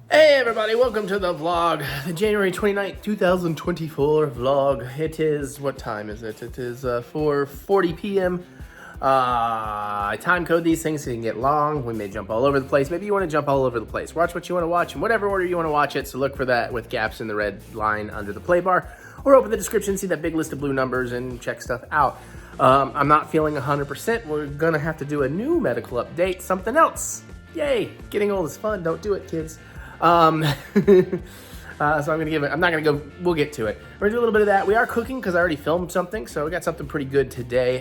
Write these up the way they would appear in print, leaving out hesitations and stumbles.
Hey everybody, welcome to the vlog, the January 29th, 2024 vlog. It is, what time is it? It is 4:40 p.m. I time code these things so they can get long. We may jump all over the place. Maybe you want to jump all over the place. Watch what you want to watch in whatever order you want to watch it. So look for that with gaps in the red line under the play bar. Or open the description, see that big list of blue numbers and check stuff out. I'm not feeling 100%. We're going to have to do a new medical update, something else. Yay, getting old is fun. Don't do it, kids. So I'm gonna give it, I'm not gonna go, we'll get to it. We're gonna do a little bit of that. We are cooking because I already filmed something, so we got something pretty good today.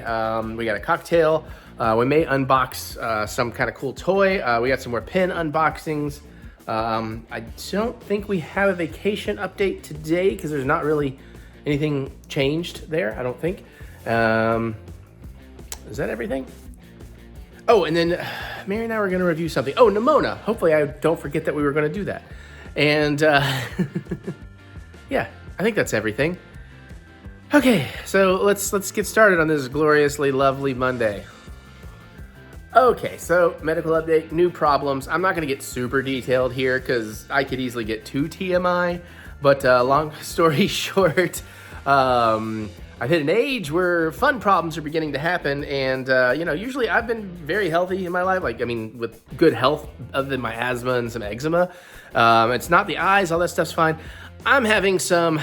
We got a cocktail. We may unbox some kind of cool toy. We got some more pen unboxings. I don't think we have a vacation update today because there's not really anything changed there, I don't think. Is that everything? Oh, and then Mary and I were going to review something. Oh, Nimona. Hopefully I don't forget that we were going to do that. And yeah, I think that's everything. Okay, so let's get started on this gloriously lovely Monday. Okay, so medical update, new problems. I'm not going to get super detailed here because I could easily get too TMI. But long story short, I've hit an age where fun problems are beginning to happen, and usually I've been very healthy in my life, with good health other than my asthma and some eczema. It's not the eyes, all that stuff's fine. I'm having some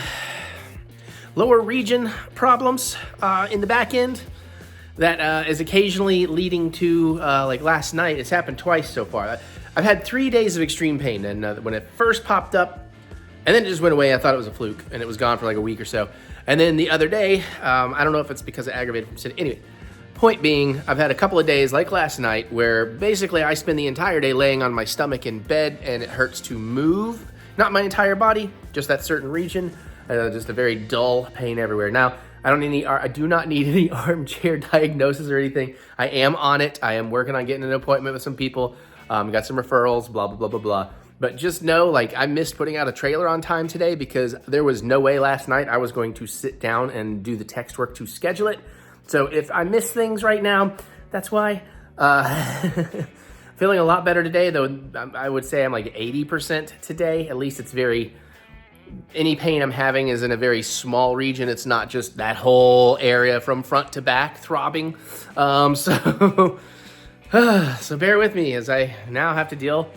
lower region problems in the back end that is occasionally leading to, like last night, it's happened twice so far. I've had 3 days of extreme pain, and when it first popped up, and then it just went away, I thought it was a fluke, and it was gone for like a week or so. And then the other day, I don't know if it's because I aggravated from sitting. Anyway, point being, I've had a couple of days like last night where basically I spend the entire day laying on my stomach in bed and it hurts to move. Not my entire body, just that certain region. Just a very dull pain everywhere. Now, I do not need any armchair diagnosis or anything. I am on it. I am working on getting an appointment with some people. Got some referrals, blah, blah, blah, blah, blah. But just know, I missed putting out a trailer on time today because there was no way last night I was going to sit down and do the text work to schedule it. So if I miss things right now, that's why. Feeling a lot better today, though I would say I'm like 80% today. At least it's any pain I'm having is in a very small region. It's not just that whole area from front to back throbbing. So bear with me as I now have to deal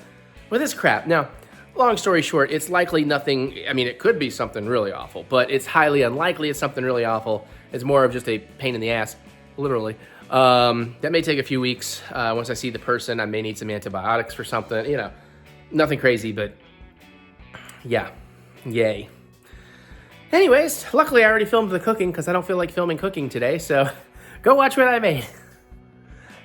with this crap. Now, long story short, it's likely nothing, it could be something really awful, but it's highly unlikely it's something really awful. It's more of just a pain in the ass, literally. That may take a few weeks. Once I see the person, I may need some antibiotics for something, nothing crazy, but yeah, yay. Anyways, luckily I already filmed the cooking because I don't feel like filming cooking today, so go watch what I made.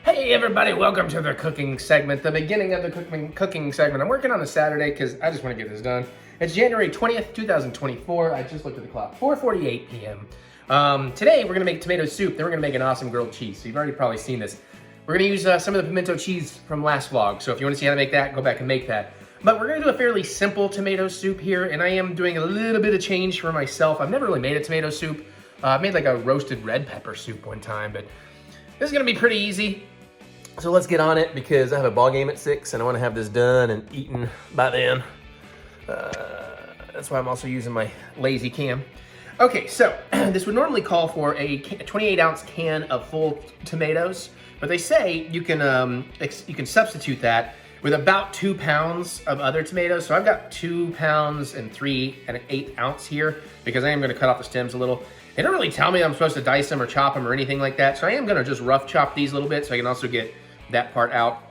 Hey everybody, welcome to the cooking segment, the beginning of the cooking segment. I'm working on a Saturday because I just want to get this done. It's January 20th, 2024. I just looked at the clock, 4:48 p.m. Today we're going to make tomato soup, then we're going to make an awesome grilled cheese. So you've already probably seen this. We're going to use some of the pimento cheese from last vlog. So if you want to see how to make that, go back and make that. But we're going to do a fairly simple tomato soup here, and I am doing a little bit of change for myself. I've never really made a tomato soup. I made like a roasted red pepper soup one time, but this is going to be pretty easy. So let's get on it because I have a ball game at 6 and I want to have this done and eaten by then. That's why I'm also using my lazy cam. Okay, so this would normally call for a 28-ounce can of full tomatoes, but they say you can substitute that with about 2 pounds of other tomatoes. So I've got 2 pounds and 3 1/8 ounce here because I am going to cut off the stems a little. They don't really tell me I'm supposed to dice them or chop them or anything like that. So I am gonna just rough chop these a little bit so I can also get that part out.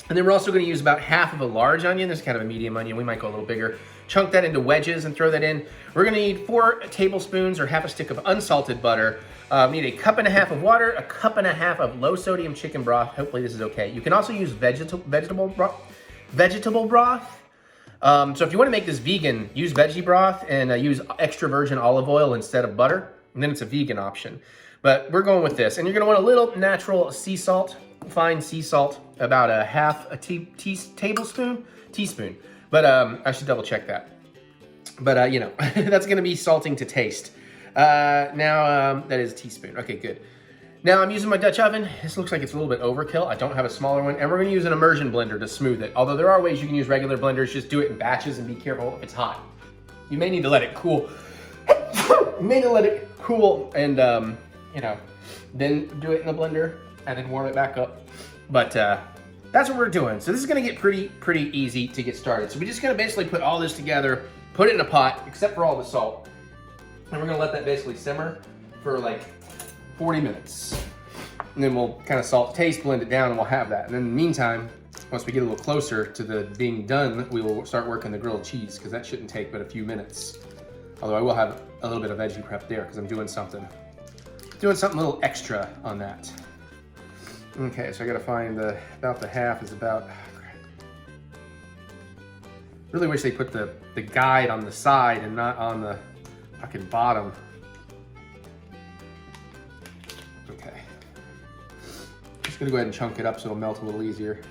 And then we're also gonna use about half of a large onion. This is kind of a medium onion. We might go a little bigger. Chunk that into wedges and throw that in. We're gonna need 4 tablespoons or half a stick of unsalted butter. We need a 1.5 cups of water, a 1.5 cups of low sodium chicken broth. Hopefully this is okay. You can also use vegetable broth. So if you want to make this vegan, use veggie broth and use extra virgin olive oil instead of butter, and then it's a vegan option. But we're going with this, and you're going to want a little natural sea salt, fine sea salt, about a half a teaspoon. But I should double check that. But that's going to be salting to taste. Now that is a teaspoon. Okay, good. Now I'm using my Dutch oven. This looks like it's a little bit overkill. I don't have a smaller one, and we're gonna use an immersion blender to smooth it. Although there are ways you can use regular blenders, just do it in batches and be careful if it's hot. You may need to let it cool. You may need to let it cool and, you know, then do it in the blender and then warm it back up. But that's what we're doing. So this is gonna get pretty easy to get started. So we're just gonna basically put all this together, put it in a pot, except for all the salt. And we're gonna let that basically simmer for like 40 minutes. And then we'll kind of salt, taste, blend it down, and we'll have that. And in the meantime, once we get a little closer to the being done, we will start working the grilled cheese, because that shouldn't take but a few minutes. Although I will have a little bit of veggie prep there, because I'm doing something a little extra on that. Okay, so I gotta find about the half is about, really wish they put the guide on the side and not on the fucking bottom. Okay. Just gonna go ahead and chunk it up so it'll melt a little easier.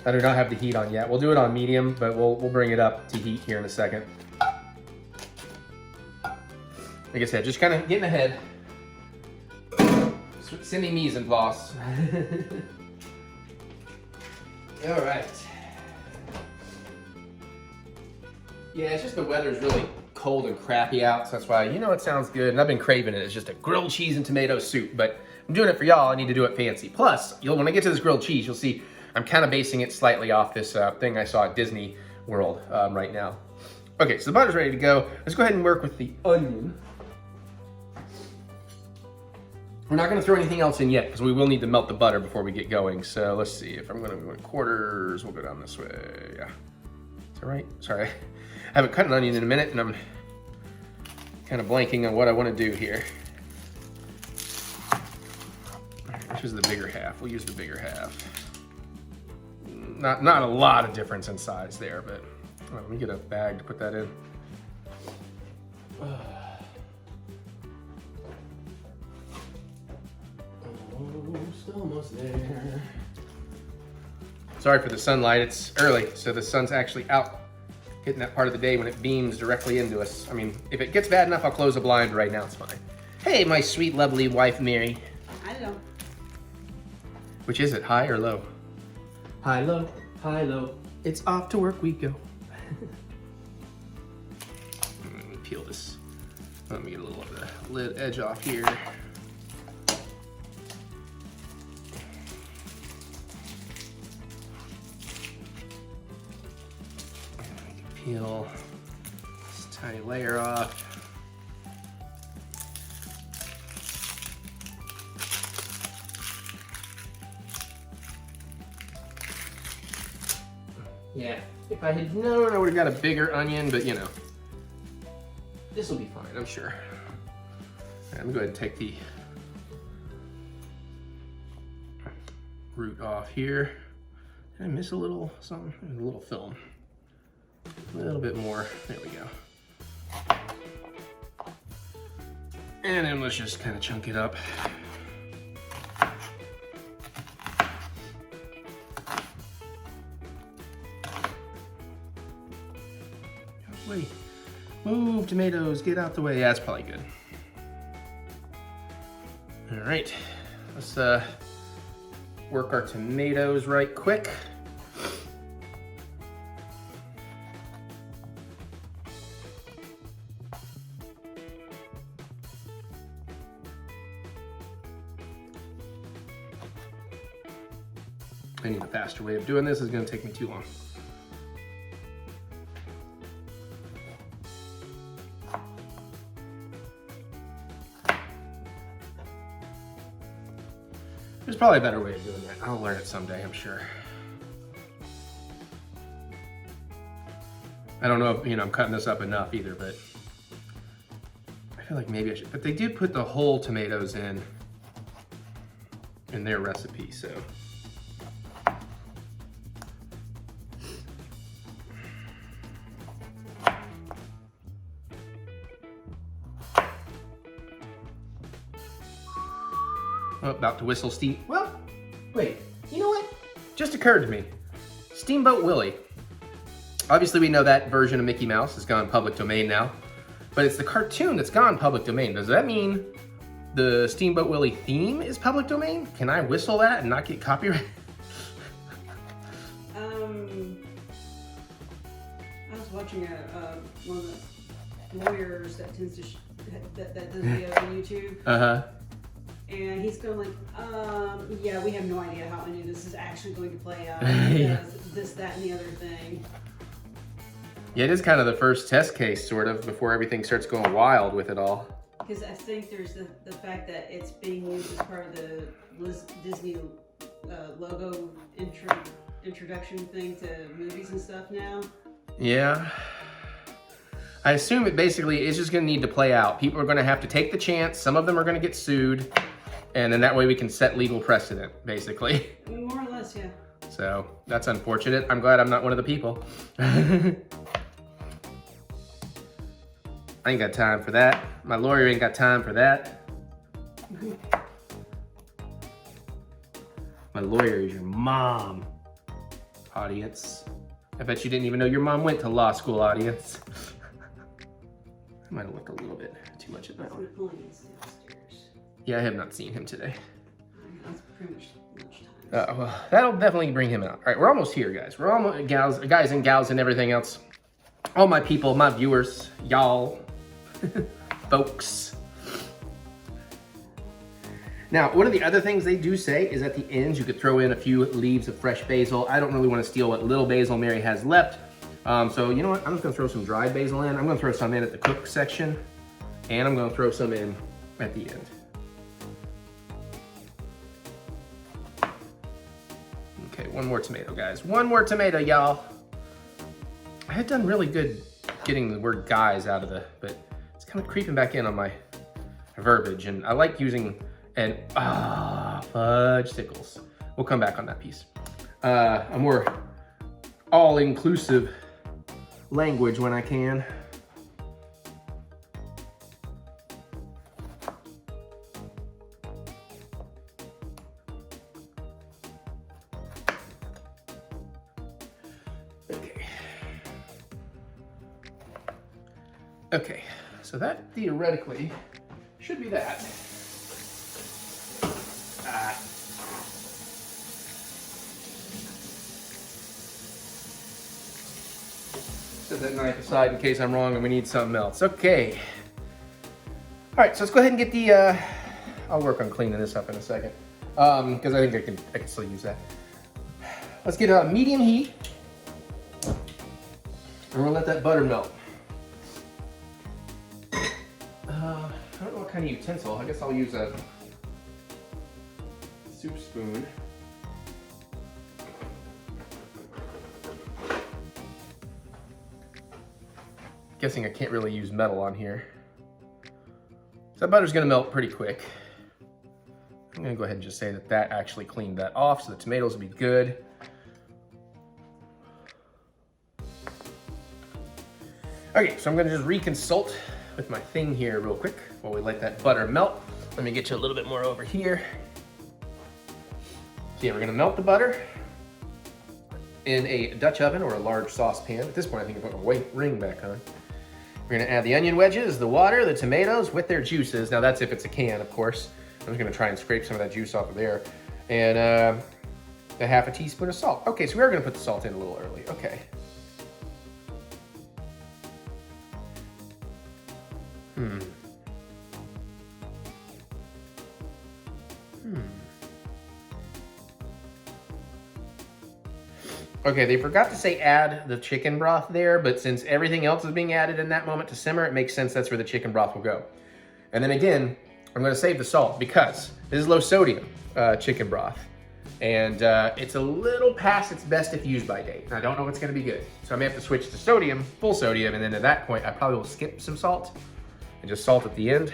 I do not have the heat on yet. We'll do it on medium, but we'll bring it up to heat here in a second. Like I said, just kind of getting ahead. Sending mise en place. All right. Yeah, it's just the weather's really cold and crappy out, so that's why, you know, it sounds good. And I've been craving it. It's just a grilled cheese and tomato soup, but I'm doing it for y'all. I need to do it fancy. Plus, when I get to this grilled cheese, you'll see I'm kind of basing it slightly off this thing I saw at Disney World right now. Okay, so the butter's ready to go. Let's go ahead and work with the onion. We're not gonna throw anything else in yet, because we will need to melt the butter before we get going. So let's see, if I'm gonna go in quarters, we'll go down this way, yeah. Is that right? Sorry, I haven't cut an onion in a minute, and I'm kind of blanking on what I wanna do here. Which is the bigger half? We'll use the bigger half. Not a lot of difference in size there, but let me get a bag to put that in. Almost there. Sorry for the sunlight, it's early, so the sun's actually out hitting that part of the day when it beams directly into us. I mean, if it gets bad enough, I'll close a blind. Right now, it's fine. Hey, my sweet, lovely wife, Mary. Hello. Which is it, high or low? High, low, high, low. It's off to work we go. Let me peel this. Let me get a little of the lid edge off here. Peel this tiny layer off. Yeah, if I had known, I would have got a bigger onion, but you know, this will be fine, I'm sure. Right, let me go ahead and take the root off here. Did I miss a little something? A little film. A little bit more. There we go. And then let's just kind of chunk it up. Wait, move tomatoes, get out the way. Yeah, that's probably good. All right, let's work our tomatoes right quick. I need a faster way of doing this. It's gonna take me too long. There's probably a better way of doing that. I'll learn it someday, I'm sure. I don't know if, I'm cutting this up enough either, but I feel like maybe I should. But they did put the whole tomatoes in their recipe, so. Oh, about to whistle steam. Well, wait, you know what? Just occurred to me. Steamboat Willie. Obviously we know that version of Mickey Mouse has gone public domain now. but it's the cartoon that's gone public domain. Does that mean the Steamboat Willie theme is public domain? Can I whistle that and not get copyright? I was watching one of the lawyers that tends to that does videos on YouTube. And he's going like, yeah, we have no idea how any of this is actually going to play out. This, that, and the other thing. Yeah, it is kind of the first test case, sort of, before everything starts going wild with it all. Because I think there's the fact that it's being used as part of the Disney logo introduction thing to movies and stuff now. Yeah. I assume it basically is just going to need to play out. People are going to have to take the chance. Some of them are going to get sued. And then that way we can set legal precedent, basically. More or less, yeah. So that's unfortunate. I'm glad I'm not one of the people. I ain't got time for that. My lawyer ain't got time for that. My lawyer is your mom, audience. I bet you didn't even know your mom went to law school, audience. I might have looked a little bit too much at that one. Yeah, I have not seen him today. That's pretty much lunchtime. Well, that'll definitely bring him out. All right, we're almost here, guys. We're almost, guys and gals and everything else. All my people, my viewers, y'all, folks. Now, one of the other things they do say is at the ends, you could throw in a few leaves of fresh basil. I don't really want to steal what little basil Mary has left. So you know what? I'm just gonna throw some dried basil in. I'm gonna throw some in at the cook section, and I'm gonna throw some in at the end. Okay, one more tomato, guys. One more tomato, y'all. I had done really good getting the word guys out of the, but it's kind of creeping back in on my verbiage, and I like using fudge sickles. We'll come back on that piece. A more all-inclusive language when I can. Okay, so that theoretically should be that. Set that knife aside in case I'm wrong and we need something else. Okay. All right, so let's go ahead and get the, I'll work on cleaning this up in a second. Because I think I can still use that. Let's get a medium heat. And we're gonna let that butter melt. I don't know what kind of utensil. I guess I'll use a soup spoon. Guessing I can't really use metal on here. So that butter's gonna melt pretty quick. I'm gonna go ahead and just say that that actually cleaned that off, so the tomatoes will be good. Okay, so I'm gonna just reconsult with my thing here real quick while we let that butter melt. Let me get you a little bit more over here. So yeah, we're gonna melt the butter in a Dutch oven or a large saucepan. At this point, I think I'm putting a ring back on. We're gonna add the onion wedges, the water, the tomatoes with their juices. Now that's if it's a can, of course. I'm just gonna try and scrape some of that juice off of there. And a half a teaspoon of salt. Okay, so we are gonna put the salt in a little early, okay. Okay, they forgot to say add the chicken broth there, but since everything else is being added in that moment to simmer, it makes sense that's where the chicken broth will go. And then again, I'm gonna save the salt because this is low sodium chicken broth. And it's a little past its best if used by date. I don't know if it's gonna be good. So I may have to switch to sodium, full sodium, and then at that point, I probably will skip some salt and just salt at the end.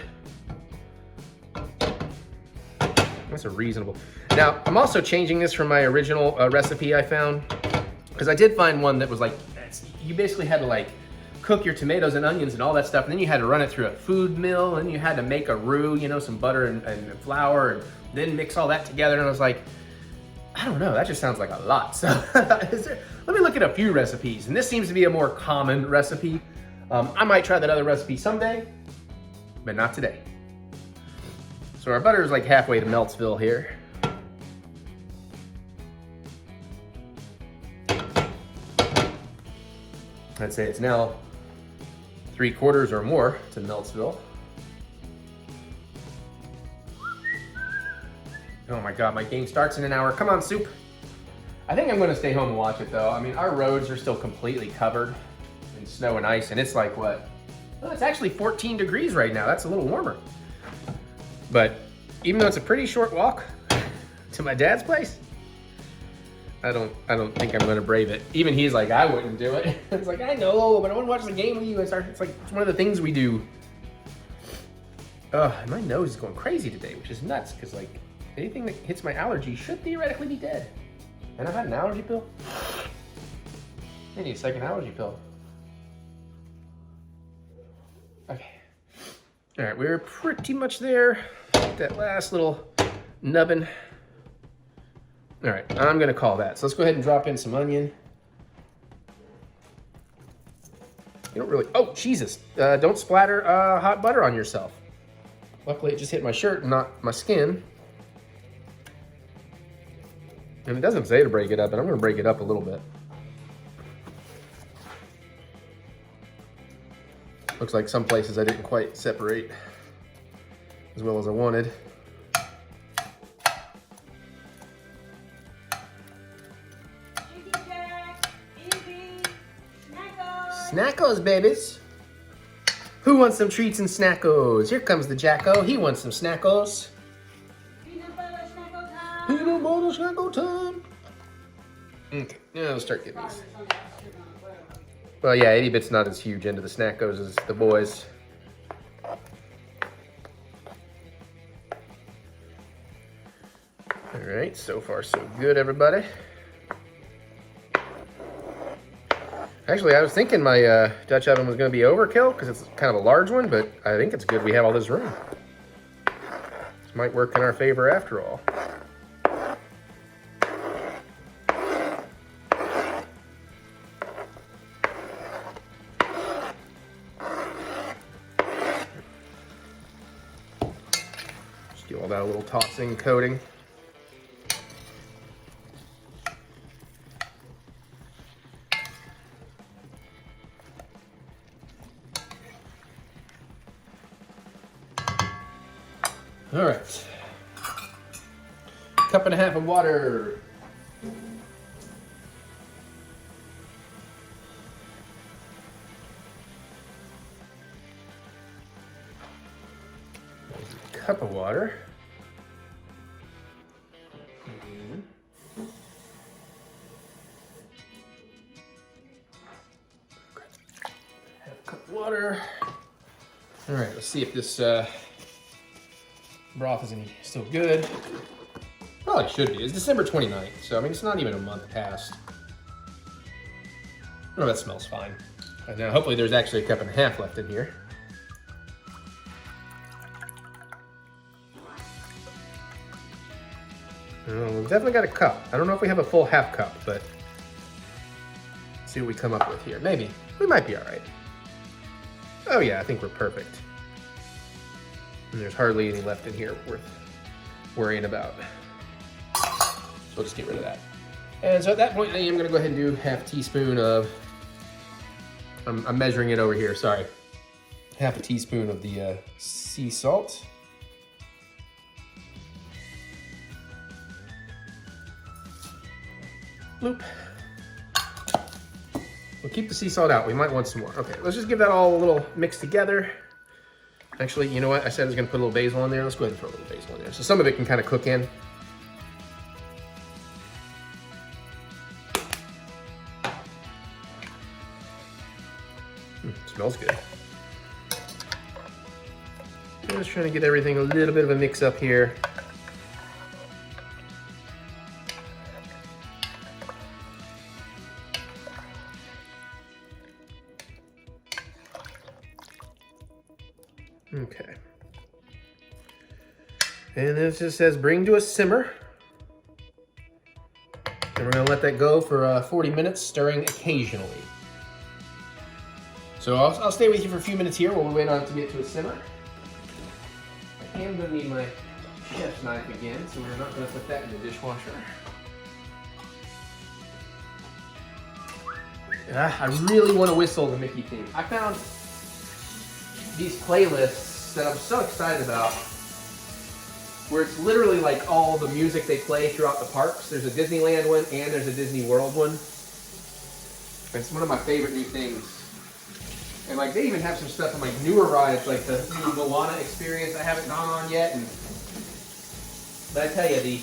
That's a reasonable. Now, I'm also changing this from my original recipe I found, because I did find one that was like, you basically had to like cook your tomatoes and onions and all that stuff, and then you had to run it through a food mill, and you had to make a roux, you know, some butter and flour, and then mix all that together, and I was like, I don't know, that just sounds like a lot. So let me look at a few recipes, and this seems to be a more common recipe. I might try that other recipe someday, but not today. So our butter is like halfway to Meltsville here. I'd say it's now 3/4 or more to Meltsville. Oh my God, my game starts in an hour. Come on, Soup. I think I'm gonna stay home and watch it though. I mean, our roads are still completely covered in snow and ice, and it's like what? Well, it's actually 14 degrees right now. That's a little warmer. But even though it's a pretty short walk to my dad's place, I don't think I'm gonna brave it. Even he's like, I wouldn't do it. It's like, I know, but I want to watch the game with you. It's like, it's one of the things we do. And my nose is going crazy today, which is nuts, because like, anything that hits my allergy should theoretically be dead. And I've had an allergy pill. I need a second allergy pill. Okay. All right, we're pretty much there. That last little nubbin. All right, I'm gonna call that. So let's go ahead and drop in some onion. You don't really, oh, Jesus. Don't splatter hot butter on yourself. Luckily it just hit my shirt and not my skin. And it doesn't say to break it up, but I'm gonna break it up a little bit. Looks like some places I didn't quite separate as well as I wanted. Snackos, babies. Who wants some treats and snackos? Here comes the Jacko. He wants some snackos. Peanut butter snacko time. Peanut butter snacko time. Okay, now let's start getting these. Well, yeah, 80-bit's not as huge into the snackos as the boys. All right, so far so good, everybody. Actually, I was thinking my Dutch oven was going to be overkill because it's kind of a large one, but I think it's good we have all this room. This might work in our favor after all. Just do all that little tossing, coating. All right, 1.5 cups of water. There's a cup of water. Okay. 1/2 cup of water. All right, let's see if this broth is still good. Probably should be. It's December 29th, so I mean, it's not even a month past. Oh, that smells fine. And now hopefully there's actually 1.5 cups left in here. Oh, we've definitely got a cup. I don't know if we have a full 1/2 cup, but let's see what we come up with here. Maybe. We might be all right. Oh yeah, I think we're perfect. And there's hardly any left in here worth worrying about. So we'll just get rid of that. And so at that point, I am gonna go ahead and do 1/2 teaspoon of, I'm measuring it over here, sorry. 1/2 teaspoon of the sea salt. Bloop. We'll keep the sea salt out. We might want some more. Okay, let's just give that all a little mix together. Actually, you know what? I said I was gonna put a little basil in there. Let's go ahead and throw a little basil in there. So some of it can kind of cook in. Smells good. I'm just trying to get everything a little bit of a mix up here. Okay. And this just says bring to a simmer. And we're gonna let that go for 40 minutes, stirring occasionally. So I'll stay with you for a few minutes here while we wait on it to get to a simmer. I am going to need my chef's knife again, so we're not going to put that in the dishwasher. I really want to whistle the Mickey theme. I found these playlists that I'm so excited about, where it's literally like all the music they play throughout the parks. There's a Disneyland one and there's a Disney World one. It's one of my favorite new things. And like they even have some stuff on like newer rides, like the new Nimona experience I haven't gone on yet. But I tell you,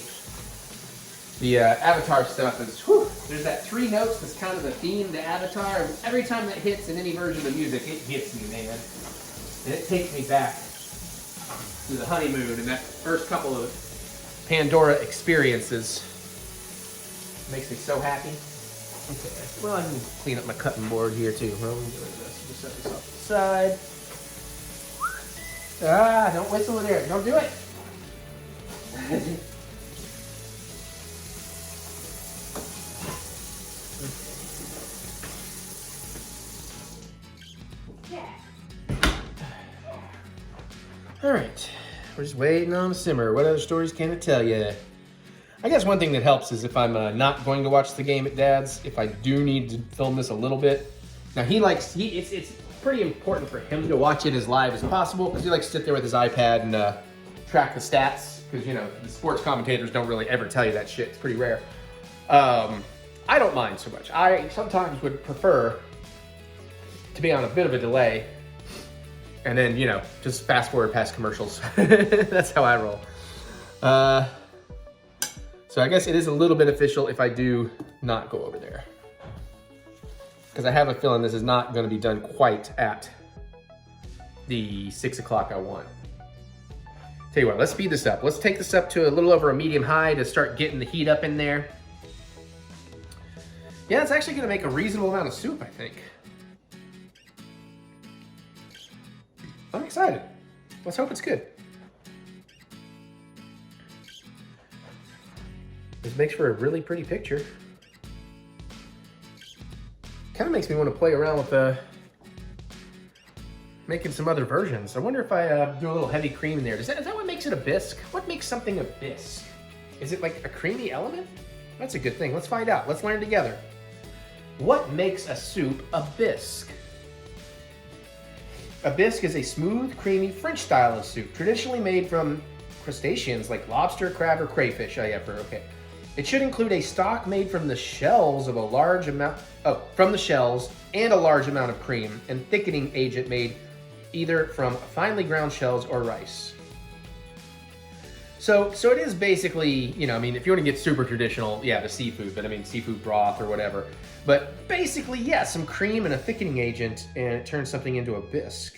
the Avatar stuff is, whew, there's that 3 notes that's kind of the theme to Avatar. And every time that hits in any version of music, it gets me, man. And it takes me back to the honeymoon and that first couple of Pandora experiences. Makes me so happy. Okay, well, I can clean up my cutting board here too. Well, just set this off to the side. Don't whistle in there. Don't do it. All right, we're just waiting on the simmer. What other stories can it tell you? I guess one thing that helps is if I'm not going to watch the game at Dad's, if I do need to film this a little bit. Now it's pretty important for him to watch it as live as possible because he likes to sit there with his iPad and track the stats because, you know, the sports commentators don't really ever tell you that shit. It's pretty rare. I don't mind so much. I sometimes would prefer to be on a bit of a delay and then, you know, just fast forward past commercials. That's how I roll. So I guess it is a little beneficial if I do not go over there. Because I have a feeling this is not going to be done quite at the 6 o'clock I want. Tell you what, let's speed this up. Let's take this up to a little over a medium high to start getting the heat up in there. Yeah, it's actually going to make a reasonable amount of soup, I think. I'm excited. Let's hope it's good. This makes for a really pretty picture. Kind of makes me want to play around with making some other versions. I wonder if I do a little heavy cream in there. Is that what makes it a bisque? What makes something a bisque? Is it like a creamy element? That's a good thing. Let's find out. Let's learn together. What makes a soup a bisque? A bisque is a smooth, creamy French style of soup, traditionally made from crustaceans like lobster, crab, or crayfish. Okay. It should include a stock made from the shells of a large amount, from the shells and a large amount of cream and thickening agent made either from finely ground shells or rice. So it is basically, you know, I mean, if you want to get super traditional, yeah, the seafood, but I mean, seafood broth or whatever. But basically, yeah, some cream and a thickening agent, and it turns something into a bisque.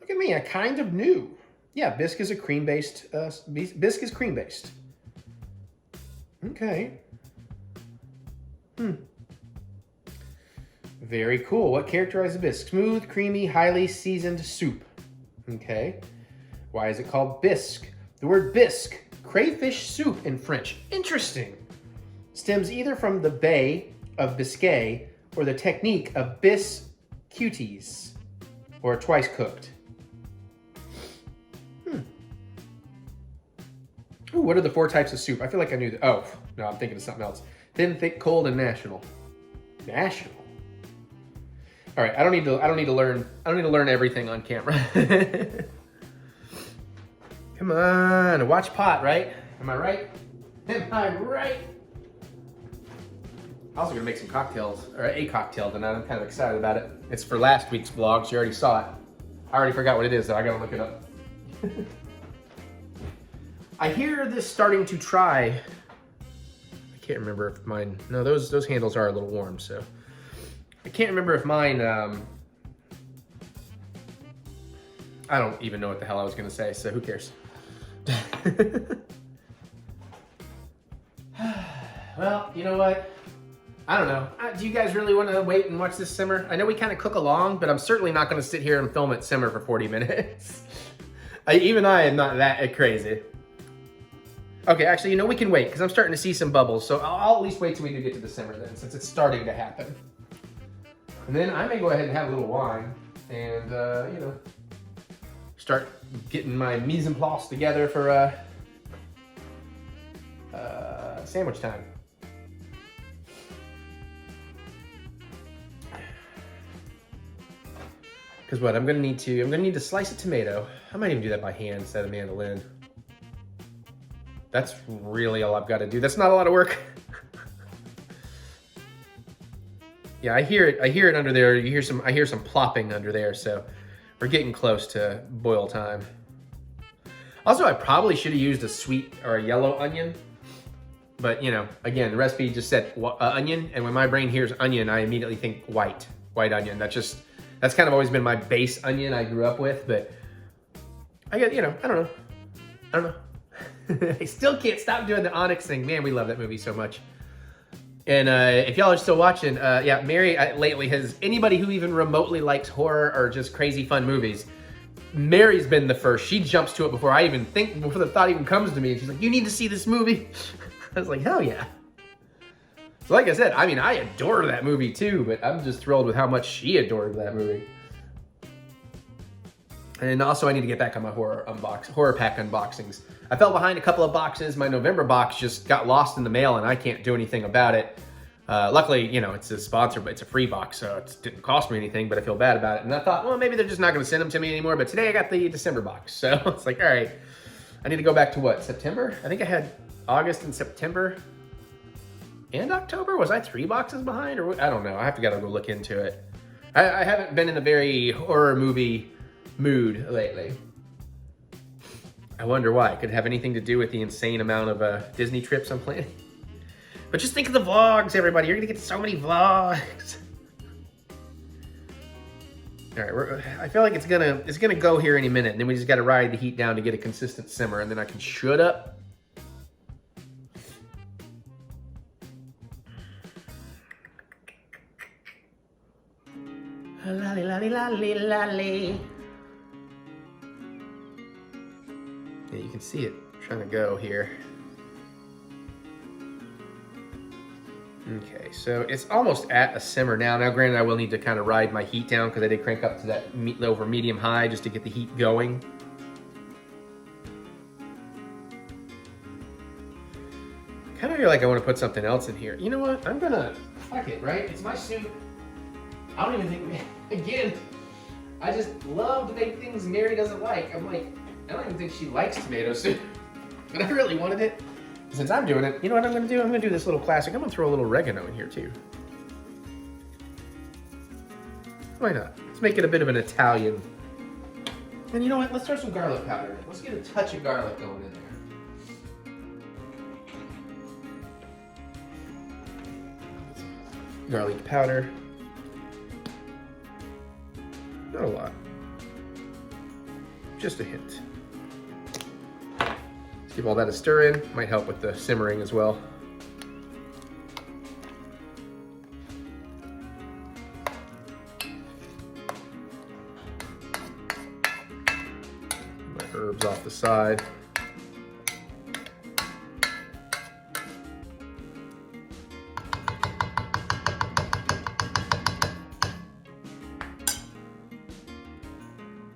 Look at me, I kind of knew. Yeah, bisque is a cream-based, bisque is cream-based. Okay. Very cool. What characterizes a bisque? Smooth, creamy, highly seasoned soup. Okay. Why is it called bisque? The word bisque, crayfish soup in French. Interesting. Stems either from the Bay of Biscay or the technique of biscuities, or twice cooked. Ooh, what are the 4 types of soup? I feel like I knew that. Oh, no, I'm thinking of something else. Thin, thick, cold, and national. National. All right, I don't need to learn everything on camera. Come on, watch pot, right? Am I right? Am I right? I'm also gonna make some cocktails, or a cocktail tonight. I'm kind of excited about it. It's for last week's vlog, so you already saw it. I already forgot what it is, though. I gotta look it up. I hear this starting to try. I can't remember if mine. No, those handles are a little warm, so I can't remember if mine. I don't even know what the hell I was gonna say, so who cares? Well, you know what? I don't know. Do you guys really want to wait and watch this simmer? I know we kind of cook along, but I'm certainly not going to sit here and film it simmer for 40 minutes. Even I am not that crazy. Okay, actually, you know, we can wait because I'm starting to see some bubbles. So I'll at least wait till we do get to the simmer then, since it's starting to happen. And then I may go ahead and have a little wine and, you know, start getting my mise en place together for sandwich time. Because what, I'm gonna need to slice a tomato. I might even do that by hand instead of mandolin. That's really all I've got to do. That's not a lot of work. Yeah, I hear it under there. I hear some plopping under there, so we're getting close to boil time. Also, I probably should have used a sweet or a yellow onion, but you know, again, the recipe just said onion, and when my brain hears onion, I immediately think white onion. That's kind of always been my base onion I grew up with, but I get, you know, I don't know. I still can't stop doing the Onyx thing. Man, we love that movie so much. And if y'all are still watching, yeah, Mary lately has, anybody who even remotely likes horror or just crazy fun movies, Mary's been the first. She jumps to it before the thought even comes to me. And she's like, you need to see this movie. I was like, hell yeah. So like I said, I mean, I adore that movie too, but I'm just thrilled with how much she adored that movie. And also I need to get back on my horror pack unboxings. I fell behind a couple of boxes. My November box just got lost in the mail and I can't do anything about it. Luckily, you know, it's a sponsor, but it's a free box, so it didn't cost me anything, but I feel bad about it. And I thought, well, maybe they're just not gonna send them to me anymore, but today I got the December box. So it's like, all right, I need to go back to what, September? I think I had August and September and October. Was I 3 boxes behind or what? I don't know, gotta go look into it. I haven't been in a very horror movie mood lately. I wonder why. It could have anything to do with the insane amount of Disney trips I'm planning. But just think of the vlogs, everybody. You're gonna get so many vlogs. All right, I feel like it's gonna go here any minute, and then we just gotta ride the heat down to get a consistent simmer, and then I can shut up. Lolly, lolly, lolly, lolly. Yeah, you can see it trying to go here. Okay, so it's almost at a simmer now. Now, granted, I will need to kind of ride my heat down because I did crank up to that over medium high just to get the heat going. Kind of feel like I want to put something else in here. You know what? I'm gonna, fuck it, right? It's my soup. I don't even think, again, I just love to make things Mary doesn't like. I'm like, I don't even think she likes tomato soup, but I really wanted it. Since I'm doing it, you know what I'm gonna do? I'm gonna do this little classic. I'm gonna throw a little oregano in here too. Why not? Let's make it a bit of an Italian. And you know what? Let's throw some garlic powder in it. Let's get a touch of garlic going in there. Garlic powder. Not a lot. Just a hint. Give all that a stir in. Might help with the simmering as well. My herbs off the side.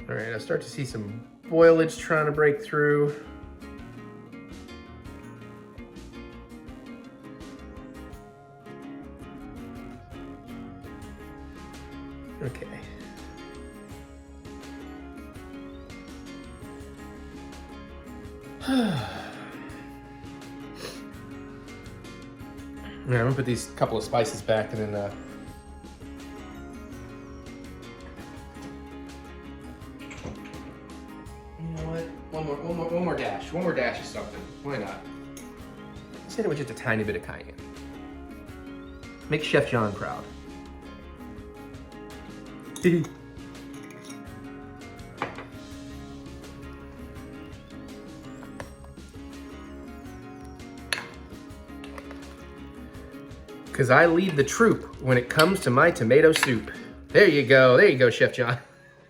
All right, I start to see some boilage trying to break through. Okay. All right, I'm gonna put these couple of spices back and then you know what? One more dash. One more dash of something. Why not? Let's hit it with just a tiny bit of cayenne. Make Chef John proud. Because I lead the troop when it comes to my tomato soup. There you go, Chef John.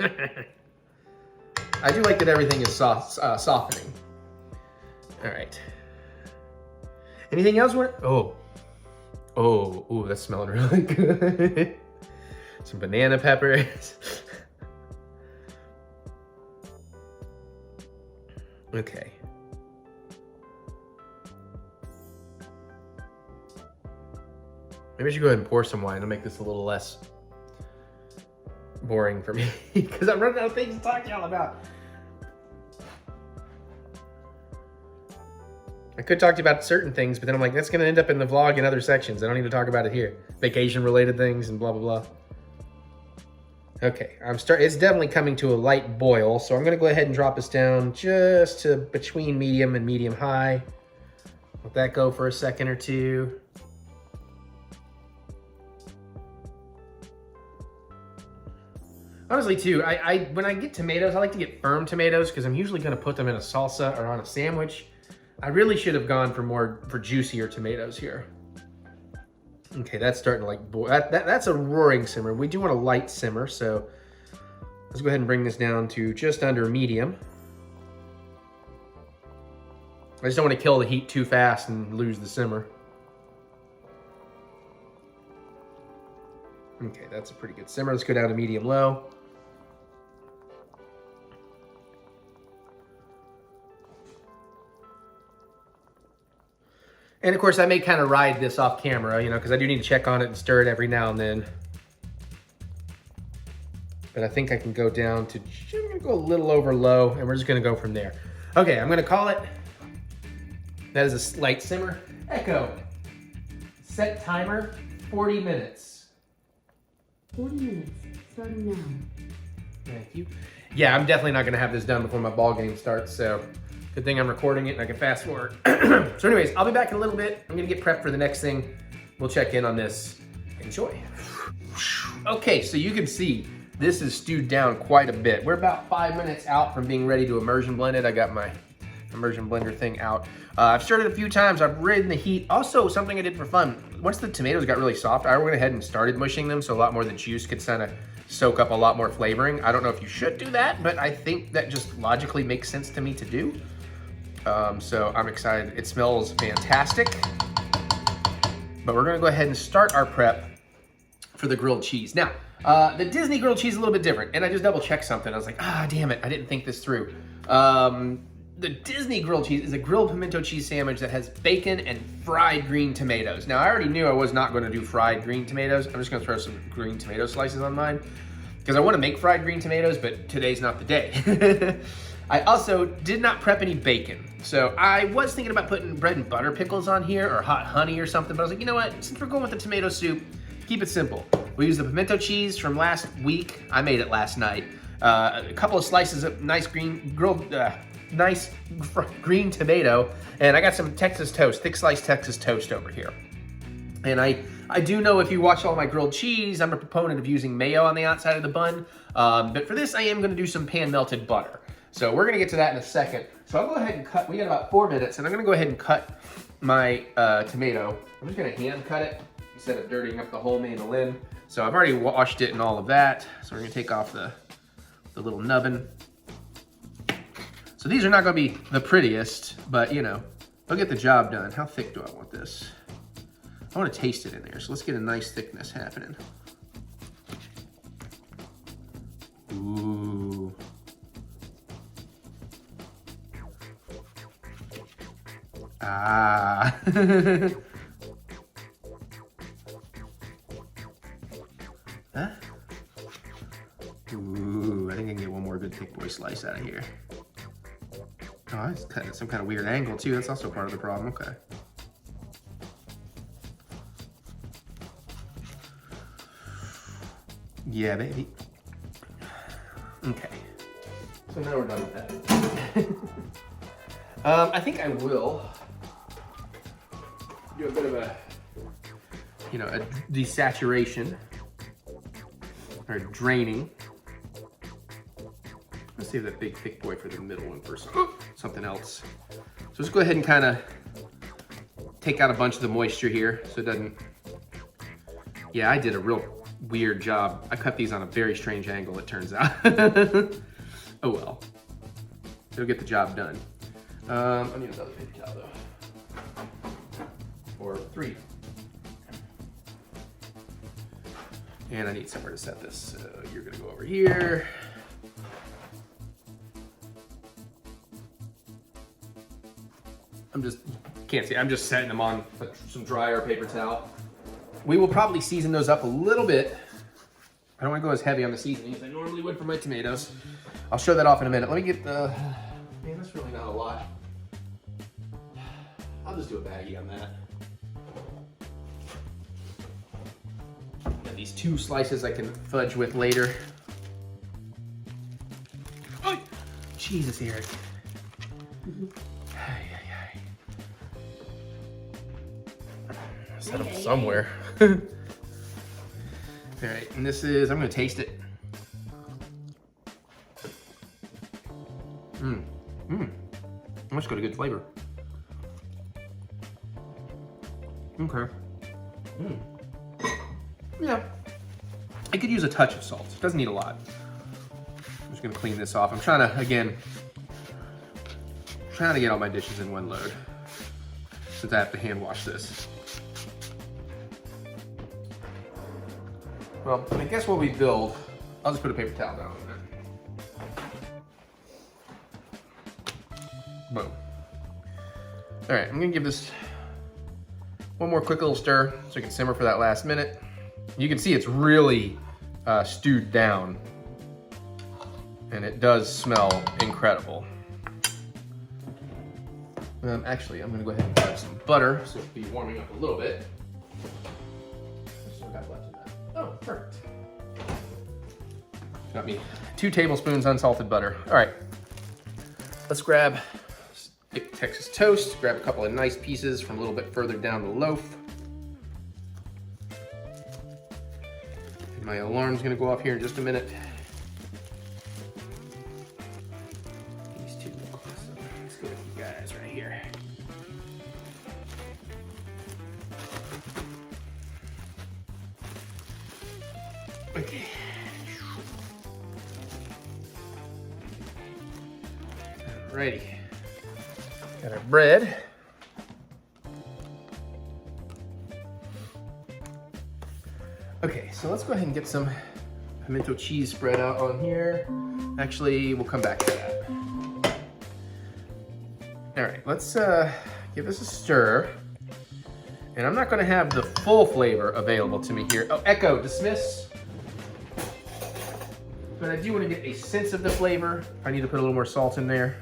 I do like that everything is softening. All right. Anything else? Ooh, that's smelling really good. Some banana peppers. Okay. Maybe I should go ahead and pour some wine to make this a little less boring for me because I'm running out of things to talk to y'all about. I could talk to you about certain things, but then I'm like, that's going to end up in the vlog in other sections. I don't need to talk about it here. Vacation-related things and blah, blah, blah. Okay, it's definitely coming to a light boil, so I'm going to go ahead and drop this down just to between medium and medium high. Let that go for a second or two. Honestly, too, when I get tomatoes, I like to get firm tomatoes because I'm usually going to put them in a salsa or on a sandwich. I really should have gone for juicier tomatoes here. Okay, that's starting to like boil. That's a roaring simmer. We do want a light simmer, so let's go ahead and bring this down to just under medium. I just don't want to kill the heat too fast and lose the simmer. Okay, that's a pretty good simmer. Let's go down to medium low. And of course, I may kind of ride this off camera, you know, because I do need to check on it and stir it every now and then. But I think I can go down to, I'm gonna go a little over low, and we're just gonna go from there. Okay, I'm gonna call it, that is a slight simmer. Echo, set timer, 40 minutes. 40 minutes, starting now. Thank you. Yeah, I'm definitely not gonna have this done before my ball game starts, so good thing I'm recording it and I can fast forward. So anyways, I'll be back in a little bit. I'm gonna get prepped for the next thing. We'll check in on this. Enjoy. Okay, so you can see this is stewed down quite a bit. We're about 5 minutes out from being ready to immersion blend it. I got my immersion blender thing out. I've stirred it a few times. I've ridden the heat. Also, something I did for fun. Once the tomatoes got really soft, I went ahead and started mushing them so a lot more of the juice could kind of soak up a lot more flavoring. I don't know if you should do that, but I think that just logically makes sense to me to do. So I'm excited. It smells fantastic. But we're gonna go ahead and start our prep for the grilled cheese. Now, the Disney grilled cheese is a little bit different, and I just double checked something. I was like, damn it, I didn't think this through. The Disney grilled cheese is a grilled pimento cheese sandwich that has bacon and fried green tomatoes. Now, I already knew I was not gonna do fried green tomatoes. I'm just gonna throw some green tomato slices on mine because I wanna make fried green tomatoes, but today's not the day. I also did not prep any bacon. So I was thinking about putting bread and butter pickles on here or hot honey or something, but I was like, you know what? Since we're going with the tomato soup, keep it simple. We use the pimento cheese from last week. I made it last night. A couple of slices of nice green green tomato, and I got some Texas toast, thick sliced Texas toast over here. And I do know if you watch all my grilled cheese, I'm a proponent of using mayo on the outside of the bun. But for this, I am gonna do some pan melted butter. So we're gonna get to that in a second. So I'll go ahead and cut, we got about 4 minutes, and I'm gonna go ahead and cut my tomato. I'm just gonna hand cut it instead of dirtying up the whole mandolin. So I've already washed it and all of that. So we're gonna take off the little nubbin. So these are not gonna be the prettiest, but you know, they'll get the job done. How thick do I want this? I wanna taste it in there, so let's get a nice thickness happening. Ooh. Ah. Huh? Ooh, I think I can get one more good thick boy slice out of here. Oh, it's cut at some kind of weird angle too. That's also part of the problem. Okay. Yeah, baby. Okay. So now we're done with that. I think I will do a bit of a, you know, a desaturation or draining. Let's save that big thick boy for the middle one for something else. So let's go ahead and kind of take out a bunch of the moisture here so it doesn't, yeah, I did a real weird job. I cut these on a very strange angle, it turns out. Oh well, it'll get the job done. I need another paper towel though. Or 3. And I need somewhere to set this, so you're gonna go over here. Can't see, I'm just setting them on some dry or paper towel. We will probably season those up a little bit. I don't want to go as heavy on the seasoning as I normally would for my tomatoes. I'll show that off in a minute. Let me get the, man, that's really not a lot. I'll just do a baggie on that. Got these 2 slices I can fudge with later. Oh, Jesus, Eric. Set them somewhere. All right, and this is, I'm gonna taste it. That's got a good flavor. Okay. Yeah. I could use a touch of salt. It doesn't need a lot. I'm just gonna clean this off. I'm trying to, again, get all my dishes in one load since I have to hand wash this. Well, I guess while we build, I'll just put a paper towel down on that. Boom. All right, I'm gonna give this one more quick little stir so it can simmer for that last minute. You can see it's really stewed down, and it does smell incredible. Actually, I'm gonna go ahead and add some butter so it'll be warming up a little bit. Still got left in that. Oh, perfect. Got me 2 tablespoons unsalted butter. All right, let's grab Texas toast, grab a couple of nice pieces from a little bit further down the loaf. And my alarm's gonna go off here in just a minute. These 2, let's go with you guys right here. Okay. Alrighty. Got our bread. Okay, so let's go ahead and get some pimento cheese spread out on here. Actually, we'll come back to that. All right, let's give this a stir. And I'm not gonna have the full flavor available to me here. Oh, echo, dismiss. But I do want to get a sense of the flavor. I need to put a little more salt in there.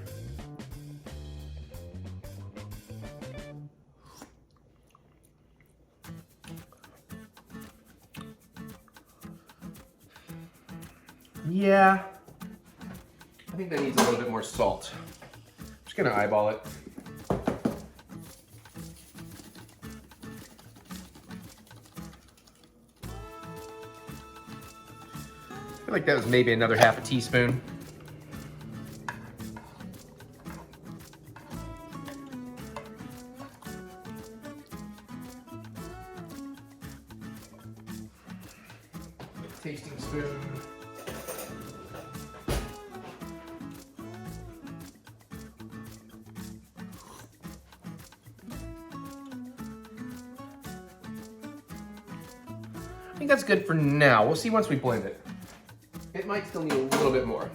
Yeah, I think that needs a little bit more salt. I'm just gonna eyeball it. I feel like that was maybe another half a teaspoon. Tasting spoon. I think that's good for now. We'll see once we blend it. It might still need a little bit more.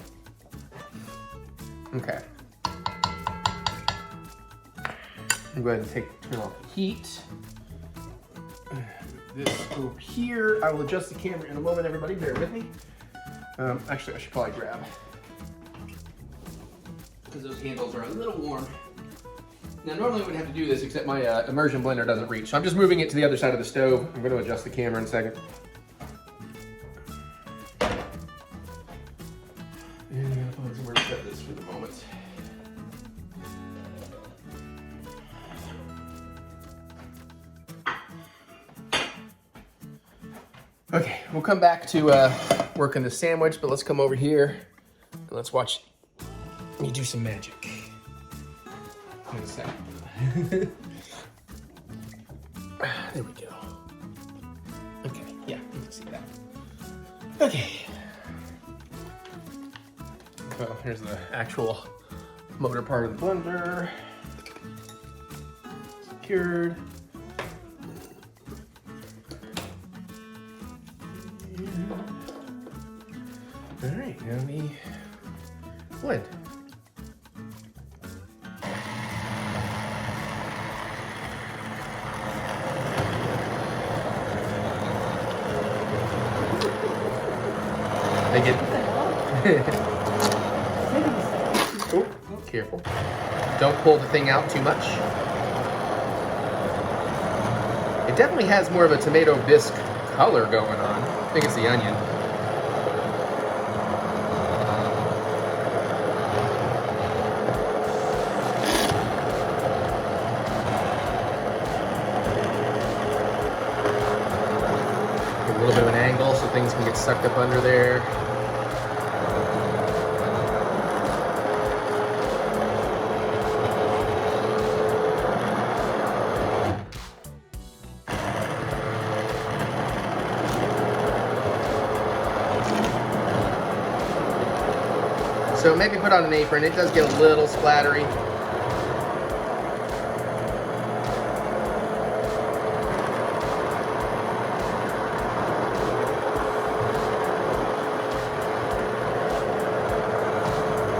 Okay. I'm going to turn off the heat. This over here. I will adjust the camera in a moment, everybody. Bear with me. Actually, I should probably grab, because those handles are a little warm. Now, normally I wouldn't have to do this, except my immersion blender doesn't reach. So I'm just moving it to the other side of the stove. I'm going to adjust the camera in a second. And I'm going to find somewhere to set this for the moment. Okay, we'll come back to working the sandwich, but let's come over here and let's watch me do some magic. In a second. There we go. Okay, yeah, you can see that. Okay. Well, here's the actual motor part of the blender. Secured. And All right, now we blend. Make it. Oh, careful. Don't pull the thing out too much. It definitely has more of a tomato bisque color going on. I think it's the onion. Give a little bit of an angle so things can get sucked up under there. So maybe put on an apron. It does get a little splattery.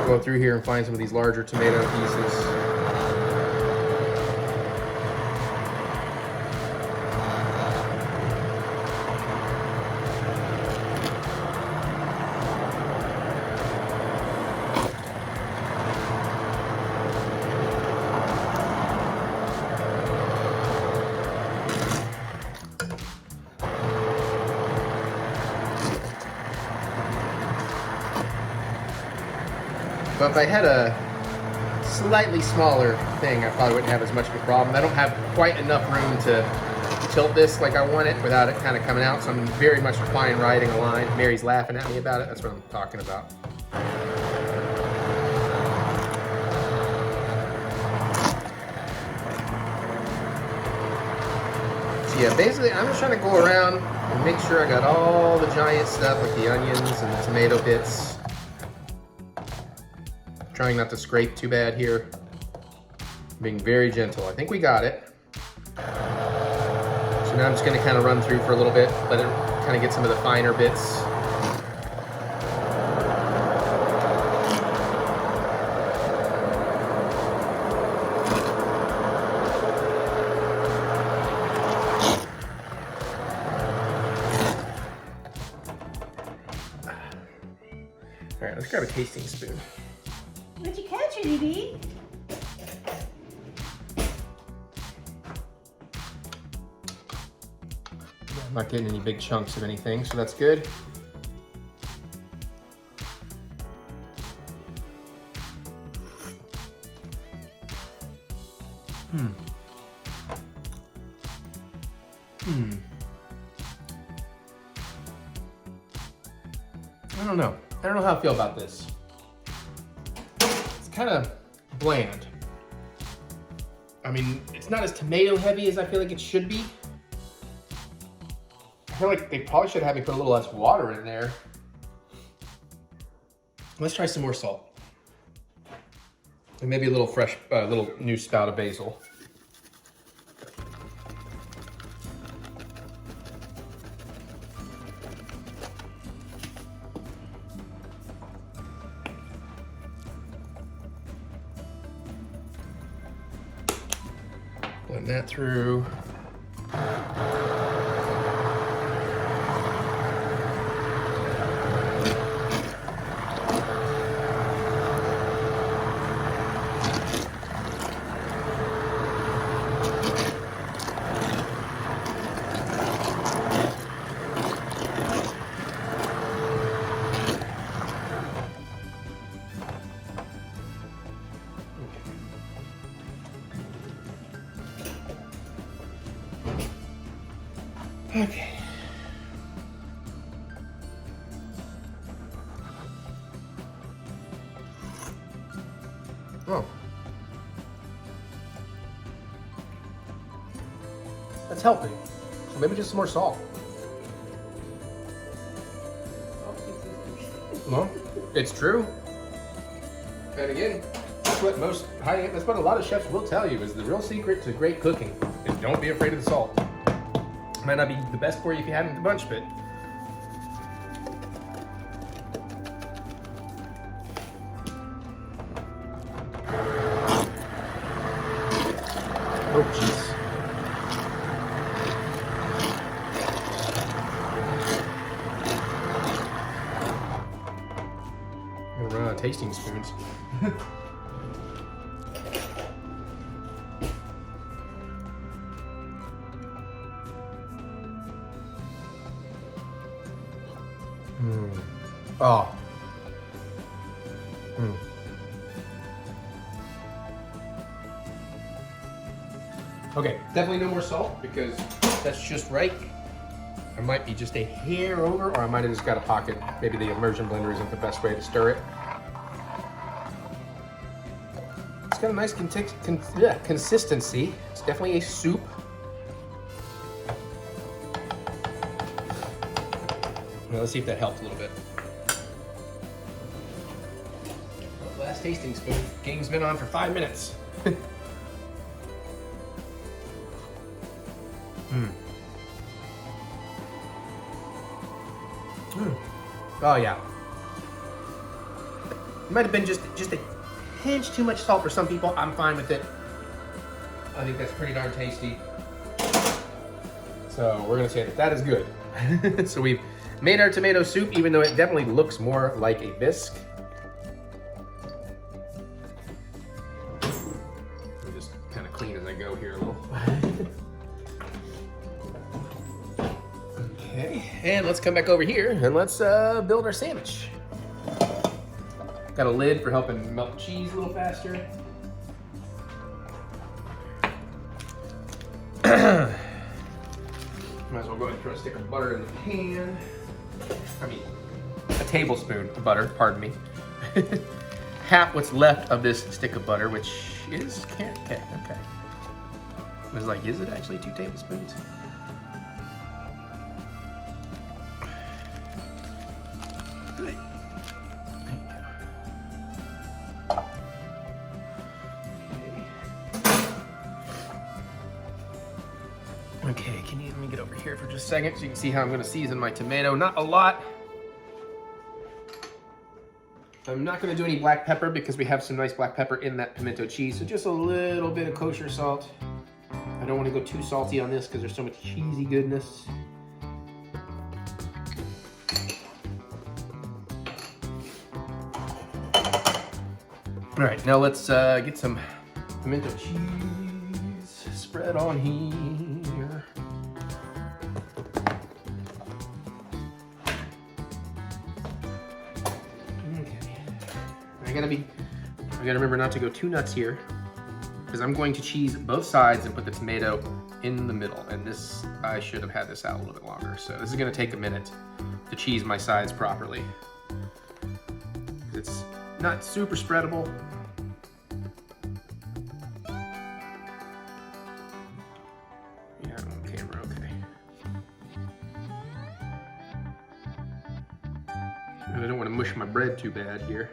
Go through here and find some of these larger tomato pieces. But if I had a slightly smaller thing, I probably wouldn't have as much of a problem. I don't have quite enough room to tilt this like I want it without it kind of coming out, so I'm very much fine riding a line. Mary's laughing at me about it. That's what I'm talking about. So yeah, basically I'm just trying to go around and make sure I got all the giant stuff like the onions and the tomato bits. Trying not to scrape too bad here. Being very gentle. I think we got it. So now I'm just going to kind of run through for a little bit, let it kind of get some of the finer bits. All right, let's grab a tasting spoon. What'd you catch, Edie? I'm not getting any big chunks of anything, so that's good. I don't know how I feel about this. It's kind of bland. I mean, it's not as tomato heavy as I feel like it should be. I feel like they probably should have me put a little less water in there. Let's try some more salt. And maybe a little fresh, little new spout of basil. Blend that through. Okay. Oh. That's helping. So maybe just some more salt. Well, it's true. And again, that's what that's what a lot of chefs will tell you is the real secret to great cooking is don't be afraid of the salt. Might not be the best for you if you have it in the bunch, but tasting spoons. Oh. Okay, definitely no more salt because that's just right. I might be just a hair over, or I might have just got a pocket. Maybe the immersion blender isn't the best way to stir it. It's got a nice consistency. It's definitely a soup. Well, let's see if that helped a little bit. Last tasting spoon. Game's been on for 5 minutes. Oh yeah. It might have been just a pinch too much salt for some people. I'm fine with it. I think that's pretty darn tasty. So we're gonna say that is good. So we've made our tomato soup, even though it definitely looks more like a bisque. Let me just kind of clean as I go here a little. Okay, and let's come back over here and let's build our sandwich. Got a lid for helping melt cheese a little faster. Might as well go ahead and throw a stick of butter in the pan. I mean, a tablespoon of butter, pardon me. Half what's left of this stick of butter, which is, okay. I was like, is it actually 2 tablespoons? Okay, let me get over here for just a second so you can see how I'm gonna season my tomato. Not a lot. I'm not gonna do any black pepper because we have some nice black pepper in that pimento cheese, so just a little bit of kosher salt. I don't wanna go too salty on this because there's so much cheesy goodness. All right, now let's get some pimento cheese spread on here. I gotta remember not to go too nuts here because I'm going to cheese both sides and put the tomato in the middle. And this, I should have had this out a little bit longer. So this is gonna take a minute to cheese my sides properly. It's not super spreadable. Yeah, on camera, okay. And I don't want to mush my bread too bad here.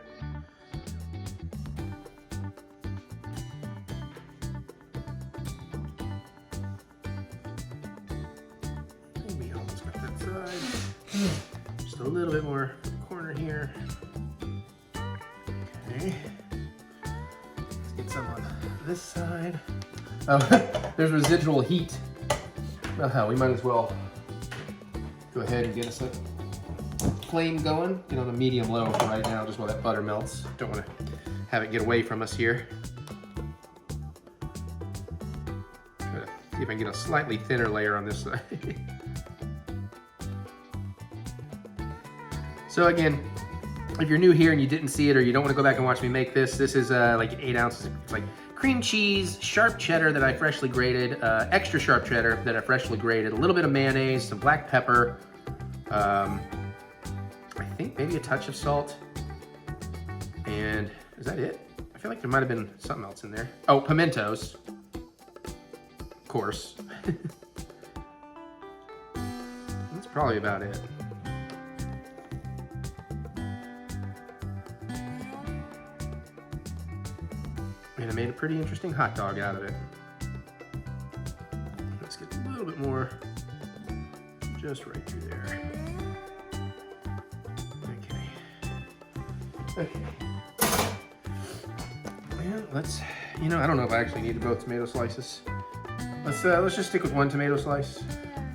Maybe almost got that side. Just a little bit more corner here. Okay. Let's get some on this side. Oh, there's residual heat. Oh, we might as well go ahead and get us a flame going. Get on a medium low for right now, just while that butter melts. Don't want to have it get away from us here. Try to see if I can get a slightly thinner layer on this side. So again, if you're new here and you didn't see it or you don't want to go back and watch me make this, this is like 8 ounces. It's like cream cheese, sharp cheddar that I freshly grated, extra sharp cheddar that I freshly grated, a little bit of mayonnaise, some black pepper, I think maybe a touch of salt, and is that it? I feel like there might have been something else in there. Oh, pimentos, of course. That's probably about it. And I made a pretty interesting hot dog out of it. Let's get a little bit more just right through there. Okay. And let's, I don't know if I actually needed both tomato slices. Let's just stick with 1 tomato slice.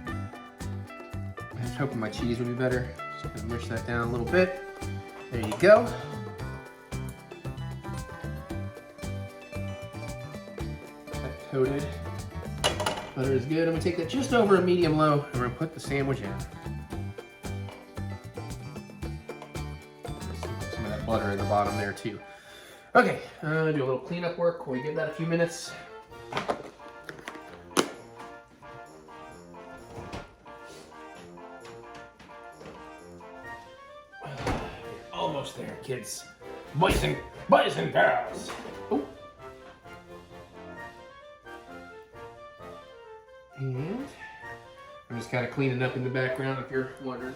I was hoping my cheese would be better. Just gonna mush that down a little bit. There you go. coated. Butter is good. I'm gonna take that just over a medium low and we're gonna put the sandwich in. Some of that butter in the bottom there too. Okay, do a little cleanup work. We'll give that a few minutes. Almost there, kids. Boys and girls. Oh. And I'm just kind of cleaning up in the background if you're wondering.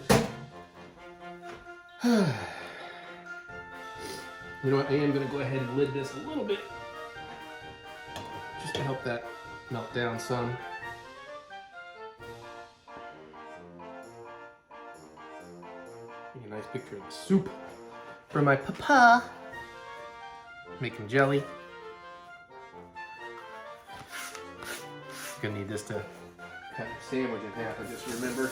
You know what, I am going to go ahead and lid this a little bit just to help that melt down some. Take a nice picture of the soup for my papa. Making jelly. Gonna need this to cut the sandwich in half, I just remembered.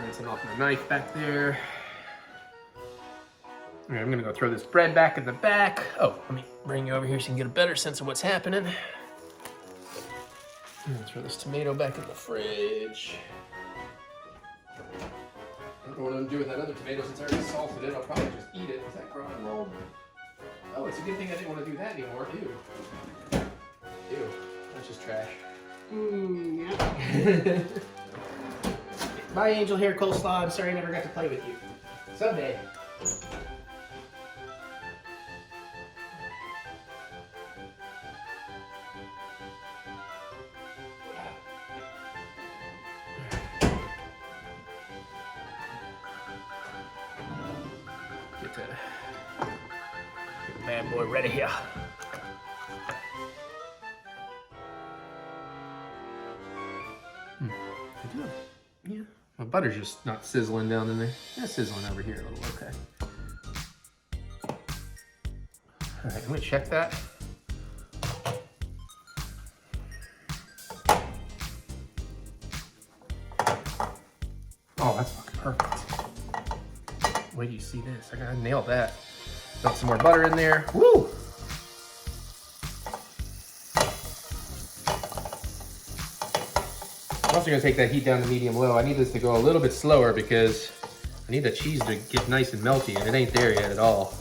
Rinsing off my knife back there. All right, I'm gonna go throw this bread back in the back. Oh, let me bring you over here so you can get a better sense of what's happening. Throw this tomato back in the fridge. I don't know what I'm gonna do with that other tomato since I already salted it. I'll probably just eat it. Is that growing mold? Oh, it's a good thing I didn't want to do that anymore. Ew. Ew. That's just trash. Yeah. Bye, angel hair coleslaw. I'm sorry I never got to play with you. Someday. Get the bad boy ready here. Yeah, my butter's just not sizzling down in there. Yeah, sizzling over here a little, okay. All right, let me check that. Oh, that's fucking perfect. Wait till you see this. I gotta nail that. Got some more butter in there. Woo! I'm also gonna take that heat down to medium low. I need this to go a little bit slower because I need the cheese to get nice and melty, and it ain't there yet at all.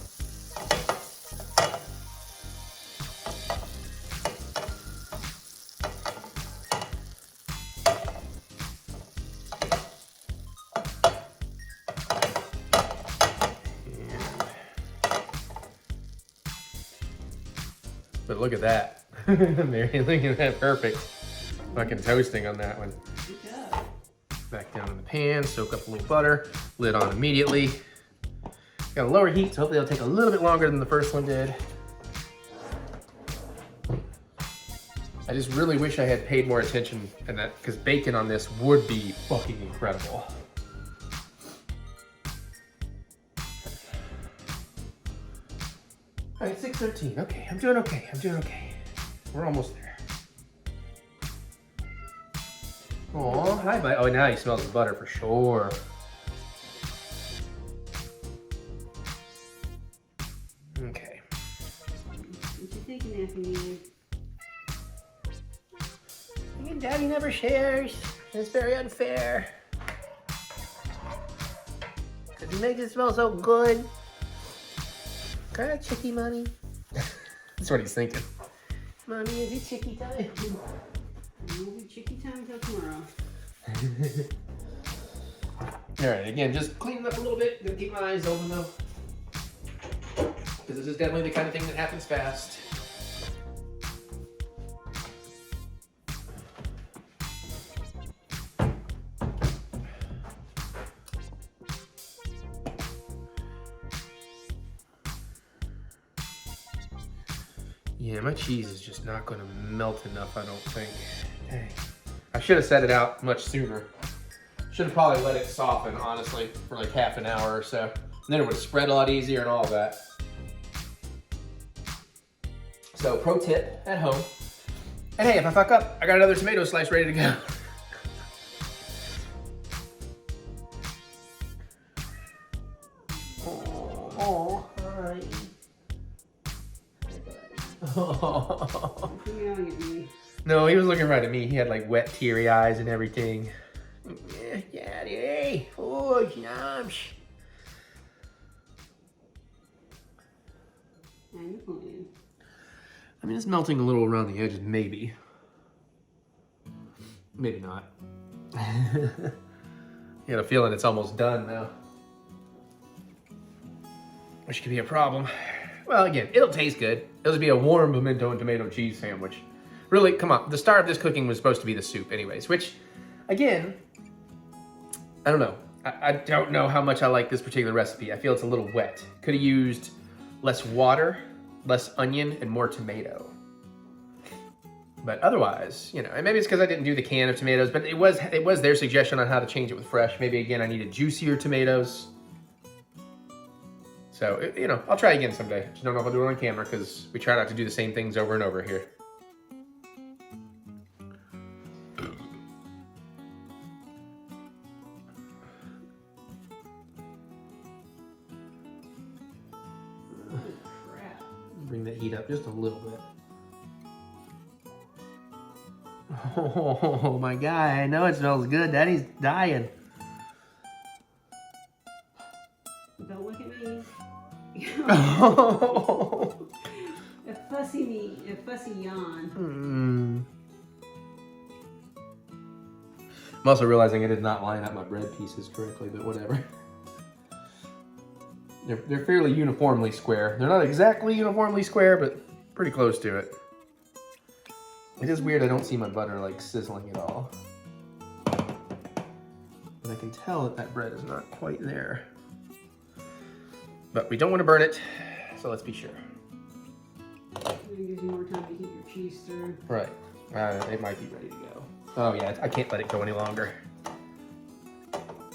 But look at that. Mary, look at that, perfect. Fucking toasting on that one. Back down in the pan, soak up a little butter, lid on immediately. Got a lower heat, so hopefully it'll take a little bit longer than the first one did. I just really wish I had paid more attention in that, because bacon on this would be fucking incredible. All right, 6:13. Okay, I'm doing okay. I'm doing okay. We're almost there. Oh, hi, bud. Oh, now he smells the butter for sure. Okay. What you thinking, Anthony? Daddy never shares. It's very unfair. Because he makes it smell so good. Correct, chickie mommy. That's what he's thinking. Mommy, is it chickie time? It won't be chicky time until tomorrow. All right, again, just cleaning up a little bit. Gonna keep my eyes open though, because this is definitely the kind of thing that happens fast. Yeah, my cheese is just not going to melt enough, I don't think. Dang. I should have set it out much sooner. Should have probably let it soften, honestly, for like half an hour or so. And then it would have spread a lot easier and all of that. So pro tip at home. And hey, if I fuck up, I got another tomato slice ready to go. Oh, hi. Oh. No, he was looking right at me. He had like wet, teary eyes and everything. Yeah, Daddy. Oh, yums. I mean, it's melting a little around the edges, maybe. Maybe not. I got a feeling it's almost done now. Which could be a problem. Well, again, it'll taste good. It'll just be a warm pimento and tomato cheese sandwich. Really, come on. The star of this cooking was supposed to be the soup anyways, which, again, I don't know. I don't know how much I like this particular recipe. I feel it's a little wet. Could have used less water, less onion, and more tomato. But otherwise, you know, and maybe it's because I didn't do the can of tomatoes, but it was their suggestion on how to change it with fresh. Maybe, again, I needed juicier tomatoes. So, you know, I'll try again someday. Just don't know if I'll do it on camera because we try not to do the same things over and over here. Bring that heat up just a little bit. Oh my God, I know it smells good. Daddy's dying. Don't look at me. A fussy yawn. I'm also realizing I did not line up my bread pieces correctly, but whatever. They're fairly uniformly square. They're not exactly uniformly square, but pretty close to it. It is weird I don't see my butter like sizzling at all. But I can tell that bread is not quite there. But we don't want to burn it, so let's be sure. It gives you more time to heat your cheese through. Right. It might be ready to go. Oh yeah, I can't let it go any longer.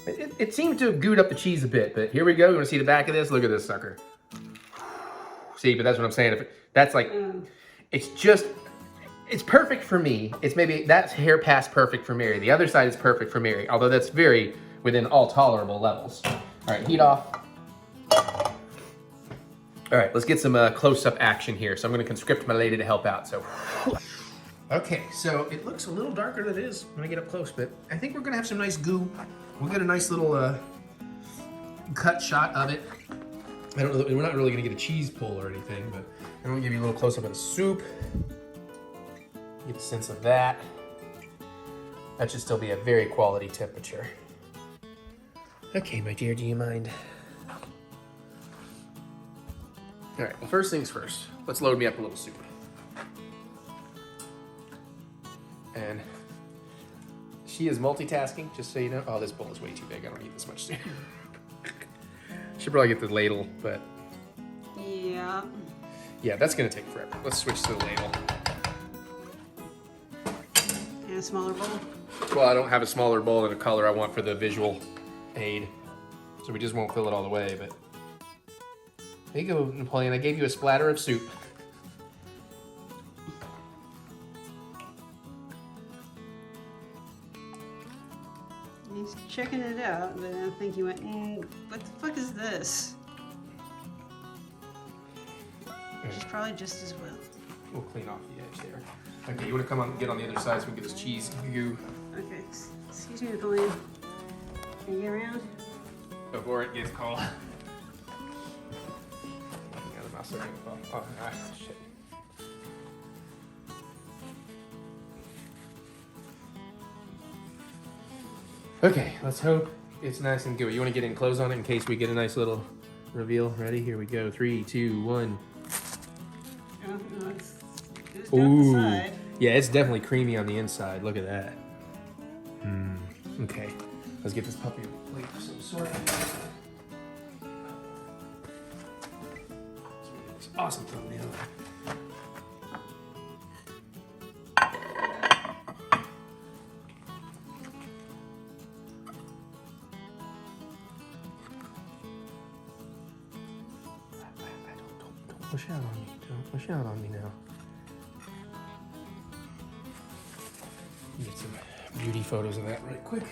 It seemed to have gooed up the cheese a bit, but here we go. You want to see the back of this? Look at this sucker. See, but that's what I'm saying. That's like, it's perfect for me. It's maybe, that's hair past perfect for Mary. The other side is perfect for Mary, although that's very within all tolerable levels. All right, heat off. All right, let's get some close-up action here. So I'm going to conscript my lady to help out. So, okay, so it looks a little darker than it is when I get up close, but I think we're going to have some nice goo. We'll get a nice little cut shot of it. I don't know, we're not really going to get a cheese pull or anything, but I'm going to give you a little close-up of the soup. Get a sense of that. That should still be a very quality temperature. Okay, my dear, do you mind? All right, well, first things first. Let's load me up a little soup. And she is multitasking, just so you know. Oh, this bowl is way too big. I don't need this much soup. Should probably get the ladle, but... Yeah. Yeah, that's gonna take forever. Let's switch to the ladle. And a smaller bowl? Well, I don't have a smaller bowl in a color I want for the visual aid. So we just won't fill it all the way, but... There you go, Napoleon. I gave you a splatter of soup. He's checking it out, but I think he went, what the fuck is this? Which is probably just as well. We'll clean off the edge there. Okay, you want to come on, get on the other side so we can get this cheese goo. Okay, excuse me, Napoleon. Can you get around? Before it gets cold. Oh, shit. Okay, let's hope it's nice and gooey. You want to get in close on it in case we get a nice little reveal? Ready? Here we go. 3, 2, 1. Oh, no, it's Ooh. the side. Yeah, it's definitely creamy on the inside. Look at that. Okay, let's get this puppy a plate of some sort. Awesome thumbnail. Don't push out on me. Don't push out on me now. beauty photos of that right quick.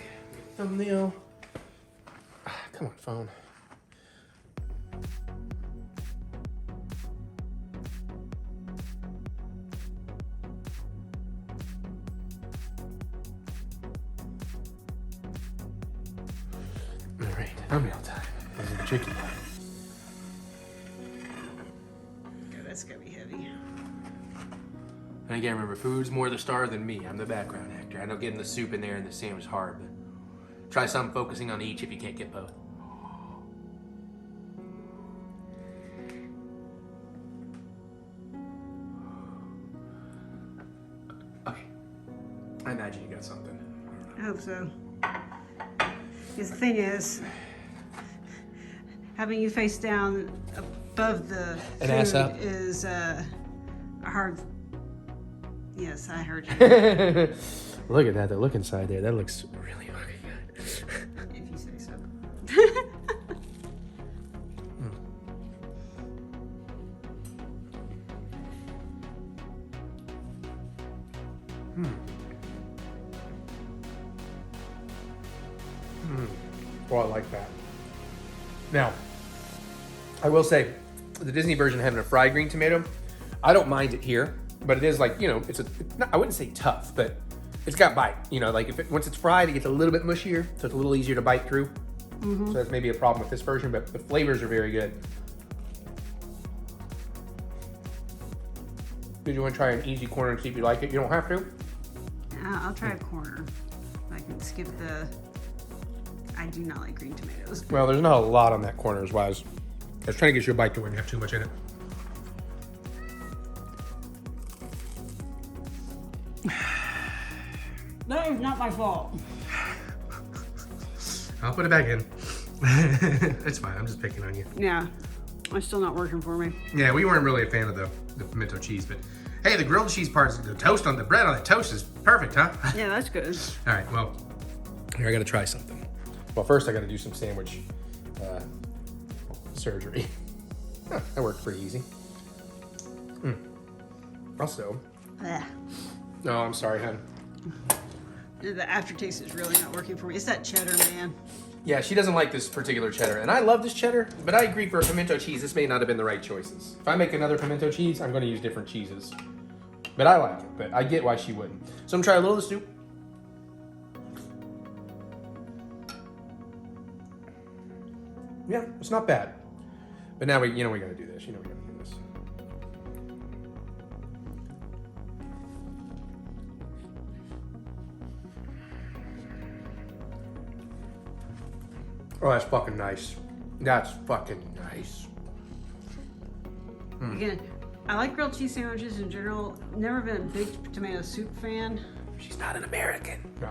Thumbnail. Come on, phone. All right, thumbnail time. This is the tricky part. Okay, that's gonna be heavy. And again, remember, food's more the star than me. I'm the background actor. I know getting the soup in there and the sandwich is hard, but try some focusing on each if you can't get both. Okay. I imagine you got something. I hope so. Because the thing is, having you face down above the food ass up is a hard. Yes, I heard you. Look at that. The look inside there. That looks really fucking good. If you say so. Well, I like that. Now, I will say, the Disney version having a fried green tomato, I don't mind it here, but it is like, you know, it's not, I wouldn't say tough, but it's got bite. You know, like once it's fried, it gets a little bit mushier, so it's a little easier to bite through. Mm-hmm. So that's maybe a problem with this version, but the flavors are very good. Did you want to try an easy corner and see if you like it? You don't have to. I'll try a corner. I can skip the. I do not like green tomatoes. Well, there's not a lot on that corner, is why I was trying to get you a bite to when you have too much in it. That is not my fault. I'll put it back in. It's fine. I'm just picking on you. Yeah, it's still not working for me. Yeah, we weren't really a fan of the pimento cheese, but hey, the grilled cheese parts, the toast on the bread on the toast is perfect, huh? Yeah, that's good. All right, well, here I got to try something. Well, first I got to do some sandwich surgery. Huh, that worked pretty easy. Also, no, I'm sorry, hon. The aftertaste is really not working for me. It's that cheddar, man. Yeah, she doesn't like this particular cheddar, and I love this cheddar, but I agree for a pimento cheese, this may not have been the right choices. If I make another pimento cheese, I'm going to use different cheeses. But I like it, but I get why she wouldn't. So I'm going to try a little of the soup. Yeah, it's not bad. But now we got to do this. We got to do this. Oh, that's fucking nice. That's fucking nice. Again, I like grilled cheese sandwiches in general. Never been a big tomato soup fan. She's not an American. No.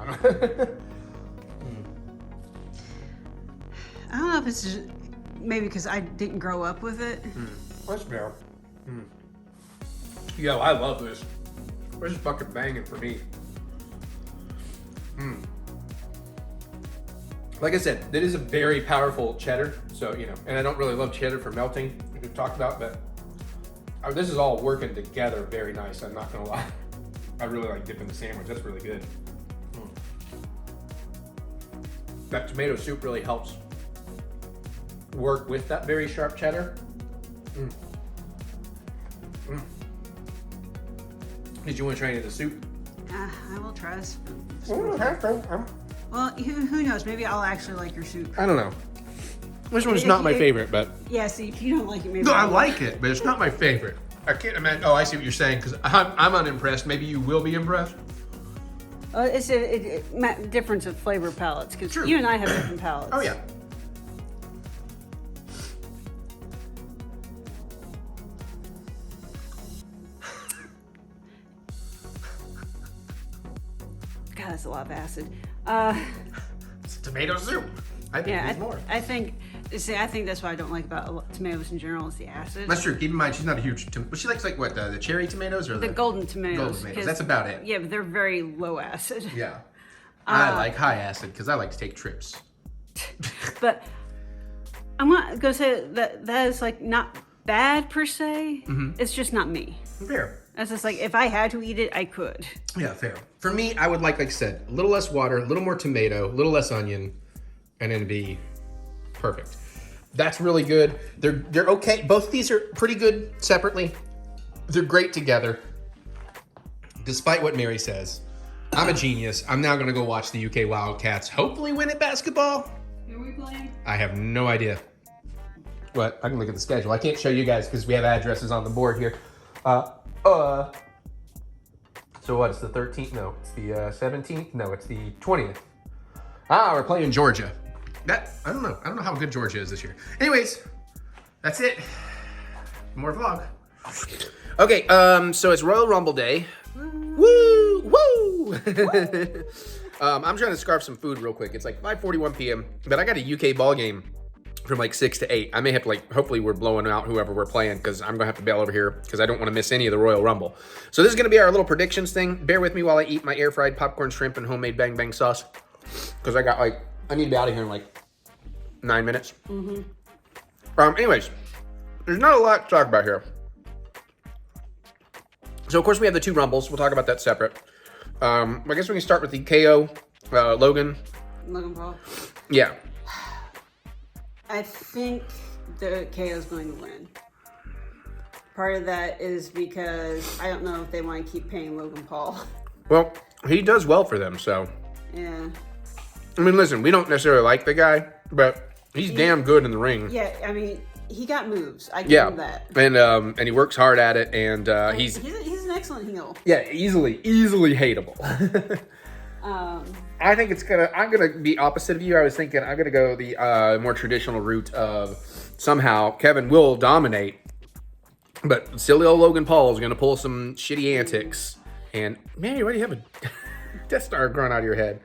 I don't know if it's just maybe because I didn't grow up with it. That's fair. Yo, I love this. This is fucking banging for me. Like I said, it is a very powerful cheddar. So, and I don't really love cheddar for melting, like we've talked about, but this is all working together very nice. I'm not gonna lie. I really like dipping the sandwich. That's really good. That tomato soup really helps work with that very sharp cheddar. Did you want to try any of the soup? I will try this. Well, who knows? Maybe I'll actually like your soup. I don't know. This one's not my favorite, but... Yeah, see, if you don't like it, maybe... No, I like it, but it's not my favorite. I can't imagine... Oh, I see what you're saying, because I'm unimpressed. Maybe you will be impressed. It's a difference of flavor palettes, because you and I have different palettes. Oh, yeah. God, that's a lot of acid. It's tomato soup. I think there's more. I think that's what I don't like about tomatoes in general is the acid. That's true. Keep in mind, she's not a huge... But she likes, like, what, the cherry tomatoes? Or the golden tomatoes. Golden tomatoes. That's about it. Yeah, but they're very low acid. Yeah. I like high acid because I like to take trips. But I'm not going to say that is, like, not bad per se. It's just not me. Fair. That's just like, if I had to eat it, I could. Yeah, fair. For me, I would like I said, a little less water, a little more tomato, a little less onion, and it'd be perfect. That's really good. They're okay. Both of these are pretty good separately. They're great together. Despite what Mary says, I'm a genius. I'm now going to go watch the UK Wildcats hopefully win at basketball. Who are we playing? I have no idea. But I can look at the schedule. I can't show you guys because we have addresses on the board here. So what? It's the 13th? No, it's the 17th? No, it's the 20th. We're playing Georgia. I don't know. I don't know how good Georgia is this year. Anyways, that's it. More vlog. Okay, so it's Royal Rumble Day. Woo! Woo! I'm trying to scarf some food real quick. It's like 5:41 p.m., but I got a UK ball game from like 6 to 8. I may have to hopefully we're blowing out whoever we're playing because I'm going to have to bail over here because I don't want to miss any of the Royal Rumble. So this is going to be our little predictions thing. Bear with me while I eat my air-fried popcorn shrimp and homemade bang bang sauce because I need to be out of here in like 9 minutes. Anyways, there's not a lot to talk about here. So, of course, we have the 2 Rumbles. We'll talk about that separate. I guess we can start with the KO, Logan Paul. Yeah. I think the KO is going to win. Part of that is because I don't know if they want to keep paying Logan Paul. Well, he does well for them, so. Yeah. I mean, listen, we don't necessarily like the guy, but he's damn good in the ring. Yeah, I mean, he got moves. I give him that. And he works hard at it, and he's an excellent heel. Yeah, easily hateable. I think I'm gonna be opposite of you. I was thinking I'm gonna go the more traditional route of somehow Kevin will dominate, but silly old Logan Paul is gonna pull some shitty antics. And man, why do you have a Death Star growing out of your head?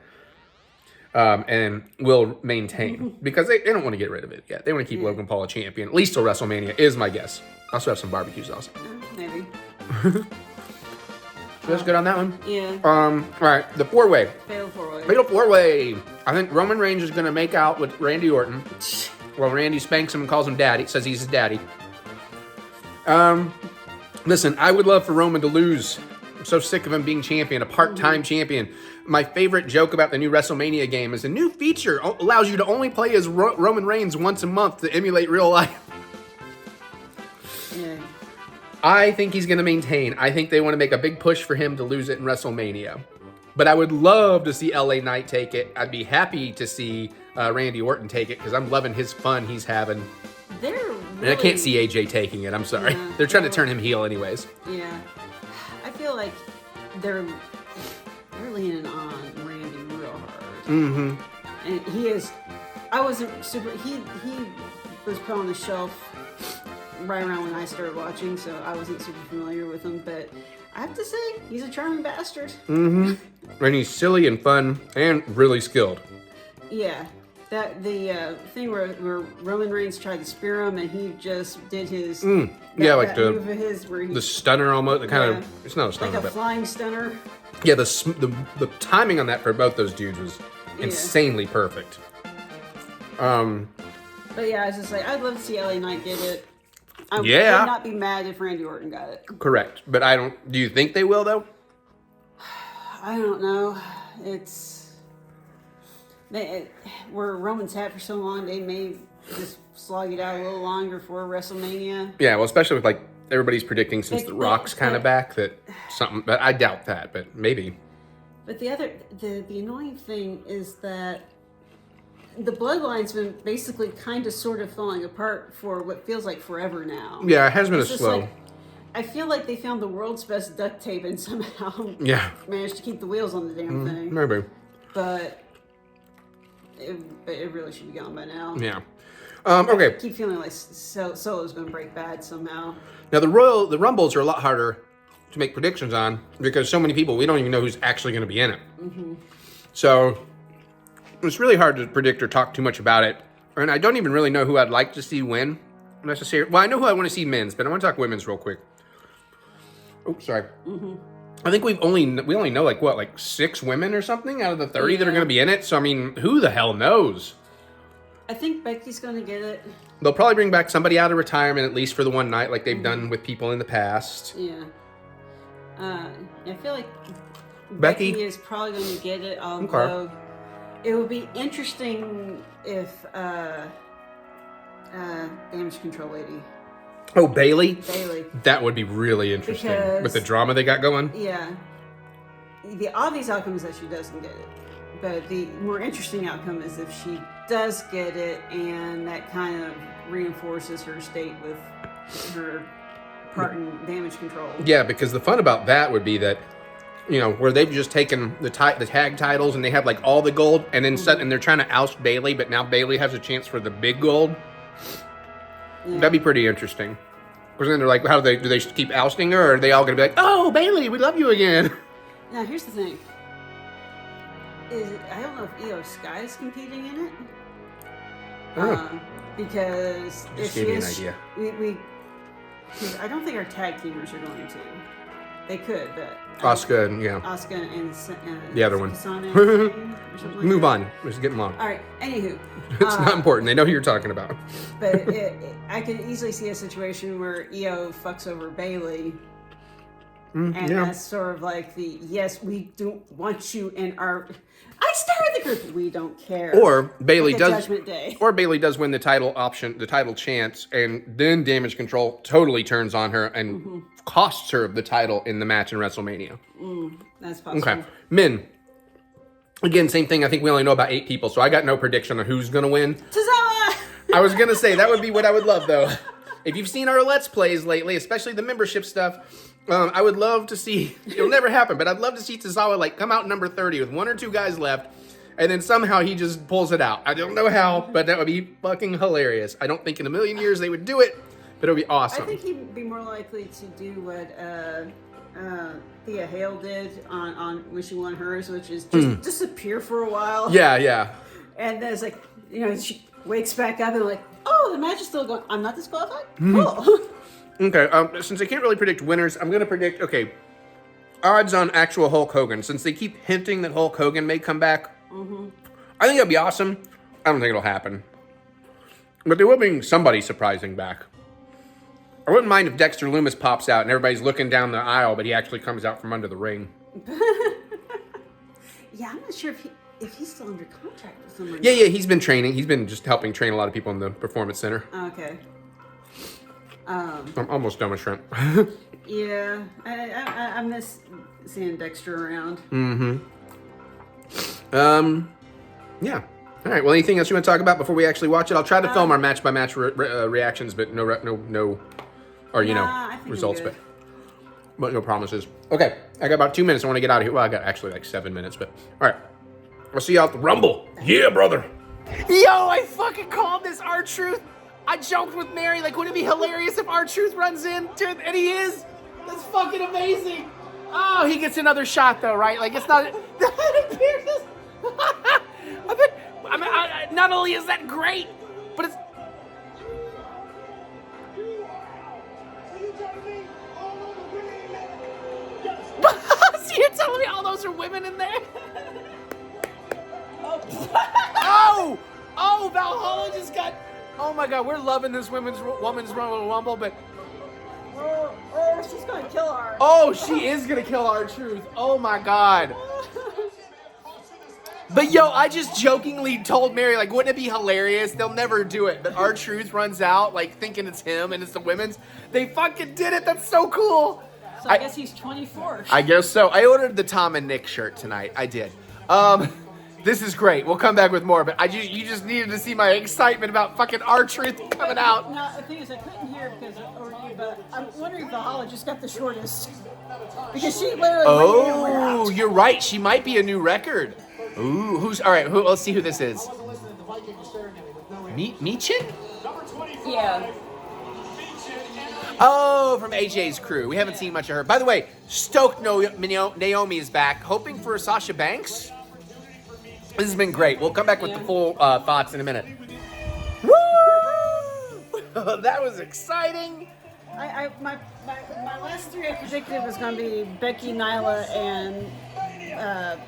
And will maintain because they don't want to get rid of it yet. They want to keep Logan Paul a champion at least till WrestleMania is my guess. I also have some barbecue sauce. Maybe. That's good on that one. Yeah. All right, the 4-way. Fatal 4-way. Fatal 4-way. I think Roman Reigns is gonna make out with Randy Orton. Well, Randy spanks him and calls him daddy. Says he's his daddy. Listen, I would love for Roman to lose. I'm so sick of him being champion, a part-time champion. My favorite joke about the new WrestleMania game is a new feature allows you to only play as Roman Reigns once a month to emulate real life. Yeah. I think he's going to maintain. I think they want to make a big push for him to lose it in WrestleMania. But I would love to see LA Knight take it. I'd be happy to see Randy Orton take it because I'm loving his fun he's having. And I can't see AJ taking it. I'm sorry. Yeah, they're trying to turn him heel anyways. Yeah. I feel like they're leaning on Randy real hard. Mm-hmm. And he is. I wasn't super. He was put on the shelf right around when I started watching, so I wasn't super familiar with him. But I have to say, he's a charming bastard. Mm-hmm. And he's silly and fun and really skilled. Yeah. The thing where Roman Reigns tried to spear him and he just did his like move of his where the stunner almost. The kind of it's not a stunner, like a flying stunner. Yeah, the timing on that for both those dudes was insanely perfect. But yeah, I was just like, I'd love to see LA Knight get it. I would not be mad if Randy Orton got it. Correct, but I don't. Do you think they will though? I don't know. Where Roman's had for so long, they may just slog it out a little longer for WrestleMania. Yeah, well, especially with like everybody's predicting since The Rock's kind of back that something, but I doubt that, but maybe. But the annoying thing is that the bloodline's been basically kind of sort of falling apart for what feels like forever now. Yeah, it has been slow. Like, I feel like they found the world's best duct tape and somehow managed to keep the wheels on the damn thing. Maybe. But it really should be gone by now. Yeah. Okay. I keep feeling like Solo's going to break bad somehow. Now the Rumbles are a lot harder to make predictions on because so many people, we don't even know who's actually going to be in it. Mm-hmm. So it's really hard to predict or talk too much about it. And I don't even really know who I'd like to see win necessarily. Well, I know who I want to see men's, but I want to talk women's real quick. Oh, sorry. Mm-hmm. I think we only know like 6 women or something out of the 30 that are going to be in it. So I mean, who the hell knows? I think Becky's going to get it. They'll probably bring back somebody out of retirement at least for the one night, like they've done with people in the past. Yeah, I feel like Becky is probably going to get it, although it would be interesting if Damage Control Lady. Oh, Bailey? Bailey. That would be really interesting. With the drama they got going? Yeah. The obvious outcome is that she doesn't get it. But the more interesting outcome is if she does get it, and that kind of reinforces her state with her part in Damage Control. Yeah, because the fun about that would be that, you know, where they've just taken the tag titles and they have like all the gold, and then and they're trying to oust Bailey, but now Bailey has a chance for the big gold. Yeah. That'd be pretty interesting. Because then they're like, how do they keep ousting her, or are they all going to be like, oh, Bailey, we love you again? Now, here's the thing. I don't know if Io Sky is competing in it. Because just gave me an idea. Cause I don't think our tag teamers are going to. They could, but Asuka and the other one. Move on. Let's get them on. All right. Anywho, it's not important. They know who you're talking about. But I can easily see a situation where Io fucks over Bailey. And that's sort of like yes, we don't want you in our. I started the group. We don't care. Or Bailey does. Judgment Day. Or Bailey does win the title chance, and then Damage Control totally turns on her and costs her the title in the match in WrestleMania. That's possible. Okay, Min. Again, same thing. I think we only know about 8 people, so I got no prediction on who's gonna win. Tozawa. I was gonna say that would be what I would love, though. If you've seen our Let's Plays lately, especially the membership stuff. I would love to see, it'll never happen, but I'd love to see Tozawa like come out number 30 with 1 or 2 guys left, and then somehow he just pulls it out. I don't know how, but that would be fucking hilarious. I don't think in a million years they would do it, but it would be awesome. I think he'd be more likely to do what Thea Hale did on when she won hers, which is just disappear for a while. Yeah. And then it's like, she wakes back up and like, oh, the match is still going. I'm not disqualified? Cool. Okay, since I can't really predict winners, I'm going to predict, odds on actual Hulk Hogan. Since they keep hinting that Hulk Hogan may come back, I think that'd be awesome. I don't think it'll happen. But there will be somebody surprising back. I wouldn't mind if Dexter Lumis pops out and everybody's looking down the aisle, but he actually comes out from under the ring. Yeah, I'm not sure if he's still under contract with someone. Yeah, he's been training. He's been just helping train a lot of people in the Performance Center. Okay. I'm almost done with shrimp. Yeah, I miss seeing Dexter around. Yeah. All right. Well, anything else you want to talk about before we actually watch it? I'll try to film our match by match reactions, but no, results, but no promises. Okay, I got about 2 minutes. I want to get out of here. Well, I got actually like 7 minutes, but all right. I'll see you out the Rumble. Yeah, brother. Yo, I fucking called this R-Truth. I joked with Mary, like, wouldn't it be hilarious if R-Truth runs in? Dude, and he is. That's fucking amazing. Oh, he gets another shot, though, right? Like, it's not... not only is that great, but it's... So you're telling me all those are women in there? Oh, Valhalla just got... Oh my God, we're loving this women's Royal Rumble, but... Oh, she's gonna kill her. Oh, she is gonna kill R-Truth. Oh my God. But yo, I just jokingly told Mary, like, wouldn't it be hilarious? They'll never do it, but R-Truth runs out, like, thinking it's him and it's the women's. They fucking did it. That's so cool. So I guess he's 24. I guess so. I ordered the Tom and Nick shirt tonight. I did. This is great. We'll come back with more, but you just needed to see my excitement about fucking R-Truth coming out. No, the thing is, I couldn't hear it because over you, but I'm wondering if Valhalla just got the shortest. Because she literally Oh, you're right. She might be a new record. Ooh, all right, let's see who this is. Michin? Yeah. Oh, from AJ's crew. We haven't seen much of her. By the way, stoked Naomi is back. Hoping for Sasha Banks. This has been great. We'll come back with the full thoughts in a minute. Woo! That was exciting. My last 3 I predicted was going to be Becky, Nyla, and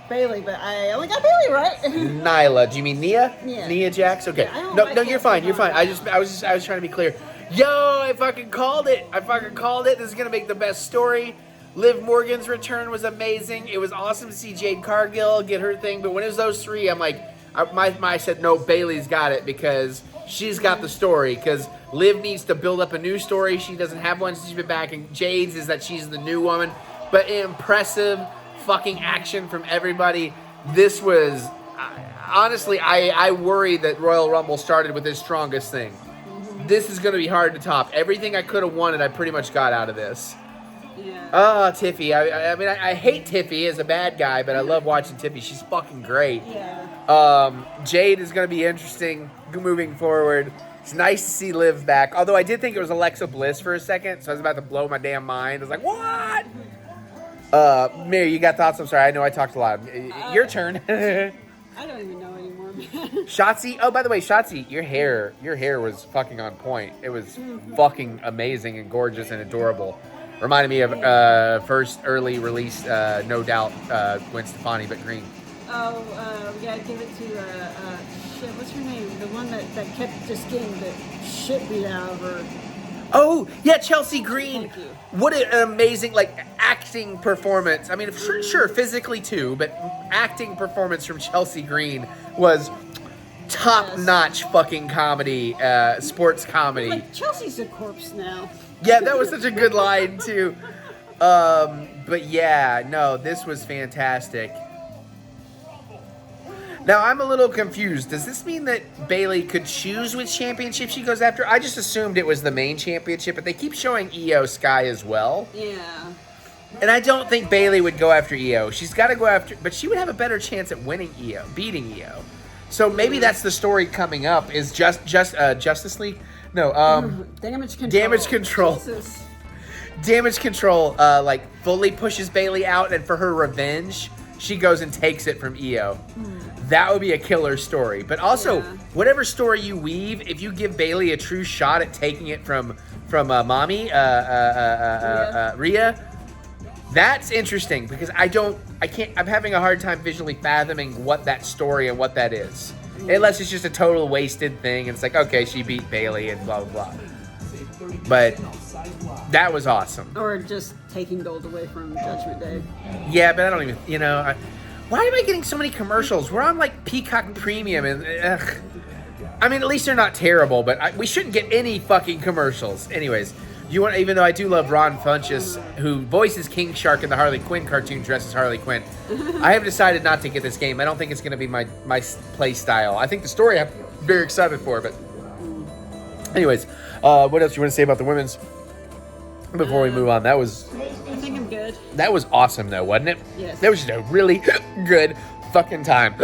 Bailey, but I only got Bailey right. Nyla, do you mean Nia? Yeah. Nia Jax? Okay. Yeah, No, you're fine. You're fine. I was trying to be clear. Yo, I fucking called it. This is gonna make the best story. Liv Morgan's return was amazing. It was awesome to see Jade Cargill get her thing. But when it was those three, I'm like, I said, no, Bailey's got it because she's got the story. Because Liv needs to build up a new story. She doesn't have one since she's been back. And Jade's is that she's the new woman. But impressive fucking action from everybody. This was, honestly, I worry that Royal Rumble started with his strongest thing. This is going to be hard to top. Everything I could have wanted, I pretty much got out of this. Yeah. Oh, Tiffy. I mean, I hate Tiffy as a bad guy, but I love watching Tiffy. She's fucking great. Yeah. Jade is going to be interesting moving forward. It's nice to see Liv back. Although I did think it was Alexa Bliss for a second, so I was about to blow my damn mind. I was like, what? Mary, you got thoughts? I'm sorry. I know I talked a lot. Your turn. I don't even know anymore, man. Shotzi. Oh, by the way, Shotzi, your hair was fucking on point. It was fucking amazing and gorgeous and adorable. Reminded me of first early release, no doubt, Gwen Stefani, but green. Oh, yeah, give it to, shit, what's her name? The one that kept just getting the shit beat out of her. Oh, yeah, Chelsea Green. Thank you. What an amazing, acting performance. I mean, sure, physically too, but acting performance from Chelsea Green was top-notch fucking comedy, sports comedy. Like, Chelsea's a corpse now. Yeah, that was such a good line, too. But yeah, no, this was fantastic. Now, I'm a little confused. Does this mean that Bailey could choose which championship she goes after? I just assumed it was the main championship, but they keep showing Io Sky as well. Yeah. And I don't think Bailey would go after Io. She's got to go after, but she would have a better chance at winning Io, beating Io. So maybe that's the story coming up is Justice League? No, Damage Control. Damage Control. Jesus. Damage Control, fully pushes Bailey out, and for her revenge, she goes and takes it from Io. That would be a killer story. But also, whatever story you weave, if you give Bailey a true shot at taking it from Mommy, Rhea, that's interesting because I'm having a hard time visually fathoming what that story and what that is. Unless it's just a total wasted thing. And it's like, okay, she beat Bailey and blah, blah, blah. But that was awesome. Or just taking gold away from Judgment Day. Yeah, but I don't even, why am I getting so many commercials? We're on Peacock Premium and I mean, at least they're not terrible, but we shouldn't get any fucking commercials. Anyways, even though I do love Ron Funches, who voices King Shark in the Harley Quinn cartoon, dresses Harley Quinn, I have decided not to get this game. I don't think it's going to be my play style. I think the story I'm very excited for, but anyways, what else you want to say about the women's before we move on? I think I'm good. That was awesome, though, wasn't it? Yes. That was just a really good fucking time.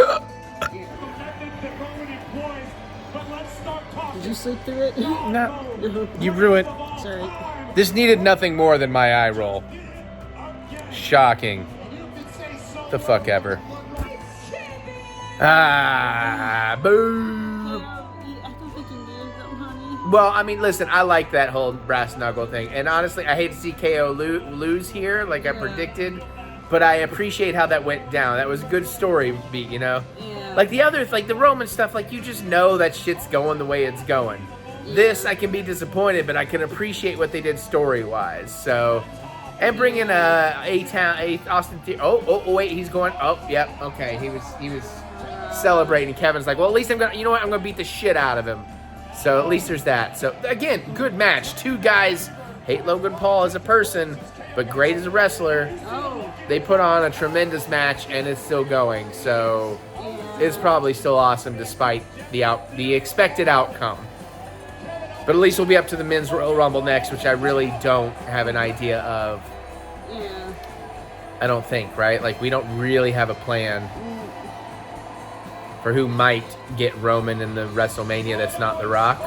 Did you sleep through it? No. You ruined. Sorry. This needed nothing more than my eye roll. Shocking. The fuck ever. Boo. I don't think you needed them, honey. Well, I mean, listen, I like that whole brass knuckle thing. And honestly, I hate to see KO lose here like I predicted. But I appreciate how that went down. That was a good story beat, Yeah. Like the others, like the Roman stuff, you just know that shit's going the way it's going. Yeah. This, I can be disappointed, but I can appreciate what they did story-wise. So, and bring in Austin Theory. Oh, wait, he's going. Oh, yep, okay. He was celebrating. Kevin's like, well, at least I'm gonna beat the shit out of him. So at least there's that. So again, good match. Two guys. Hate Logan Paul as a person, but great as a wrestler. Oh. They put on a tremendous match, and it's still going. So it's probably still awesome despite the expected outcome. But at least we'll be up to the men's Royal Rumble next, which I really don't have an idea of. Yeah. I don't think, right? We don't really have a plan for who might get Roman in the WrestleMania that's not The Rock.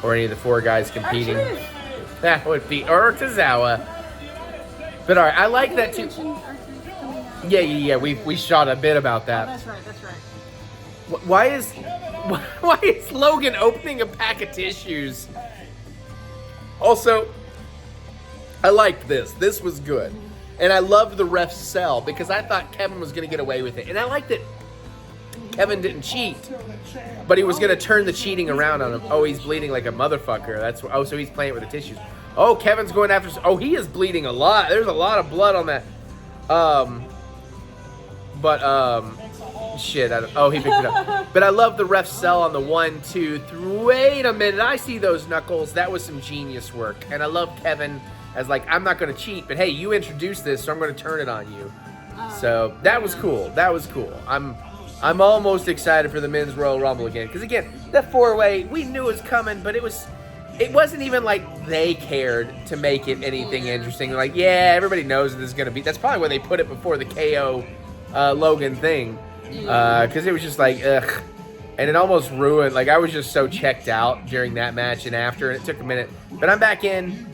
Or any of the four guys competing. That would be, or Tozawa. But all right, I like that too. Yeah. We shot a bit about that. That's right. Why is Logan opening a pack of tissues? Also, I liked this. This was good. And I loved the ref's sell because I thought Kevin was going to get away with it. And I liked that Kevin didn't cheat, but he was going to turn the cheating around on him. Oh, he's bleeding like a motherfucker. So he's playing with the tissues. Oh, Kevin's going after... Oh, he is bleeding a lot. There's a lot of blood on that. Shit. Oh, he picked it up. But I love the ref sell on the 1, 2, 3. Wait a minute. I see those knuckles. That was some genius work. And I love Kevin as like, I'm not going to cheat, but hey, you introduced this, so I'm going to turn it on you. So that was cool. That was cool. I'm almost excited for the Men's Royal Rumble again. Because again, the 4-way, we knew it was coming, but it wasn't even like they cared to make it anything interesting. Like, yeah, everybody knows this is going to be. That's probably why they put it before the KO Logan thing. Because it was just like, ugh. And it almost ruined. Like, I was just so checked out during that match and after. And it took a minute. But I'm back in.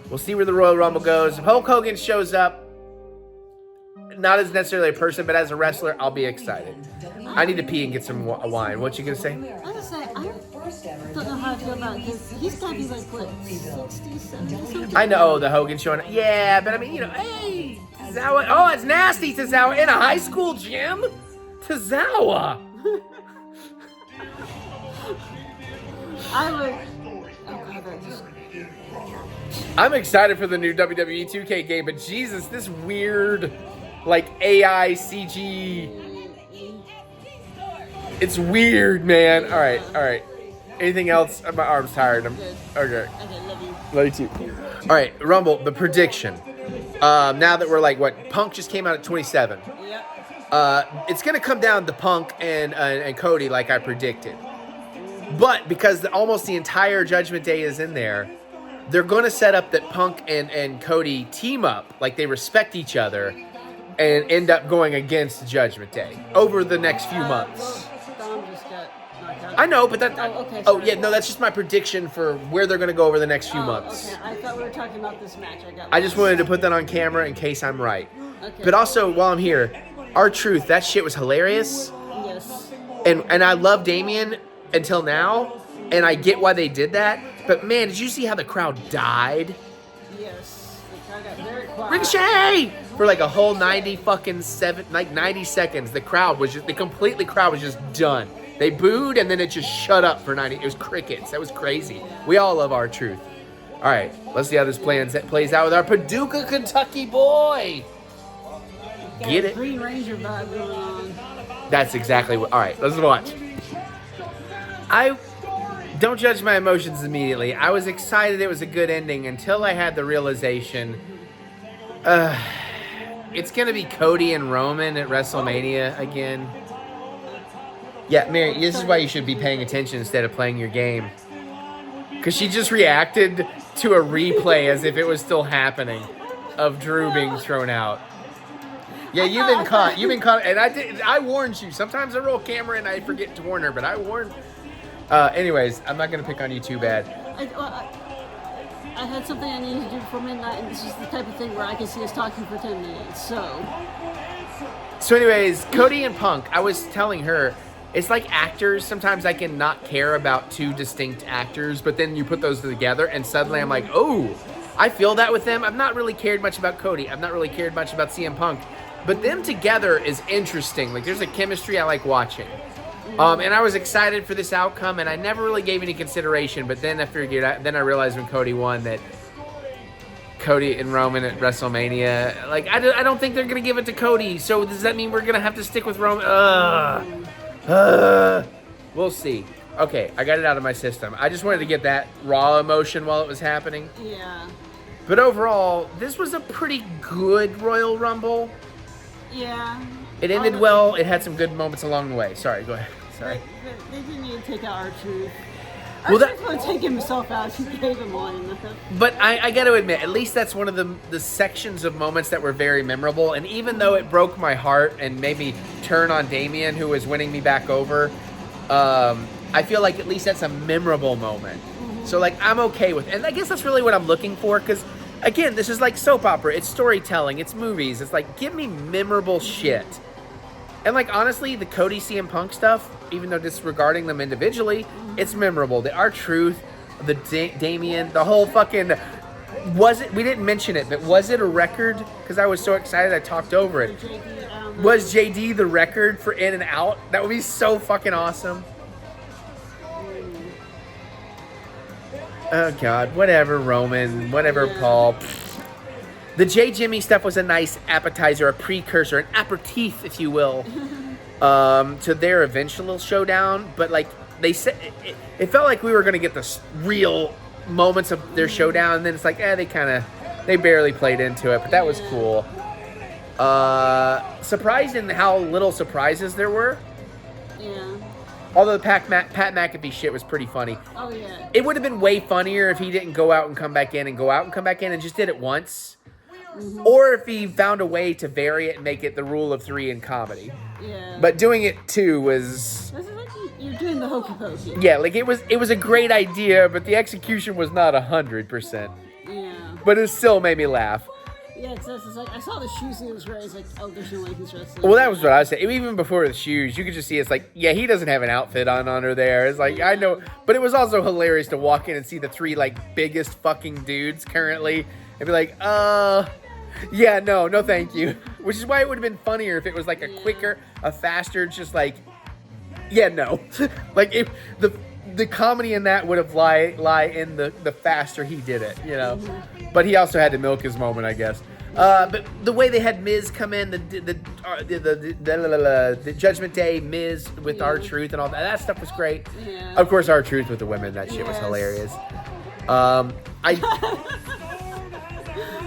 We'll see where the Royal Rumble goes. If Hulk Hogan shows up, not as necessarily a person, but as a wrestler, I'll be excited. I need to pee and get some wine. What you going to say? I was gonna say, I don't know how I feel about this. He's got to be like, what, 60, 70 something? I know the Hogan showing up. Yeah, but I mean, you know, hey, Tozawa. Oh, it's nasty, Tozawa. In a high school gym? Tozawa. I'm excited for the new WWE 2K game, but Jesus, this weird, like, AI CG. It's weird, man. All right. Anything else? My arm's tired. Okay. Okay, love you. Love you too. All right, Rumble, the prediction. Now that we're like, what, Punk just came out at 27. Yep. It's going to come down to Punk and Cody like I predicted. But because almost the entire Judgment Day is in there, they're going to set up that Punk and Cody team up like they respect each other and end up going against Judgment Day over the next few months. Dom just got knocked out. I know, but that... okay, oh, sorry. yeah, no, that's just my prediction for where they're going to go over the next few months. Okay, I thought we were talking about this match. I just wanted to put that on camera in case I'm right. Okay. But also, while I'm here, R-Truth, that shit was hilarious. Yes. And I love Damien until now, and I get why they did that. But man, did you see how the crowd died? Yes. The crowd got very quiet. Ricochet! For like a whole 90 seconds, the crowd was just done. They booed and then it just shut up for 90. It was crickets. That was crazy. We all love R-Truth. All right, let's see how this plays out with our Paducah, Kentucky boy. Got Get a it? Green Ranger vibe going on. That's exactly what. All right, let's watch. Don't judge my emotions immediately. I was excited it was a good ending until I had the realization. It's going to be Cody and Roman at WrestleMania again. Yeah, Mary, this is why you should be paying attention instead of playing your game. Because she just reacted to a replay as if it was still happening of Drew being thrown out. Yeah, you've been caught. And I warned you. Sometimes I roll camera and I forget to warn her, but I warned. Anyways, I'm not going to pick on you too bad. I had something I needed to do before midnight, and this is the type of thing where I can see us talking for 10 minutes, So anyways, Cody and Punk, I was telling her, it's like actors. Sometimes I can not care about two distinct actors, but then you put those together, and suddenly I'm like, oh, I feel that with them. I've not really cared much about Cody. I've not really cared much about CM Punk. But them together is interesting. Like, there's a chemistry I like watching. And I was excited for this outcome, and I never really gave any consideration. But then I realized when Cody won that Cody and Roman at WrestleMania, like, I don't think they're going to give it to Cody. So does that mean we're going to have to stick with Roman? We'll see. Okay, I got it out of my system. I just wanted to get that raw emotion while it was happening. yeah. But overall, this was a pretty good Royal Rumble. Yeah. It ended well. It had some good moments along the way. Sorry, go ahead. Sorry. They didn't need to take out R-Truth. Well, R-Truth would take himself out. He gave him one. But I got to admit, at least that's one of the sections of moments that were very memorable. And even though it broke my heart and made me turn on Damien, who was winning me back over, I feel like at least that's a memorable moment. Mm-hmm. So, like, I'm okay with it. And I guess that's really what I'm looking for because, again, this is like soap opera. It's storytelling. It's movies. It's like, give me memorable shit. And, like, honestly, the Cody CM Punk stuff, even though disregarding them individually, it's memorable. The R-Truth, the Damien, the whole fucking... we didn't mention it, but was it a record? Because I was so excited I talked over it. Was JD the record for in and out? That would be so fucking awesome. Oh, God. Whatever, Roman. Whatever, Paul. The J. Jimmy stuff was a nice appetizer, a precursor, an aperitif, if you will, to their eventual showdown. But, like, they said, it felt like we were going to get the real moments of their showdown. And then it's like, they barely played into it. But that was cool. Surprised in how little surprises there were. Yeah. Although the Pat McAfee shit was pretty funny. Oh, yeah. It would have been way funnier if he didn't go out and come back in and go out and come back in and just did it once. Mm-hmm. Or if he found a way to vary it and make it the rule of 3 in comedy. Yeah. But doing it 2 was... This is like you're doing the hokey pokey. Yeah, like it was a great idea, but the execution was not 100%. Yeah. But it still made me laugh. Yeah, because it's like, I saw the shoes and it was great. It's like, oh, there's no way he's wrestling. Well, that was what I was saying. Even before the shoes, you could just see it's like, yeah, he doesn't have an outfit on under there. It's like, I know. But it was also hilarious to walk in and see the 3, like, biggest fucking dudes currently and be like, yeah, no, thank you. Which is why it would have been funnier if it was, like, a quicker, a faster, just like, yeah, no. Like, if the comedy in that would have lie in the faster he did it, you know. Mm-hmm. But he also had to milk his moment, I guess. But the way they had Miz come in, the Judgment Day Miz with R-Truth and all that stuff was great. Yeah. Of course, R-Truth with the women, that shit was hilarious.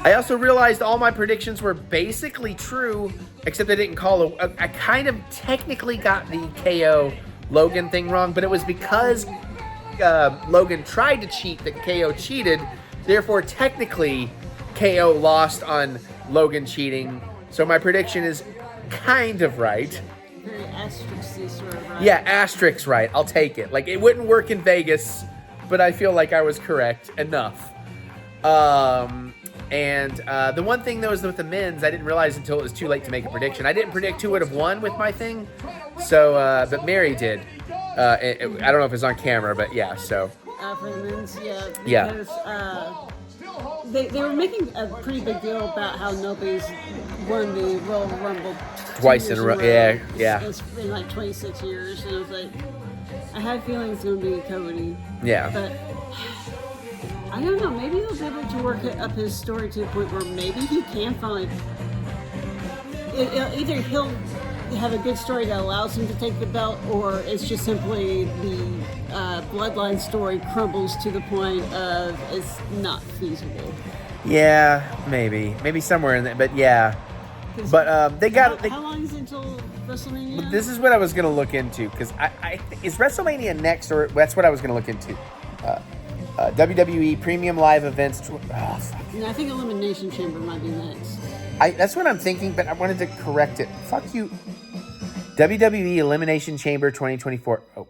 I also realized all my predictions were basically true, except I didn't call I kind of technically got the KO Logan thing wrong, but it was because Logan tried to cheat that KO cheated. Therefore, technically, KO lost on Logan cheating. So my prediction is kind of right. Very asterisk sort of right. Yeah, asterisk right. I'll take it. Like, it wouldn't work in Vegas, but I feel like I was correct enough. And the one thing, though, is with the men's, I didn't realize until it was too late to make a prediction. I didn't predict who would have won with my thing. So, but Mary did. I don't know if it's on camera, but yeah, so. For the men's, yeah. Because, yeah. They were making a pretty big deal about how nobody's won the Royal Rumble twice in a row. Yeah. It's been like 26 years, and I was like, I had a feeling it's going to be Cody. Yeah. But I don't know. Maybe he'll be able to work up his story to the point where maybe he can finally. Either he'll have a good story that allows him to take the belt, or it's just simply the bloodline story crumbles to the point of it's not feasible. Yeah, maybe somewhere in there, but yeah. But they got. How long is it until WrestleMania? This is what I was gonna look into, because I is WrestleMania next, or that's what I was gonna look into. WWE Premium Live Events. No, I think Elimination Chamber might be next. That's what I'm thinking, but I wanted to correct it. Fuck you. WWE Elimination Chamber 2024. Oh,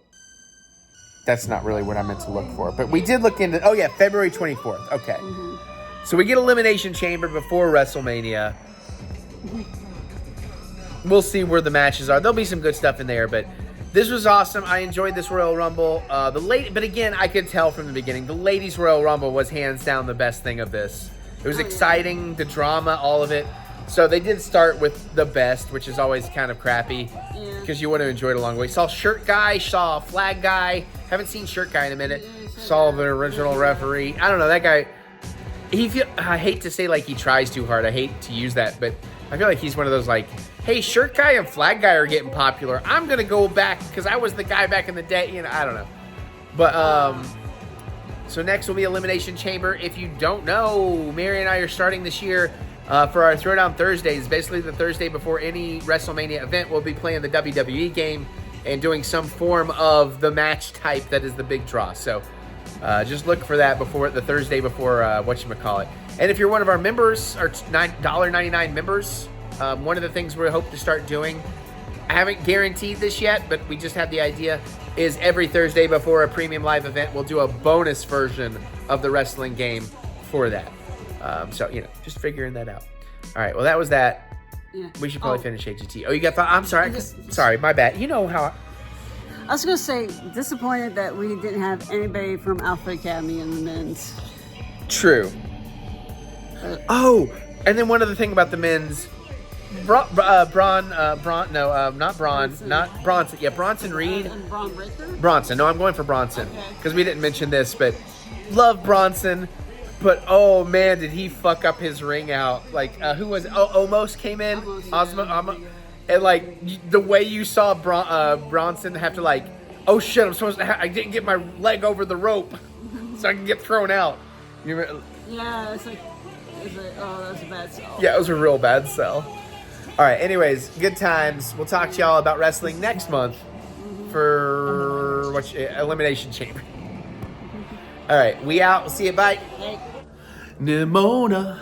that's not really what I meant to look for. But we did look into... Oh, yeah, February 24th. Okay. Mm-hmm. So we get Elimination Chamber before WrestleMania. We'll see where the matches are. There'll be some good stuff in there, but this was awesome. I enjoyed this Royal Rumble. But again, I could tell from the beginning, the Ladies Royal Rumble was hands down the best thing of this. It was exciting, the drama, all of it. So they did start with the best, which is always kind of crappy because you want to enjoy it a long way. Saw Shirt Guy, saw Flag Guy. Haven't seen Shirt Guy in a minute. Saw the original referee. I don't know, that guy. I hate to say like he tries too hard. I hate to use that, but I feel like he's one of those like, hey, Shirt Guy and Flag Guy are getting popular. I'm gonna go back because I was the guy back in the day. You know, I don't know, but so next will be Elimination Chamber. If you don't know, Mary and I are starting this year for our Throwdown Thursdays. Basically, the Thursday before any WrestleMania event, we'll be playing the WWE game and doing some form of the match type that is the big draw. So just look for that before the Thursday before whatchamacallit. And if you're one of our members, our $9.99 members, one of the things we hope to start doing, I haven't guaranteed this yet, but we just have the idea, is every Thursday before a premium live event, we'll do a bonus version of the wrestling game for that. So, you know, just figuring that out. All right, well, that was that. Yeah. We should probably finish AGT. Oh, you got thought? I'm sorry. Sorry, my bad. You know how... I was going to say, disappointed that we didn't have anybody from Alpha Academy in the men's. True. And then one other thing about the men's... not Bronson Reed. And Braun Breaker? Bronson. No, I'm going for Bronson. Because we didn't mention this, but love Bronson, but oh man, did he fuck up his ring out? Like, who was it? Oh, Omos came in. And like the way you saw Bronson have to like, oh shit, I didn't get my leg over the rope, so I can get thrown out. You remember? Yeah, it's like, oh, that was a bad sell. Yeah, it was a real bad sell. All right, anyways, good times. We'll talk to y'all about wrestling next month for Elimination Chamber. All right, we out. We'll see you. Bye. Hey. Nimona,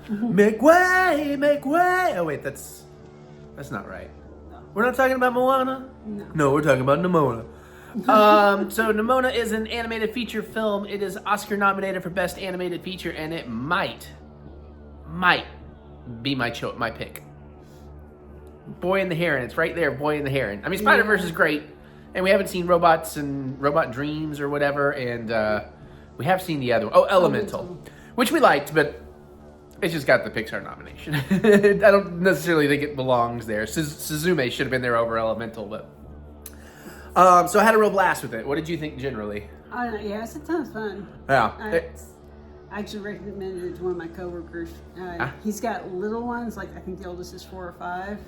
make way, make way. Oh wait, that's not right. No. We're not talking about Moana. No, we're talking about Nimona. So Nimona is an animated feature film. It is Oscar nominated for Best Animated Feature, and it might be my pick. Boy and the Heron. It's right there, Boy and the Heron. I mean, Spider-Verse is great, and we haven't seen Robots and Robot Dreams or whatever, and we have seen the other one. Oh, Elemental, which we liked, but it just got the Pixar nomination. I don't necessarily think it belongs there. Suzume should have been there over Elemental, but... so I had a real blast with it. What did you think generally? Yeah, it's a ton of fun. Yeah. I actually recommended it to one of my coworkers. He's got little ones, like I think the oldest is 4 or 5.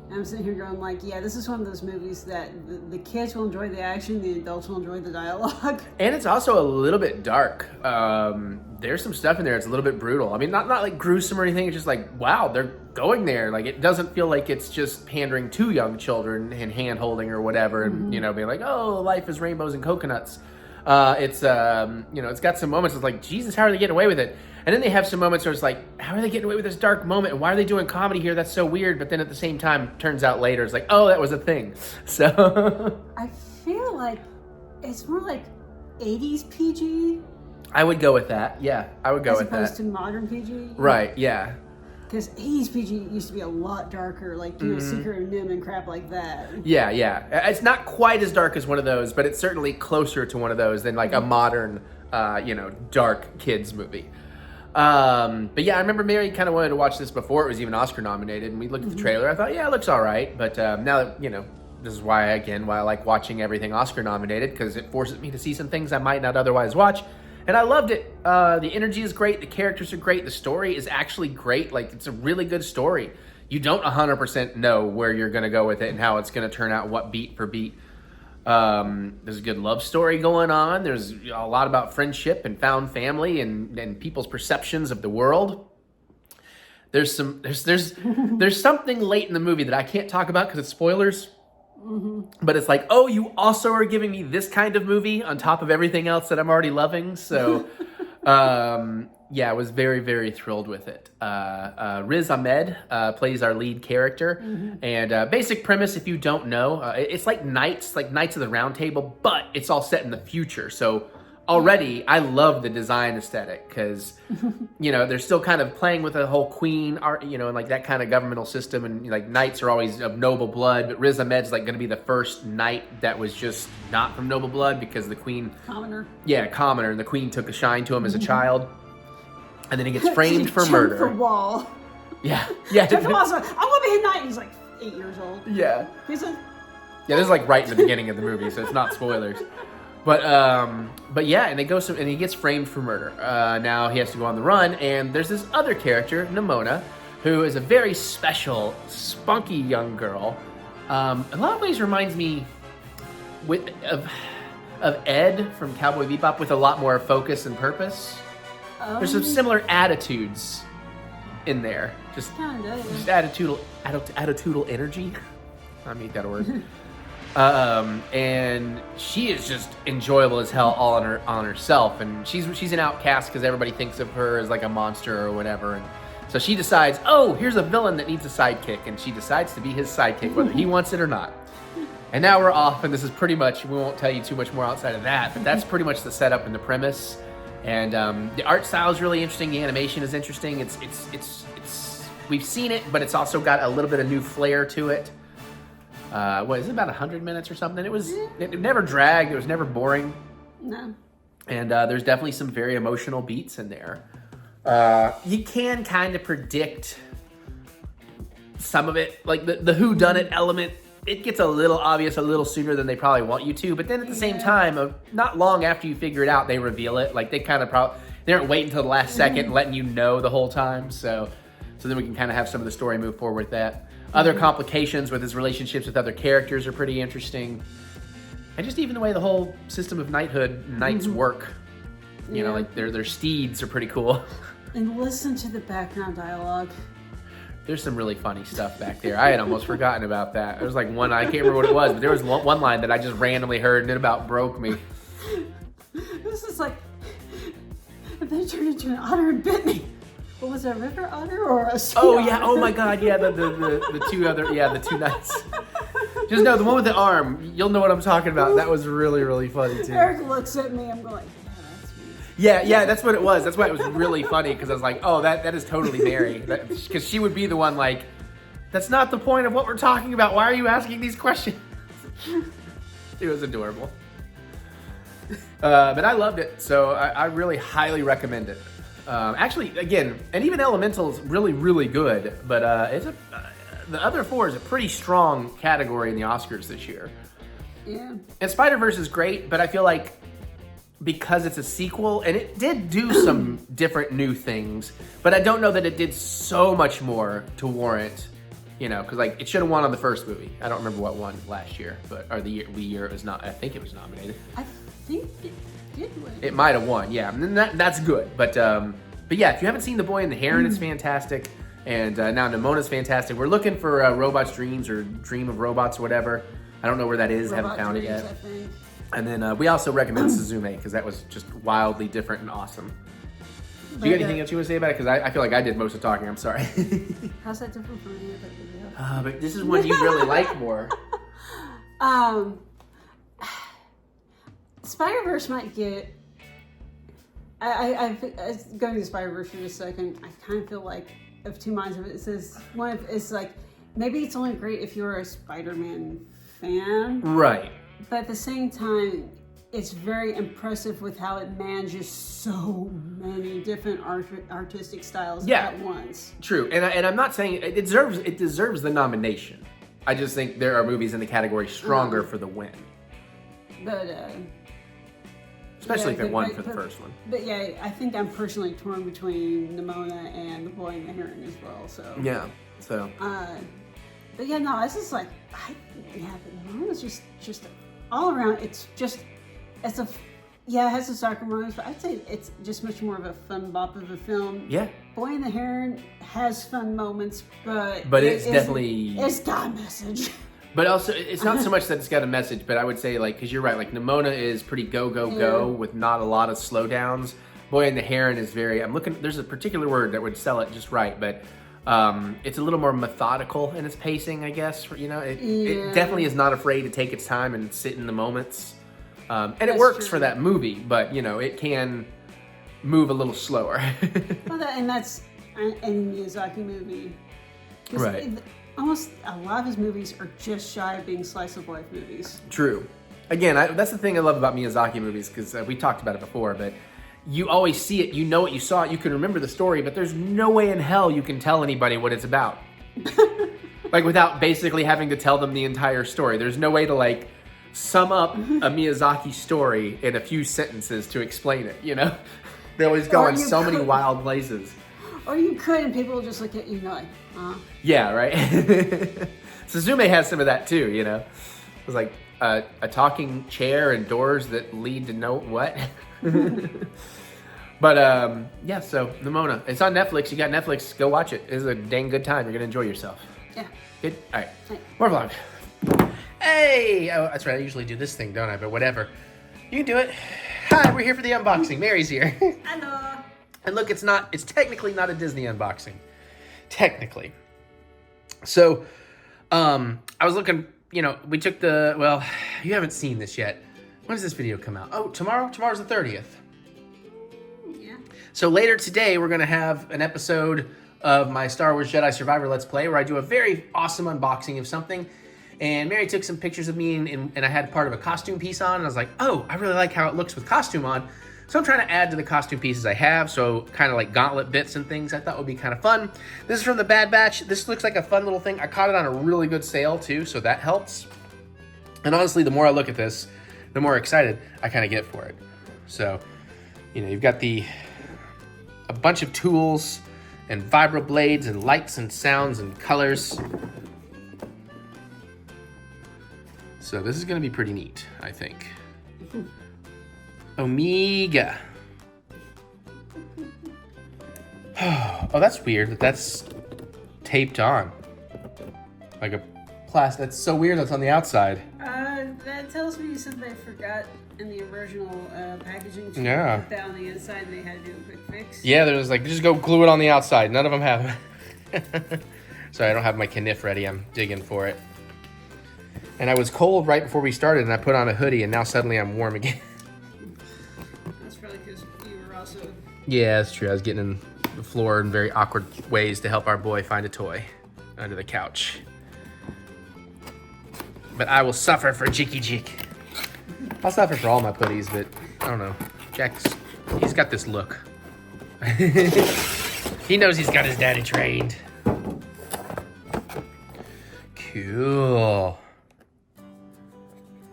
And I'm sitting here going like, yeah, this is one of those movies that the kids will enjoy the action, the adults will enjoy the dialogue. And it's also a little bit dark. There's some stuff in there that's a little bit brutal. I mean, not like gruesome or anything. It's just like, wow, they're going there. Like, it doesn't feel like it's just pandering to young children and hand-holding or whatever and, being like, oh, life is rainbows and coconuts. It's got some moments of like, Jesus, how are they getting away with it? And then they have some moments where it's like, how are they getting away with this dark moment? And why are they doing comedy here? That's so weird. But then at the same time, turns out later, it's like, oh, that was a thing. So I feel like it's more like 80s PG. I would go with that. Yeah, I would go with that. As opposed to modern PG. Right, yeah. Because 80s PG used to be a lot darker, like, Secret of Nim and crap like that. Yeah. It's not quite as dark as one of those, but it's certainly closer to one of those than like a modern, dark kids movie. But yeah, I remember Mary kind of wanted to watch this before it was even Oscar nominated, and we looked at the trailer. I thought, yeah, it looks all right. But now that, this is why I like watching everything Oscar nominated, because it forces me to see some things I might not otherwise watch. And I loved it. The energy is great. The characters are great. The story is actually great. Like, it's a really good story. You don't 100% know where you're going to go with it and how it's going to turn out, what beat for beat. There's a good love story going on. There's a lot about friendship and found family and people's perceptions of the world. There's something late in the movie that I can't talk about because it's spoilers. But it's like, oh, you also are giving me this kind of movie on top of everything else that I'm already loving. So, I was very, very thrilled with it. Riz Ahmed plays our lead character. And basic premise, if you don't know, it's like Knights of the Round Table, but it's all set in the future. So already, I love the design aesthetic because, they're still kind of playing with the whole queen art, and like that kind of governmental system. And like knights are always of noble blood, but Riz Ahmed's like going to be the first knight that was just not from noble blood because the queen... Commoner. Yeah, commoner. And the queen took a shine to him as a child. And then he gets framed for murder. Jumped the wall. Yeah. Jumped the wall. So, I want to be a knight. He's like 8 years old. Yeah. He's like... Yeah, this is like right in the beginning of the movie, so it's not spoilers. But yeah, and he gets framed for murder. Now he has to go on the run, and there's this other character, Nimona, who is a very special, spunky young girl. In a lot of ways reminds me of Ed from Cowboy Bebop with a lot more focus and purpose. There's some similar attitudes in there. Just attitudinal energy. I made that word. And she is just enjoyable as hell all on herself, and she's an outcast because everybody thinks of her as like a monster or whatever, and so she decides, oh, here's a villain that needs a sidekick, and she decides to be his sidekick whether he wants it or not. And now we're off, and this is pretty much, we won't tell you too much more outside of that, but that's pretty much the setup and the premise. And the art style is really interesting, the animation is interesting, it's we've seen it, but it's also got a little bit of new flair to it. What is it, about 100 minutes or something? It never dragged. It was never boring. No. And there's definitely some very emotional beats in there. You can kind of predict some of it, like the whodunit element it gets a little obvious a little sooner than they probably want you to, but then at the same time, not long after you figure it out, they reveal it. Like they kind of they aren't waiting until the last second, letting you know the whole time. So then we can kind of have some of the story move forward with that. Other complications with his relationships with other characters are pretty interesting. And just even the way the whole system of knighthood, knights work. You know, like their steeds are pretty cool. And listen to the background dialogue. There's some really funny stuff back there. I had almost forgotten about that. There was like one, I can't remember what it was, but there was one line that I just randomly heard and it about broke me. This is like, if they turned into an otter and bit me. What was that, a river otter or a sea Oh otter? yeah, oh my god, yeah, the two other, the two knights. Just know, the one with the arm, you'll know what I'm talking about. That was really, really funny too. Eric looks at me, I'm going, that's me. Yeah, that's what it was. That's why it was really funny, because I was like, oh, that is totally Mary. Because she would be the one like, that's not the point of what we're talking about. Why are you asking these questions? It was adorable. But I loved it, so I really highly recommend it. Actually, again, and even Elemental's really, really good, but the other four is a pretty strong category in the Oscars this year. Yeah. And Spider-Verse is great, but I feel like because it's a sequel, and it did do some different new things, but I don't know that it did so much more to warrant, because like it should have won on the first movie. I don't remember what won last year, or the year it was not. I think it was nominated. I think it did win. It might have won, yeah. And that's good, but yeah, if you haven't seen The Boy and the Heron, it's fantastic, and now Nimona's fantastic. We're looking for Robot's Dreams or Dream of Robots or whatever. I don't know where that is. Robot Haven't found Dreams, it yet. I think. And then we also recommend Suzume, because that was just wildly different and awesome. Do you got anything else you want to say about it? Because I feel like I did most of the talking. I'm sorry. How's that different from any other video? But this is one you really like more. Spider-Verse might get... I going to Spider-Verse for just a second, I kind of feel like of two minds of it. It says, one, it's like, maybe it's only great if you're a Spider-Man fan. Right. But at the same time, it's very impressive with how it manages so many different artistic styles at once. True, and I'm not saying it deserves the nomination. I just think there are movies in the category stronger for the win. But especially if it won for the first one. But yeah, I think I'm personally torn between Nimona and The Boy and the Heron as well. So yeah, so. But yeah, no, this is like, but Nimona's just all around. It has its darker moments, but I'd say it's just much more of a fun bop of a film. Yeah. Boy and the Heron has fun moments, but it's definitely... It's got a message. But also, it's not so much that it's got a message, but I would say, like, because you're right, like, Nimona is pretty go with not a lot of slowdowns. Boy and the Heron is very, there's a particular word that would sell it just right, but it's a little more methodical in its pacing, I guess. It definitely is not afraid to take its time and sit in the moments. And it works for that movie, but, it can move a little slower. Well, that's any Miyazaki movie. Right. Almost a lot of his movies are just shy of being slice of life movies. True. Again, that's the thing I love about Miyazaki movies, because we talked about it before, but you always see it, you know what you saw it, you can remember the story, but there's no way in hell you can tell anybody what it's about. Like, without basically having to tell them the entire story. There's no way to, like, sum up a Miyazaki story in a few sentences to explain it, They always go in so many wild places. Or you could, and people will just look at you like, Yeah, right? Suzume has some of that too, It was like a talking chair and doors that lead to no what. But yeah, so Nimona. It's on Netflix. You got Netflix, go watch it. It's a dang good time. You're gonna enjoy yourself. Yeah. Good? Alright. More vlog. Hey! Oh, that's right, I usually do this thing, don't I? But whatever. You can do it. Hi, we're here for the unboxing. Mary's here. Hello. And look, it's technically not a Disney unboxing. Technically. So, I was looking, we took you haven't seen this yet. When does this video come out? Oh, tomorrow? Tomorrow's the 30th. Yeah. So later today, we're going to have an episode of my Star Wars Jedi Survivor Let's Play, where I do a very awesome unboxing of something. And Mary took some pictures of me, and I had part of a costume piece on, and I was like, oh, I really like how it looks with costume on. So I'm trying to add to the costume pieces I have, so kind of like Gauntlet bits and things I thought would be kind of fun. This is from the Bad Batch. This looks like a fun little thing. I caught it on a really good sale too, so that helps. And honestly, the more I look at this, the more excited I kind of get for it. So, you know, you've got a bunch of tools and vibro blades and lights and sounds and colors. So this is gonna be pretty neat, I think. Omega. Oh, that's weird. That's taped on. Like a plastic. That's so weird that's on the outside. That tells me somebody forgot in the original packaging to Yeah. put that on the inside and they had to do a quick fix. Yeah, there was like, just go glue it on the outside. None of them have it. Sorry, I don't have my kniff ready. I'm digging for it. And I was cold right before we started and I put on a hoodie and now suddenly I'm warm again. That's probably because you were also... Yeah, that's true. I was getting in the floor in very awkward ways to help our boy find a toy under the couch. But I will suffer for Jicky Jik. I'll suffer for all my putties, but I don't know. He's got this look. He knows he's got his daddy trained. Cool.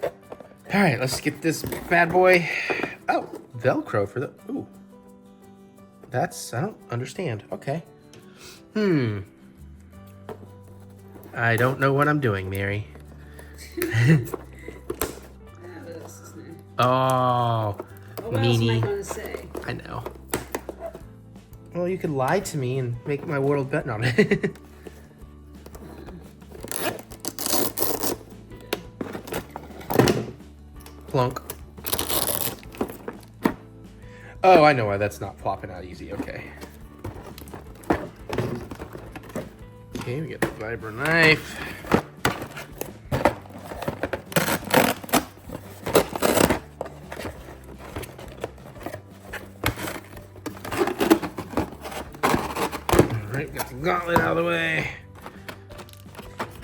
All right, let's get this bad boy. Oh, Velcro for the, ooh. I don't understand. Okay. I don't know what I'm doing, Mary. What else is new? Oh, What else am I meanie. going to say? I know. Well, you could lie to me and make my world better. No. Plunk. Oh, I know why that's not plopping out easy. Okay. Okay, we got the vibro knife. Alright, got the gauntlet out of the way.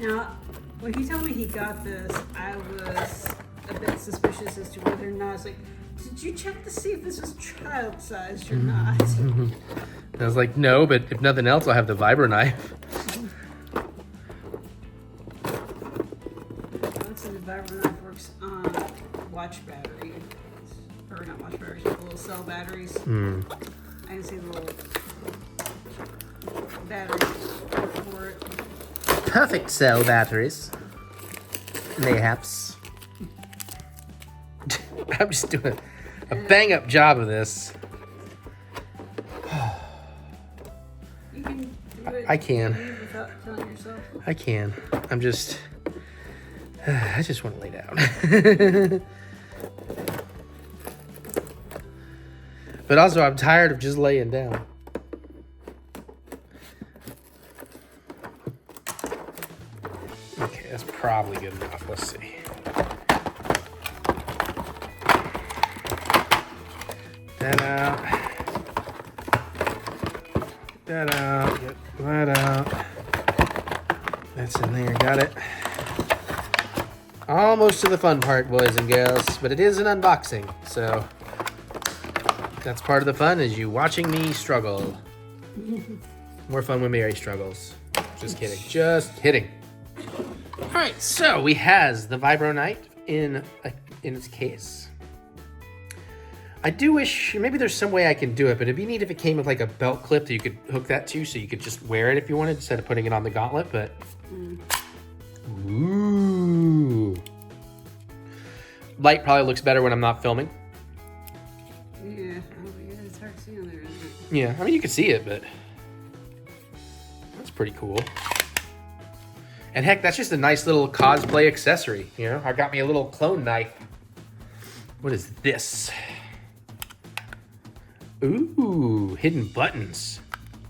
Now, when he told me he got this, I was a bit suspicious as to whether or not. I was like, did you check to see if this was child-sized or not? I was like, no, but if nothing else, I'll have the vibro knife. Looks like the vibro knife works on watch batteries. Or not watch batteries, but little cell batteries. I can see the little battery for it. Perfect cell batteries. Mayhaps. I'm just doing a bang-up job of this. You can do it. I can. Without killing yourself. I can. I'm just... I just want to lay down. But also, I'm tired of just laying down. Okay, that's probably good enough. Let's see. That out. That out. Get that out. That's in there. Got it. Almost to the fun part, boys and girls, but it is an unboxing, so that's part of the fun, is you watching me struggle. More fun when Mary struggles. Just kidding. Just kidding. All right, so we has the vibro knife in its case. I do wish, maybe there's some way I can do it, but it'd be neat if it came with like a belt clip that you could hook that to, so you could just wear it if you wanted instead of putting it on the gauntlet, but... Ooh. Light probably looks better when I'm not filming. Yeah, yeah, it's hard to see on there, isn't it? Yeah, I mean, you can see it, but that's pretty cool. And heck, that's just a nice little cosplay accessory, you know? I got me a little clone knife. What is this? Ooh, hidden buttons.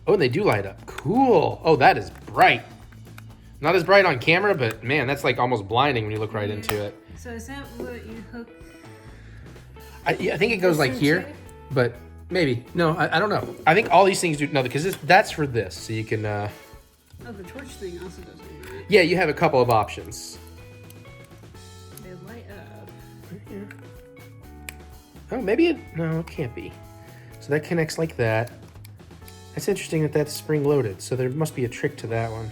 Oh, they do light up. Cool. Oh, that is bright. Not as bright on camera, but man, that's like almost blinding when you look right into it. So is that what you hook? Yeah, I think it goes like here, but maybe. No, I don't know. I think all these things do, no, because that's for this, so you can... Oh, the torch thing also does it, right? Yeah, you have a couple of options. They light up. Right here. Oh, maybe it, no, it can't be. So that connects like that. That's interesting that that's spring loaded. So there must be a trick to that one.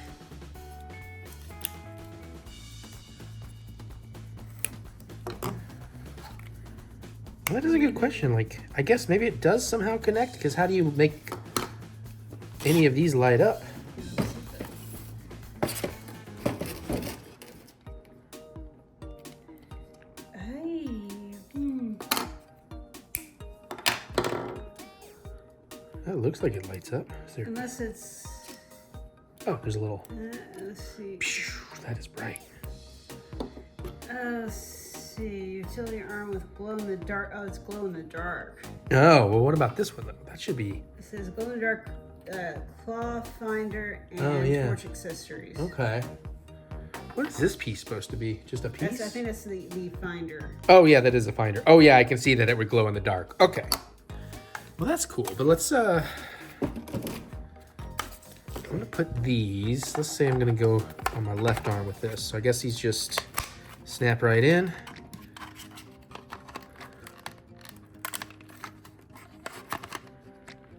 Well, that is a good question. Like, I guess maybe it does somehow connect, because how do you make any of these light up? It looks like it lights up. Unless it's... Oh, there's a little... let's see. That is bright. Let's see. Utility arm with glow in the dark. Oh, it's glow in the dark. Oh, well, what about this one, though? That should be... It says glow in the dark claw finder and torch accessories. Okay. What is this piece supposed to be? Just a piece? I think that's the finder. Oh, yeah, that is a finder. Oh, yeah, I can see that it would glow in the dark. Okay. Well, that's cool, but let's, I'm gonna put these, let's say I'm gonna go on my left arm with this. So I guess these just snap right in.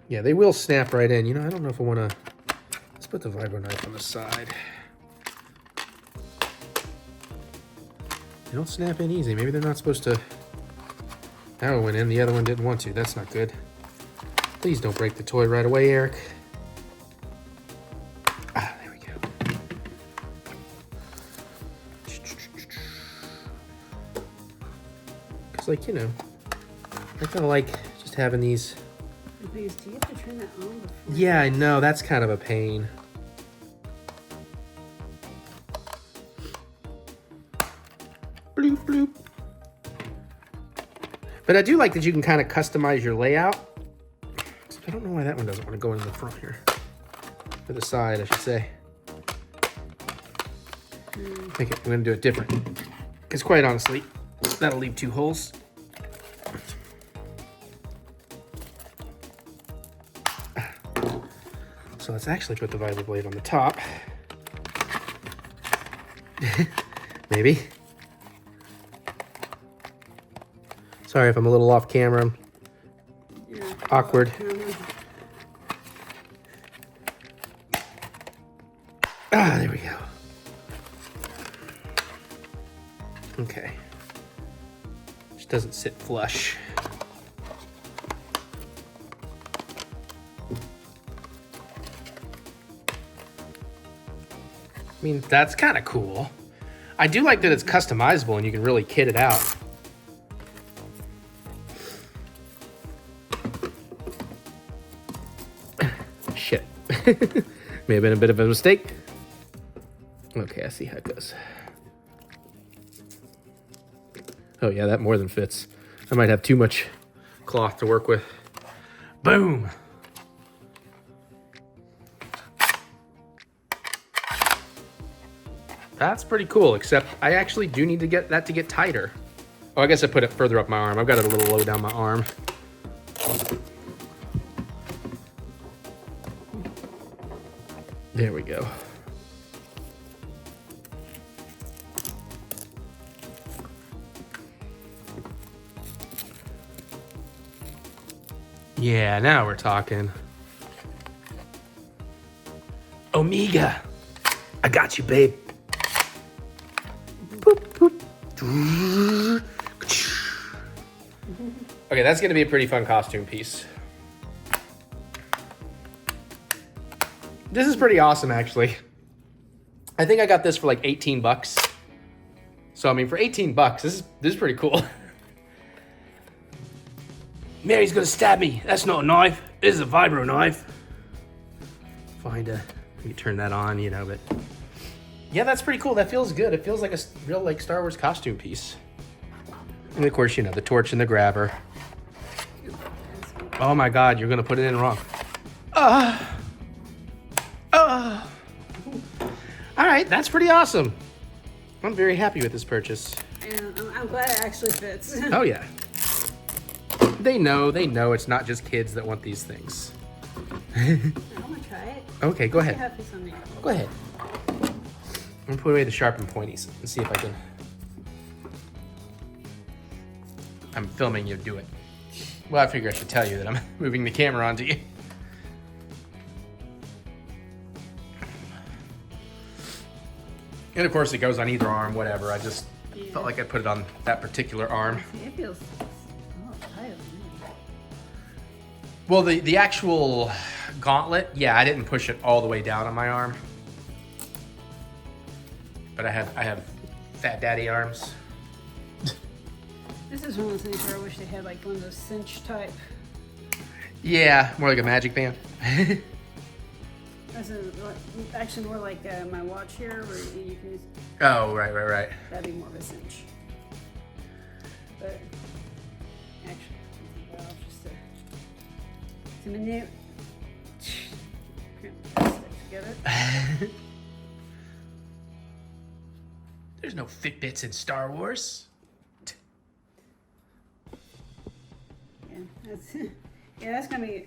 Yeah, they will snap right in. You know, I don't know if I wanna, let's put the vibro knife on the side. They don't snap in easy. Maybe they're not supposed to. That one went in, the other one didn't want to. That's not good. Please don't break the toy right away, Eric. Ah, there we go. Because, like, you know, I kind of like just having these. Do you have to turn that on before? Yeah, I know. That's kind of a pain. Bloop, bloop. But I do like that you can kind of customize your layout. I don't know why that one doesn't want to go in the front here. Or the side, I should say. Okay, I'm going to do it different. Because quite honestly, that'll leave 2 holes. So let's actually put the vibro blade on the top. Maybe. Sorry if I'm a little off camera. Awkward. Ah, there we go. Okay. Just doesn't sit flush. I mean, that's kind of cool. I do like that it's customizable and you can really kit it out. Shit. May have been a bit of a mistake. Okay, I see how it goes. Oh yeah, that more than fits. I might have too much cloth to work with. Boom! That's pretty cool, except I actually do need to get that to get tighter. Oh, I guess I put it further up my arm. I've got it a little low down my arm. There we go. Yeah, now we're talking. Omega, I got you, babe. Boop, boop. Okay, that's gonna be a pretty fun costume piece. This is pretty awesome, actually. I think I got this for like 18 bucks. So, I mean, for 18 bucks, this is pretty cool. Mary's gonna stab me. That's not a knife. This is a vibro knife. You turn that on, you know, but... Yeah, that's pretty cool. That feels good. It feels like a real, like, Star Wars costume piece. And, of course, you know, the torch and the grabber. Oh, my God, you're gonna put it in wrong. All right, that's pretty awesome. I'm very happy with this purchase. And I'm glad it actually fits. Oh yeah. They know it's not just kids that want these things. I'm gonna try it. Okay, go ahead. I have this on there. Go ahead. I'm gonna put away the sharp and pointies and see if I can. I'm filming you do it. Well, I figure I should tell you that I'm moving the camera onto you. And of course it goes on either arm, whatever. I just felt like I put it on that particular arm. It feels tight. Well, the actual Gauntlet, yeah, I didn't push it all the way down on my arm. But I have fat daddy arms. This is one of those things where I wish they had like one of those cinch type. Yeah, more like a magic band. This is actually more like my watch here, where you can use. Oh, right. That'd be more of a cinch. But actually, I'll take that off just to manipulate. Together. There's no Fitbits in Star Wars. That's gonna be.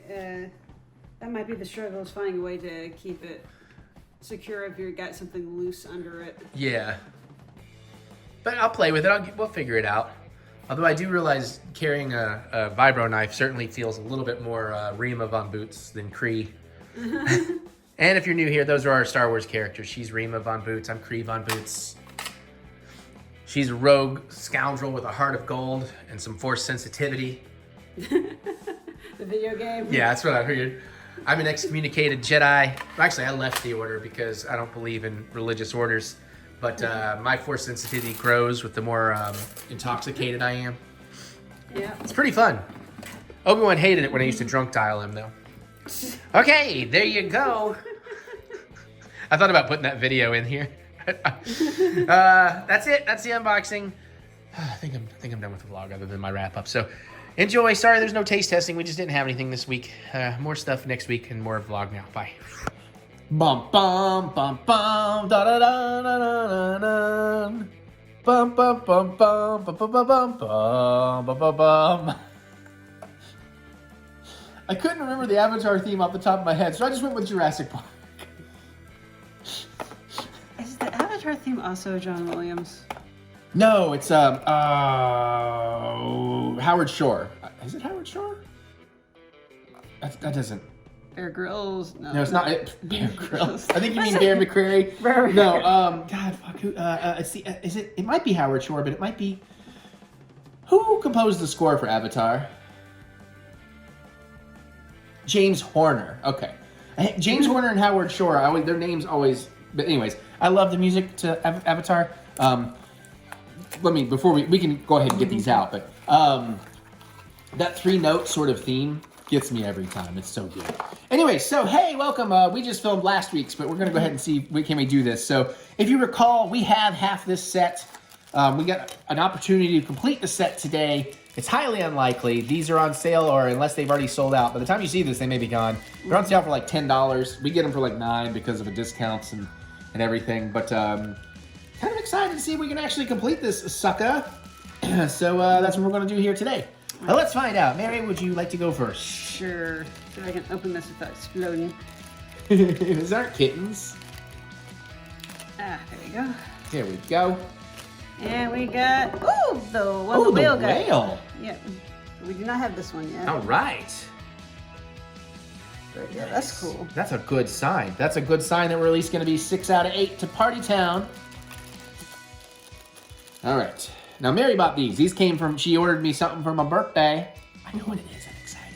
That might be the struggle, is finding a way to keep it secure if you've got something loose under it. Yeah. But I'll play with it. We'll figure it out. Although I do realize carrying a vibro knife certainly feels a little bit more Rima von Boots than Kree. And if you're new here, those are our Star Wars characters. She's Rima von Boots. I'm Kree von Boots. She's a rogue scoundrel with a heart of gold and some force sensitivity. The video game? Yeah, that's what I figured. I'm an excommunicated Jedi. Actually, I left the order because I don't believe in religious orders. But my force sensitivity grows with the more intoxicated I am. Yeah. It's pretty fun. Obi-Wan hated it when I used to drunk dial him, though. Okay, there you go. I thought about putting that video in here. That's it. That's the unboxing. I think I'm done with the vlog other than my wrap-up. So enjoy. Sorry there's no taste testing. We just didn't have anything this week. More stuff next week and more vlog now. Bye. Bum bum bum bum da da da da da da. Bum bum bum bum bum bum bum bum bum bum bum. I couldn't remember the Avatar theme off the top of my head, so I just went with Jurassic Park. Is the Avatar theme also John Williams? No, it's Howard Shore. Is it Howard Shore? That doesn't. Bear Grylls? No, it's not. Bear Grylls. I think you mean Bear McCreary. No, God, fuck. Is it? It might be Howard Shore, but it might be. Who composed the score for Avatar? James Horner. Okay, James Horner and Howard Shore. Their names always. But anyways, I love the music to Avatar. Before we can go ahead and get these out, but that 3-note sort of theme gets me every time. It's so good. Anyway, so hey, welcome. We just filmed last week's, but we're gonna go ahead and see can we do this. So if you recall, we have half this set. We got an opportunity to complete the set today. It's highly unlikely. These are on sale, or unless they've already sold out. By the time you see this, they may be gone. They're on sale for like $10. We get them for like $9 because of the discounts and everything. But kind of excited to see if we can actually complete this sucker. So that's what we're going to do here today. Now let's find out. Mary, would you like to go first? Sure. See if I can open this without exploding. These aren't kittens. There we go. Here we go. And we got, the one the whale got. Whale. Yeah. We do not have this one yet. All right. But yeah, that's cool. That's a good sign. That's a good sign that we're at least going to be 6 out of 8 to Party Town. All right. Now, Mary bought these. These came from, she ordered me something for my birthday. I know what it is. I'm excited.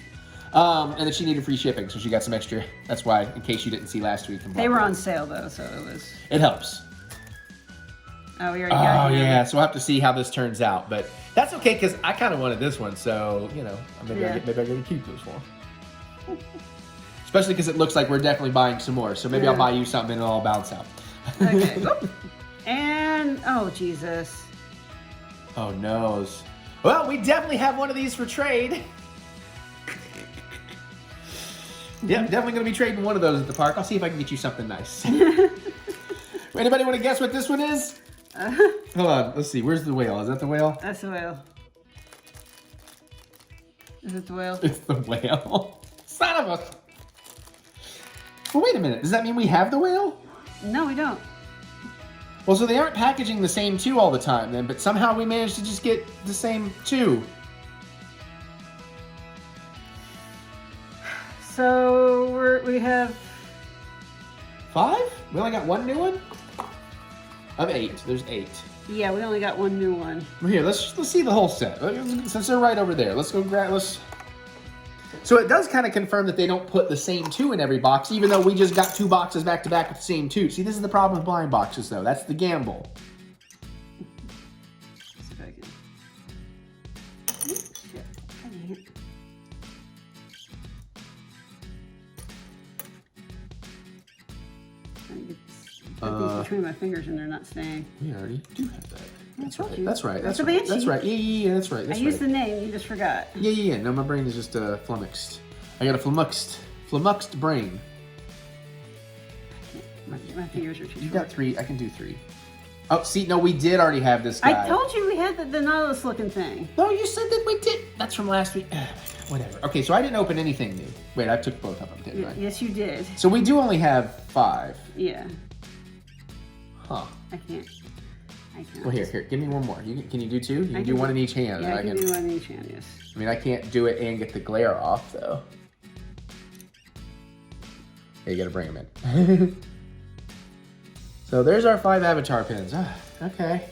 And then she needed free shipping, so she got some extra. That's why, in case you didn't see last week. They were on sale, though, so it was... It helps. Oh, we already got it. Oh, yeah. So we'll have to see how this turns out. But that's okay, because I kind of wanted this one. So, you know, maybe I get to keep this one. Especially because it looks like we're definitely buying some more. So maybe I'll buy you something and it'll all bounce out. Okay. And, oh, Jesus. Oh, noes. Well, we definitely have one of these for trade. Yep, definitely going to be trading one of those at the park. I'll see if I can get you something nice. Anybody want to guess what this one is? Hold on, let's see. Where's the whale? Is that the whale? That's the whale. Is it the whale? It's the whale. Son of a... Well, wait a minute. Does that mean we have the whale? No, we don't. Well, so they aren't packaging the same 2 all the time then, but somehow we managed to just get the same 2. So we have 5? We only got one new one? Of 8. There's 8. Yeah, we only got one new one. Here, let's see the whole set. Since they're right over there, let's go grab. So it does kind of confirm that they don't put the same 2 in every box, even though we just got 2 boxes back to back with the same 2. See, this is the problem with blind boxes, though. That's the gamble. Between my fingers and they're not staying. We already do have that. That's right. You. That's right. That's That's a right. banshee. That's right. Yeah. That's right. That's I used the name. You just forgot. Yeah. No, my brain is just flummoxed. I got a flummoxed brain. My fingers are too You short. got 3. I can do 3. Oh, see, no, we did already have this guy. I told you we had the Nautilus looking thing. No, you said that we did. That's from last week. Whatever. Okay, so I didn't open anything new. Wait, I took both of them, didn't I? Yes, you did. So we do only have 5. Yeah. Huh. I can't. Well, here, give me one more. Can you do 2? You can do one in each hand. Yeah, I can do one in each hand, yes. I mean, I can't do it and get the glare off, though. Hey, you gotta bring them in. So there's our 5 Avatar pins. Okay.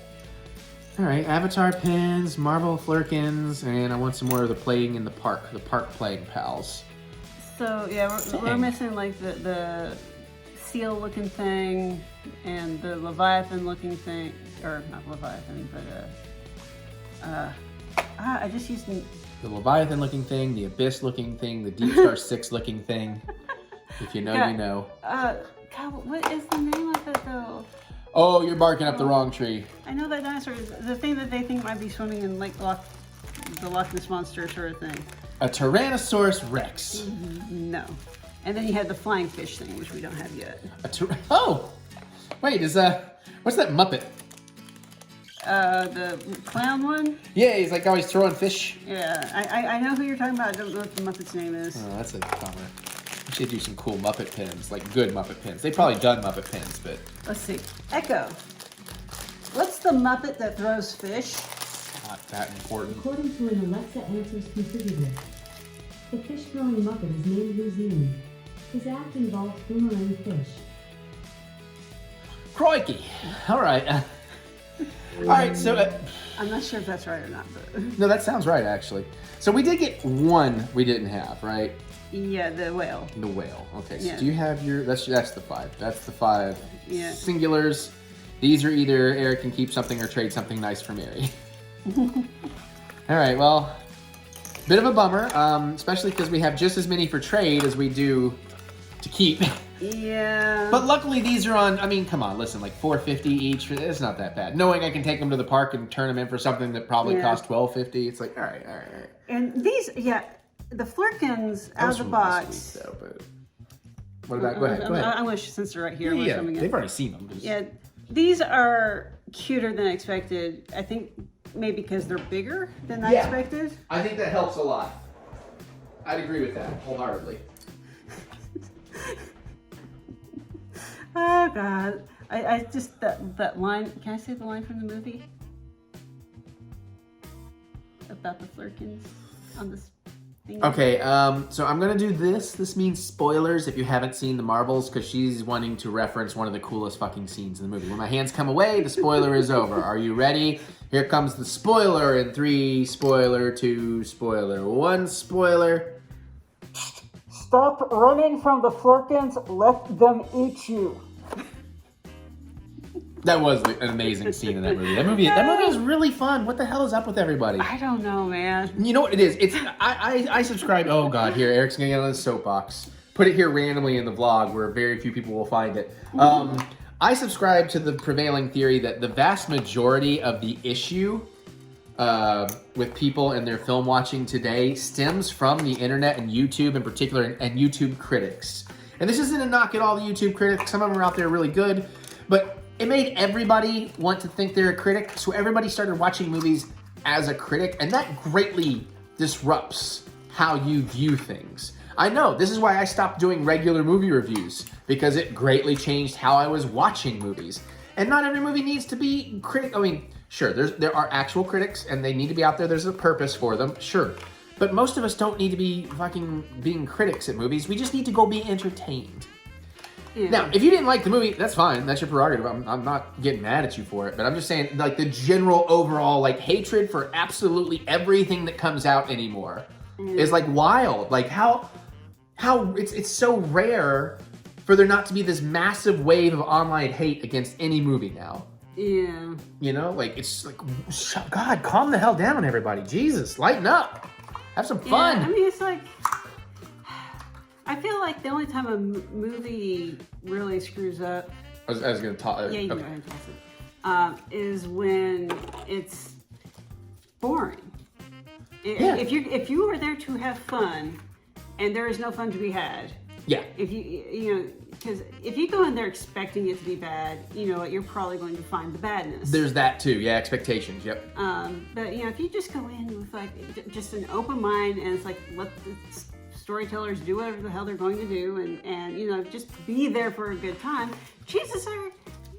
All right, Avatar pins, Marble Flurkins, and I want some more of the playing in the park playing pals. So, yeah, we're missing, like, the seal-looking thing and the Leviathan-looking thing. Or, not Leviathan, but, I just used... The Leviathan-looking thing, the Abyss-looking thing, the Deep Star 6-looking thing. If you know, you know. God, what is the name of it, though? Oh, you're barking up the wrong tree. I know that dinosaur is the thing that they think might be swimming in the Loch Ness Monster sort of thing. A Tyrannosaurus Rex. No. And then you had the flying fish thing, which we don't have yet. Oh! Wait, what's that Muppet? The clown one? Yeah, he's like always throwing fish. Yeah, I know who you're talking about. I don't know what the Muppet's name is. Oh, that's a bummer. We should do some cool Muppet pins, like good Muppet pins. They've probably done Muppet pins, but... Let's see. Echo. What's the Muppet that throws fish? Not that important. According to an Alexa Answers contributor, the fish-throwing Muppet is named New Zealand. His act involves boomerang fish. Crikey! All right. All right, so... I'm not sure if that's right or not, but... No, that sounds right, actually. So we did get one we didn't have, right? Yeah, the whale. The whale. Okay, so Yeah. do you have your... That's the 5. That's the 5 Yeah. singulars. These are either Eric can keep something or trade something nice for Mary. All right, well, bit of a bummer, especially because we have just as many for trade as we do to keep. Yeah. But luckily these are on, I mean, come on, listen, like $4.50 each. It's not that bad. Knowing I can take them to the park and turn them in for something that probably costs $12.50, it's like, all right. And these, the Flurkins out of the box. Week, though, but what about, go ahead. I'm going to, since they're right here. Yeah, I'm they've already seen them. Yeah, these are cuter than expected. I think maybe because they're bigger than I expected. I think that helps a lot. I'd agree with that wholeheartedly. Oh God, I just that line. Can I say the line from the movie about the Flurkins on this thing? Okay, so I'm gonna do this. This means spoilers if you haven't seen the Marvels, because she's wanting to reference one of the coolest fucking scenes in the movie. When my hands come away, the spoiler is over. Are you ready? Here comes the spoiler in 3, spoiler, 2, spoiler, 1, spoiler. Stop running from the Flurkins. Let them eat you. That was an amazing scene in that movie. That movie was really fun. What the hell is up with everybody? I don't know, man. You know what it is? It's I subscribe. Oh God, here Eric's gonna get on his soapbox. Put it here randomly in the vlog where very few people will find it. I subscribe to the prevailing theory that the vast majority of the issue with people and their film watching today stems from the internet and YouTube in particular, and YouTube critics. And this isn't a knock at all the YouTube critics. Some of them are out there really good, but it made everybody want to think they're a critic, so everybody started watching movies as a critic, and that greatly disrupts how you view things. I know, this is why I stopped doing regular movie reviews, because it greatly changed how I was watching movies. And not every movie needs to be critic. I mean, sure, there are actual critics, and they need to be out there. There's a purpose for them, sure. But most of us don't need to be fucking being critics at movies. We just need to go be entertained. Yeah. Now, if you didn't like the movie, that's fine. That's your prerogative. I'm not getting mad at you for it. But I'm just saying, like, the general overall, like, hatred for absolutely everything that comes out anymore is, like, wild. Like, how it's so rare for there not to be this massive wave of online hate against any movie now. Yeah. You know, like, it's like, God, calm the hell down, everybody. Jesus, lighten up. Have some fun. Yeah, I mean, it's like, I feel like the only time a movie really screws up. I was going to talk. Yeah, you can go ahead and toss it. Is when it's boring. Yeah. If you are there to have fun, and there is no fun to be had. Yeah. If you know, because if you go in there expecting it to be bad, you know what, you're probably going to find the badness. There's that too. Yeah, expectations. Yep. But you know, if you just go in with like just an open mind, and it's like let the storytellers do whatever the hell they're going to do, and you know, just be there for a good time. Jesus,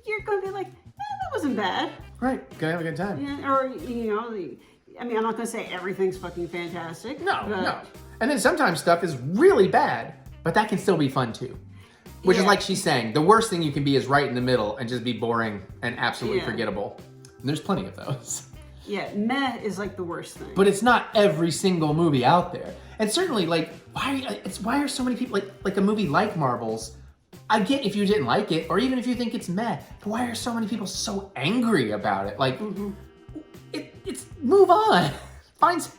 you're going to be like, that wasn't bad. Right. Gonna have a good time. Yeah, or you know, I mean, I'm not going to say everything's fucking fantastic. No. And then sometimes stuff is really bad, but that can still be fun too. Which is like she's saying, the worst thing you can be is right in the middle and just be boring and absolutely forgettable. And there's plenty of those. Yeah, meh is like the worst thing. But it's not every single movie out there. And certainly, like, why are so many people, like a movie like Marvels, I get if you didn't like it, or even if you think it's meh, but why are so many people so angry about it? Like, it's move on.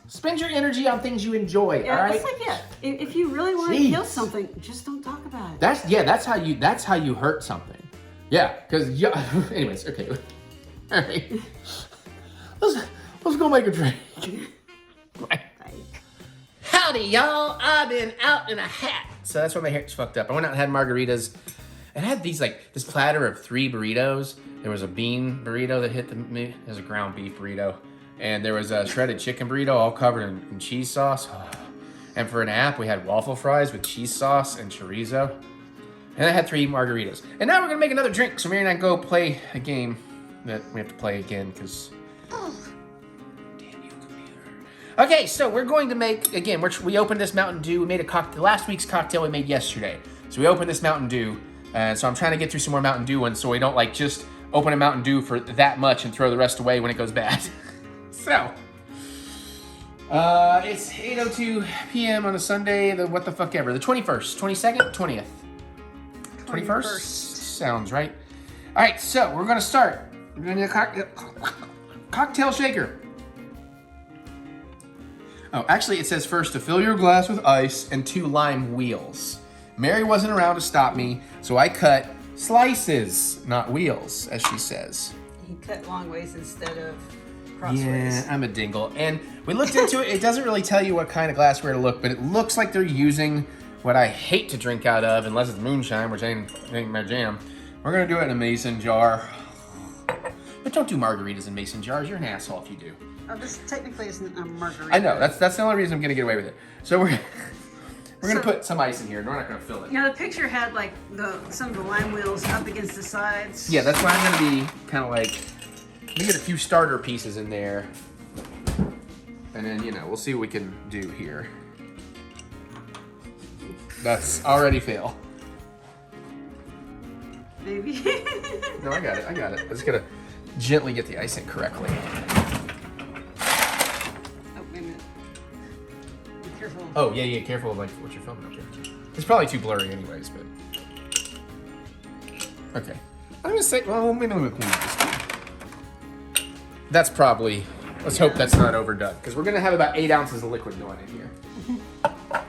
Spend your energy on things you enjoy, all right? It's like, if you really want to kill something, just don't talk about it. That's how you hurt something. Yeah, because anyways, okay. All right. Let's go make a drink. Right. Howdy, y'all. I've been out in a hat. So that's why my hair's fucked up. I went out and had margaritas. And I had this platter of 3 burritos. There was a bean burrito that hit me. There's a ground beef burrito. And there was a shredded chicken burrito all covered in cheese sauce. And for an app, we had waffle fries with cheese sauce and chorizo. And I had 3 margaritas. And now we're going to make another drink. So Mary and I go play a game that we have to play again because... Damn you, computer. Okay, so we're going to make, again, we opened this Mountain Dew. We made a cocktail. Last week's cocktail we made yesterday. So we opened this Mountain Dew. So I'm trying to get through some more Mountain Dew ones so we don't, like, just open a Mountain Dew for that much and throw the rest away when it goes bad. So, it's 8:02 p.m. on a Sunday, the what the fuck ever, the 21st, 22nd, 20th. 21st? Sounds right. All right, so we're going to start. We're going to need a cocktail shaker. Oh, actually, it says first to fill your glass with ice and 2 lime wheels. Mary wasn't around to stop me, so I cut slices, not wheels, as she says. You cut long ways instead of... Yeah, I'm a dingle. And we looked into it. It doesn't really tell you what kind of glassware to look, but it looks like they're using what I hate to drink out of, unless it's moonshine, which ain't my jam. We're going to do it in a mason jar. But don't do margaritas in mason jars. You're an asshole if you do. Oh, this technically isn't a margarita. I know. That's the only reason I'm going to get away with it. So we're going to put some ice in here, and we're not going to fill it. You know, the picture had, like, some of the lime wheels up against the sides. Yeah, that's why I'm going to be kind of like... Let me get a few starter pieces in there. And then, you know, we'll see what we can do here. That's already fail. Maybe. No, I got it. I just gotta gently get the ice in correctly. Oh, wait a minute. Be careful. Oh, yeah, careful of like what you're filming up here. It's probably too blurry anyways, but... Okay. I'm gonna say, well, maybe let me clean this too. That's probably, let's hope that's not overdone, because we're going to have about 8 ounces of liquid going in here. All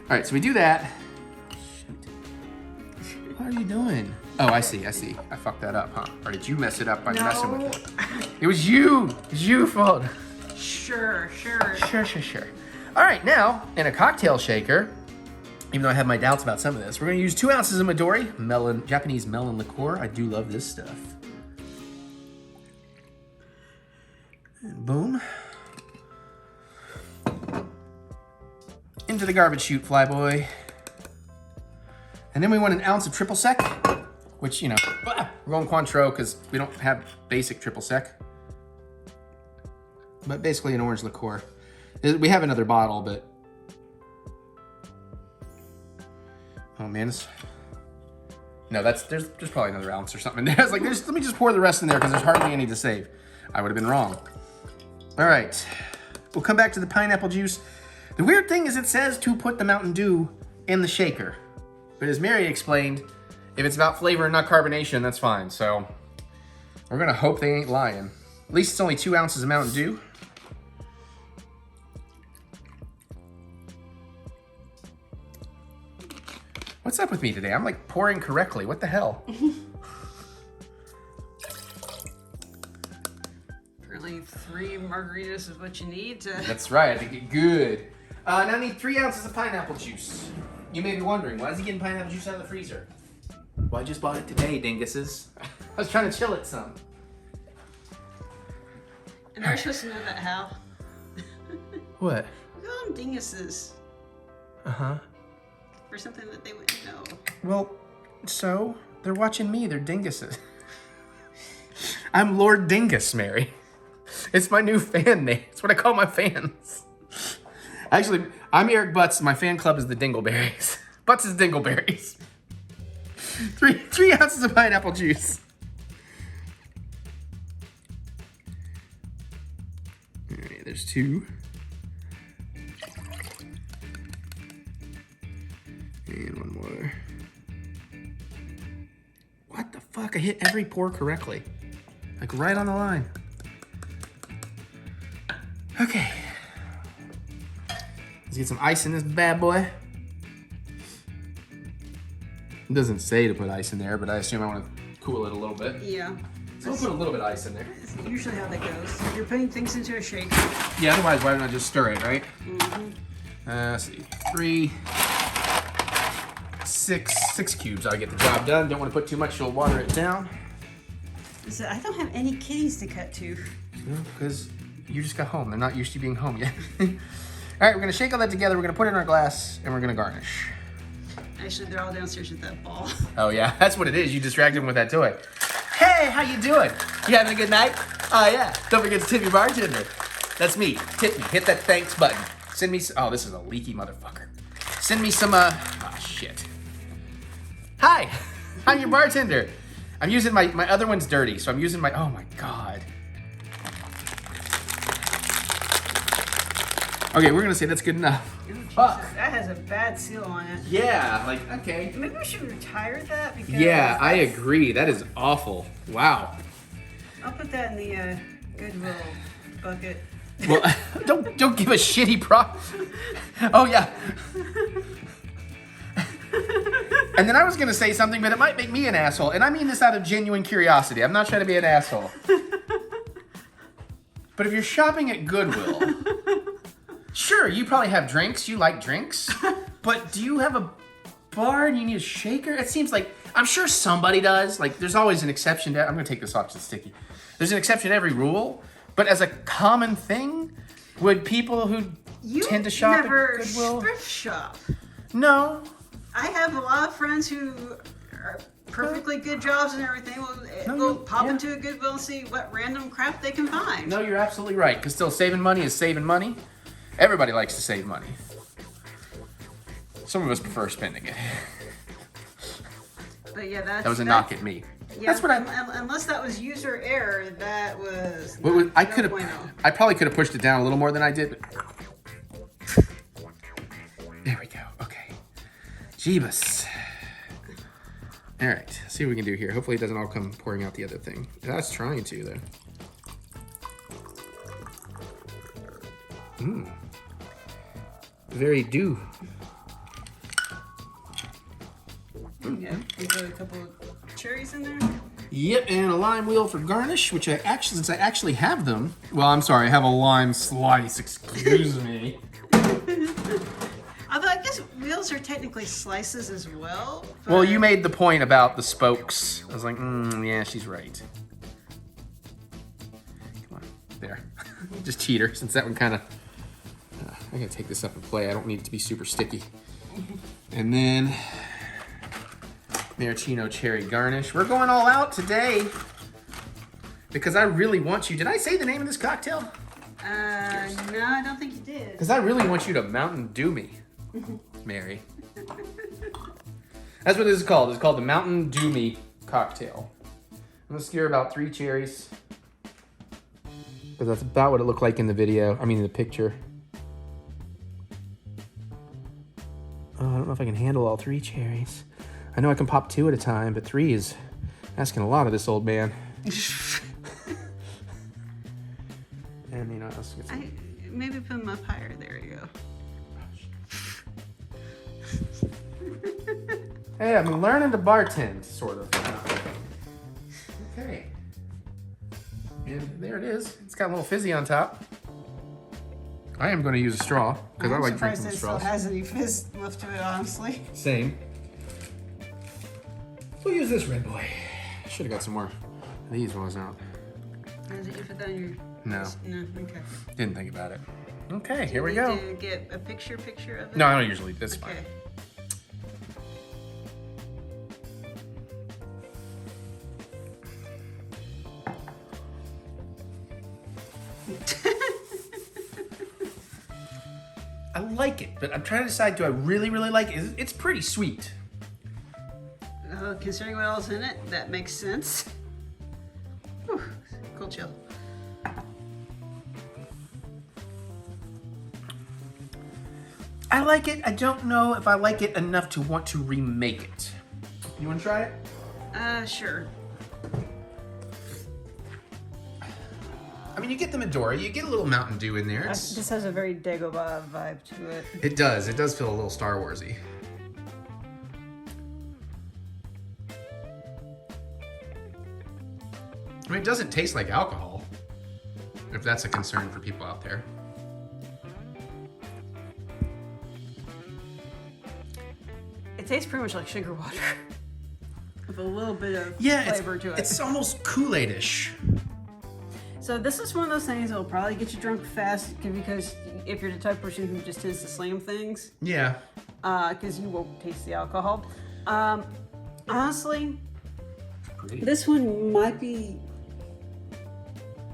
right, so we do that. Shoot. What are you doing? Oh, I see. I fucked that up, huh? Or did you mess it up by messing with it? It was you. It was your fault. Sure. Sure. All right, now, in a cocktail shaker, even though I have my doubts about some of this, we're going to use 2 ounces of Midori, Japanese melon liqueur. I do love this stuff. And boom. Into the garbage chute, flyboy. And then we want an ounce of triple sec, which, you know, we're going Cointreau because we don't have basic triple sec. But basically an orange liqueur. We have another bottle, but... Oh, man. No, there's probably another ounce or something in there. I was like, let me just pour the rest in there because there's hardly any to save. I would have been wrong. All right. We'll come back to the pineapple juice. The weird thing is it says to put the Mountain Dew in the shaker. But as Mary explained, if it's about flavor and not carbonation, that's fine. So we're going to hope they ain't lying. At least it's only 2 ounces of Mountain Dew. What's up with me today? I'm like pouring correctly. What the hell? Apparently 3 margaritas is what you need to... That's right, I think it good. Now I need 3 ounces of pineapple juice. You may be wondering, why is he getting pineapple juice out of the freezer? Well, I just bought it today, dinguses. I was trying to chill it some. And they're supposed to know that, Hal. What? We call them dinguses. Uh-huh. For something that they wouldn't know. Well, so? They're watching me, they're dinguses. I'm Lord Dingus, Mary. It's my new fan name. It's what I call my fans. Actually, I'm Eric Butts. My fan club is the Dingleberries. Butts is Dingleberries. 3 ounces of pineapple juice. All right, there's 2. And 1 more. What the fuck? I hit every pour correctly. Like right on the line. Okay. Let's get some ice in this bad boy. It doesn't say to put ice in there, but I assume I want to cool it a little bit. Yeah. So we'll put a little bit of ice in there. That's usually how that goes. You're putting things into a shaker. Yeah, otherwise why don't I just stir it, right? Mm-hmm. Let's see. 3, 6 cubes. I'll get the job done. Don't want to put too much, you'll water it down. So I don't have any kitties to cut to. Because you just got home. They're not used to being home yet. All right, we're going to shake all that together. We're going to put it in our glass, and we're going to garnish. Actually, they're all downstairs with that ball. Oh, yeah. That's what it is. You distracted them with that toy. Hey, how you doing? You having a good night? Oh, yeah. Don't forget to tip your bartender. That's me. Tip me. Hit that thanks button. Send me some... Oh, this is a leaky motherfucker. Send me some, Oh, shit. Hi. I'm your bartender. I'm using my other one's dirty, so I'm using my... Oh, my God. Okay, we're going to say that's good enough. Fuck. That has a bad seal on it. Yeah, like, okay. Maybe we should retire that because... Yeah, I agree. That is awful. Wow. I'll put that in the Goodwill bucket. Well, don't give a shitty prop. Oh, yeah. And then I was going to say something, but it might make me an asshole. And I mean this out of genuine curiosity. I'm not trying to be an asshole. But if you're shopping at Goodwill, sure, you probably have drinks. You like drinks. But do you have a bar and you need a shaker? It seems like, I'm sure somebody does. Like, there's always an exception to... I'm going to take this off because it's sticky. There's an exception to every rule. But as a common thing, would people who tend to shop at Goodwill... thrift shop. No. I have a lot of friends who are perfectly good jobs and everything. Will pop into a Goodwill and see what random crap they can find. No, you're absolutely right. Because still, saving money is saving money. Everybody likes to save money. Some of us prefer spending it. But yeah, that was a knock at me. Yeah, that's what unless that was user error, that was. I probably could have pushed it down a little more than I did. But... There we go. Okay. Jeebus. All right. See what we can do here. Hopefully it doesn't all come pouring out the other thing. That's trying to though. Mmm. Very dew. Yeah, we put a couple of cherries in there. Yep, and a lime wheel for garnish, which since I actually have them. Well, I'm sorry, I have a lime slice. Excuse me. Although I guess wheels are technically slices as well. Well, you made the point about the spokes. I was like, yeah, she's right. Come on, there. Just cheater, since that one kind of. I gotta take this up and play. I don't need it to be super sticky. And then maraschino cherry garnish. We're going all out today because I really want you. Did I say the name of this cocktail? No, I don't think you did. Because I really want you to Mountain Dew me, Mary. That's what this is called. It's called the Mountain Dew Me cocktail. I'm gonna skewer about 3 cherries. Because that's about what it looked like in the video. I mean, in the picture. Oh, I don't know if I can handle all 3 cherries. I know I can pop 2 at a time, but 3 is asking a lot of this old man. And you know, let's get some. Maybe put them up higher. There you go. Hey, I'm learning to bartend, sort of. Okay. And there it is. It's got a little fizzy on top. I am going to use a straw because I like drinking with straws. Still has any fizz left to it, honestly. Same. We'll use this red boy. Should have got some more of these ones out. Did you put that in your... No. No, okay. Didn't think about it. Okay, here we go. Did you get a picture of it? No, I don't usually. That's fine. I like it, but I'm trying to decide, do I really, really like it? It's pretty sweet. Considering what else in it, that makes sense. Whew, cool chill. I like it. I don't know if I like it enough to want to remake it. You want to try it? Sure. I mean, you get the Medora, you get a little Mountain Dew in there. This has a very Dagobah vibe to it. It does. It does feel a little Star Warsy. I mean, it doesn't taste like alcohol, if that's a concern for people out there. It tastes pretty much like sugar water. With a little bit of flavor to it. It's almost Kool-Aid-ish. So this is one of those things that will probably get you drunk fast because if you're the type of person who just tends to slam things. Yeah. Because you won't taste the alcohol. Honestly, Pretty. this one might be...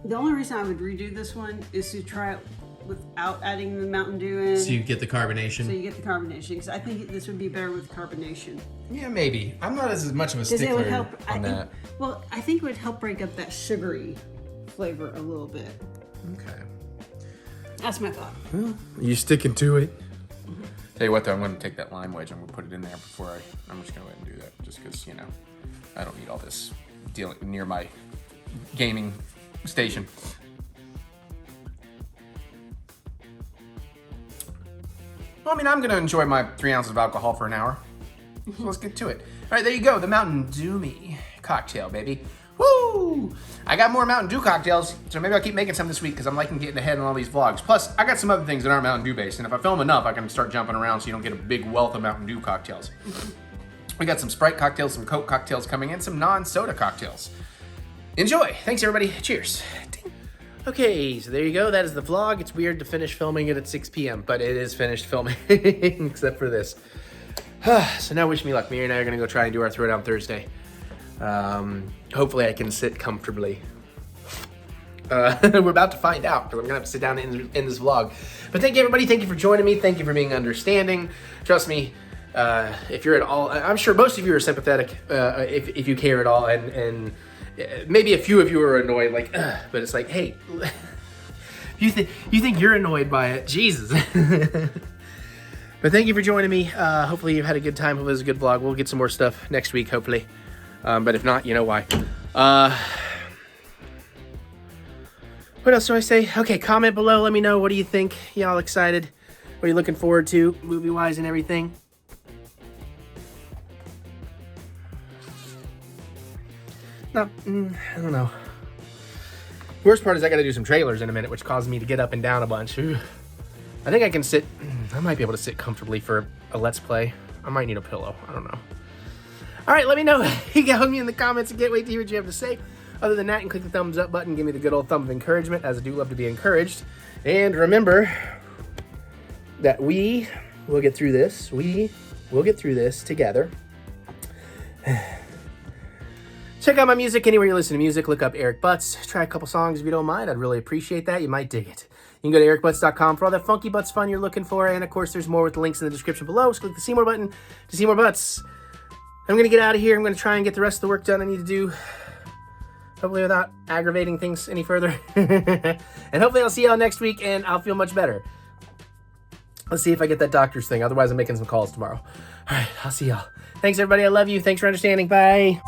The only reason I would redo this one is to try it without adding the Mountain Dew in. So you get the carbonation? So you get the carbonation, because I think this would be better with carbonation. Yeah, maybe. I'm not as much of a stickler It would help, on that. I think it would help break up that sugary flavor a little bit. Okay. That's my thought. Well, you sticking to it? Tell you what, though, I'm going to take that lime wedge. I'm going to put it in there before I'm just going to go ahead and do that, just because, you know, I don't need all this dealing near my gaming station. Well, I mean, I'm going to enjoy my 3 ounces of alcohol for an hour. So let's get to it. All right, there you go. The Mountain Dew Me cocktail, baby. Woo! I got more Mountain Dew cocktails, so maybe I'll keep making some this week because I'm liking getting ahead on all these vlogs. Plus, I got some other things that aren't Mountain Dew based, and if I film enough, I can start jumping around so you don't get a big wealth of Mountain Dew cocktails. We got some Sprite cocktails, some Coke cocktails coming in, some non-soda cocktails. Enjoy. Thanks, everybody. Cheers. Okay, so there you go. That is the vlog. It's weird to finish filming it at 6 p.m., but it is finished filming, except for this. So now wish me luck. Mary and I are going to go try and do our Throwdown Thursday. Hopefully I can sit comfortably. We're about to find out because I'm gonna have to sit down in this vlog. But thank you, everybody. Thank you for joining me. Thank you for being understanding. Trust me, if you're at all, I'm sure most of you are sympathetic if you care at all, and maybe a few of you are annoyed. Like, but it's like, hey, you think you're annoyed by it? Jesus. But thank you for joining me. Hopefully you've had a good time. Hopefully it was a good vlog. We'll get some more stuff next week, hopefully. But if not, you know why. What else do I say? Okay, comment below. Let me know. What do you think? Y'all excited? What are you looking forward to, movie-wise and everything? No, I don't know. Worst part is I got to do some trailers in a minute, which causes me to get up and down a bunch. Ooh. I think I can sit. I might be able to sit comfortably for a Let's Play. I might need a pillow. I don't know. All right, let me know. You can hug me in the comments. I can't wait to hear what you have to say. Other than that, and click the thumbs up button. Give me the good old thumb of encouragement, as I do love to be encouraged. And remember that we will get through this. We will get through this together. Check out my music anywhere you listen to music. Look up Eric Butts. Try a couple songs if you don't mind. I'd really appreciate that. You might dig it. You can go to ericbutts.com for all that funky butts fun you're looking for. And of course, there's more with the links in the description below. So click the see more button to see more butts. I'm going to get out of here. I'm going to try and get the rest of the work done I need to do. Hopefully without aggravating things any further. And hopefully I'll see y'all next week and I'll feel much better. Let's see if I get that doctor's thing. Otherwise, I'm making some calls tomorrow. All right, I'll see y'all. Thanks, everybody. I love you. Thanks for understanding. Bye.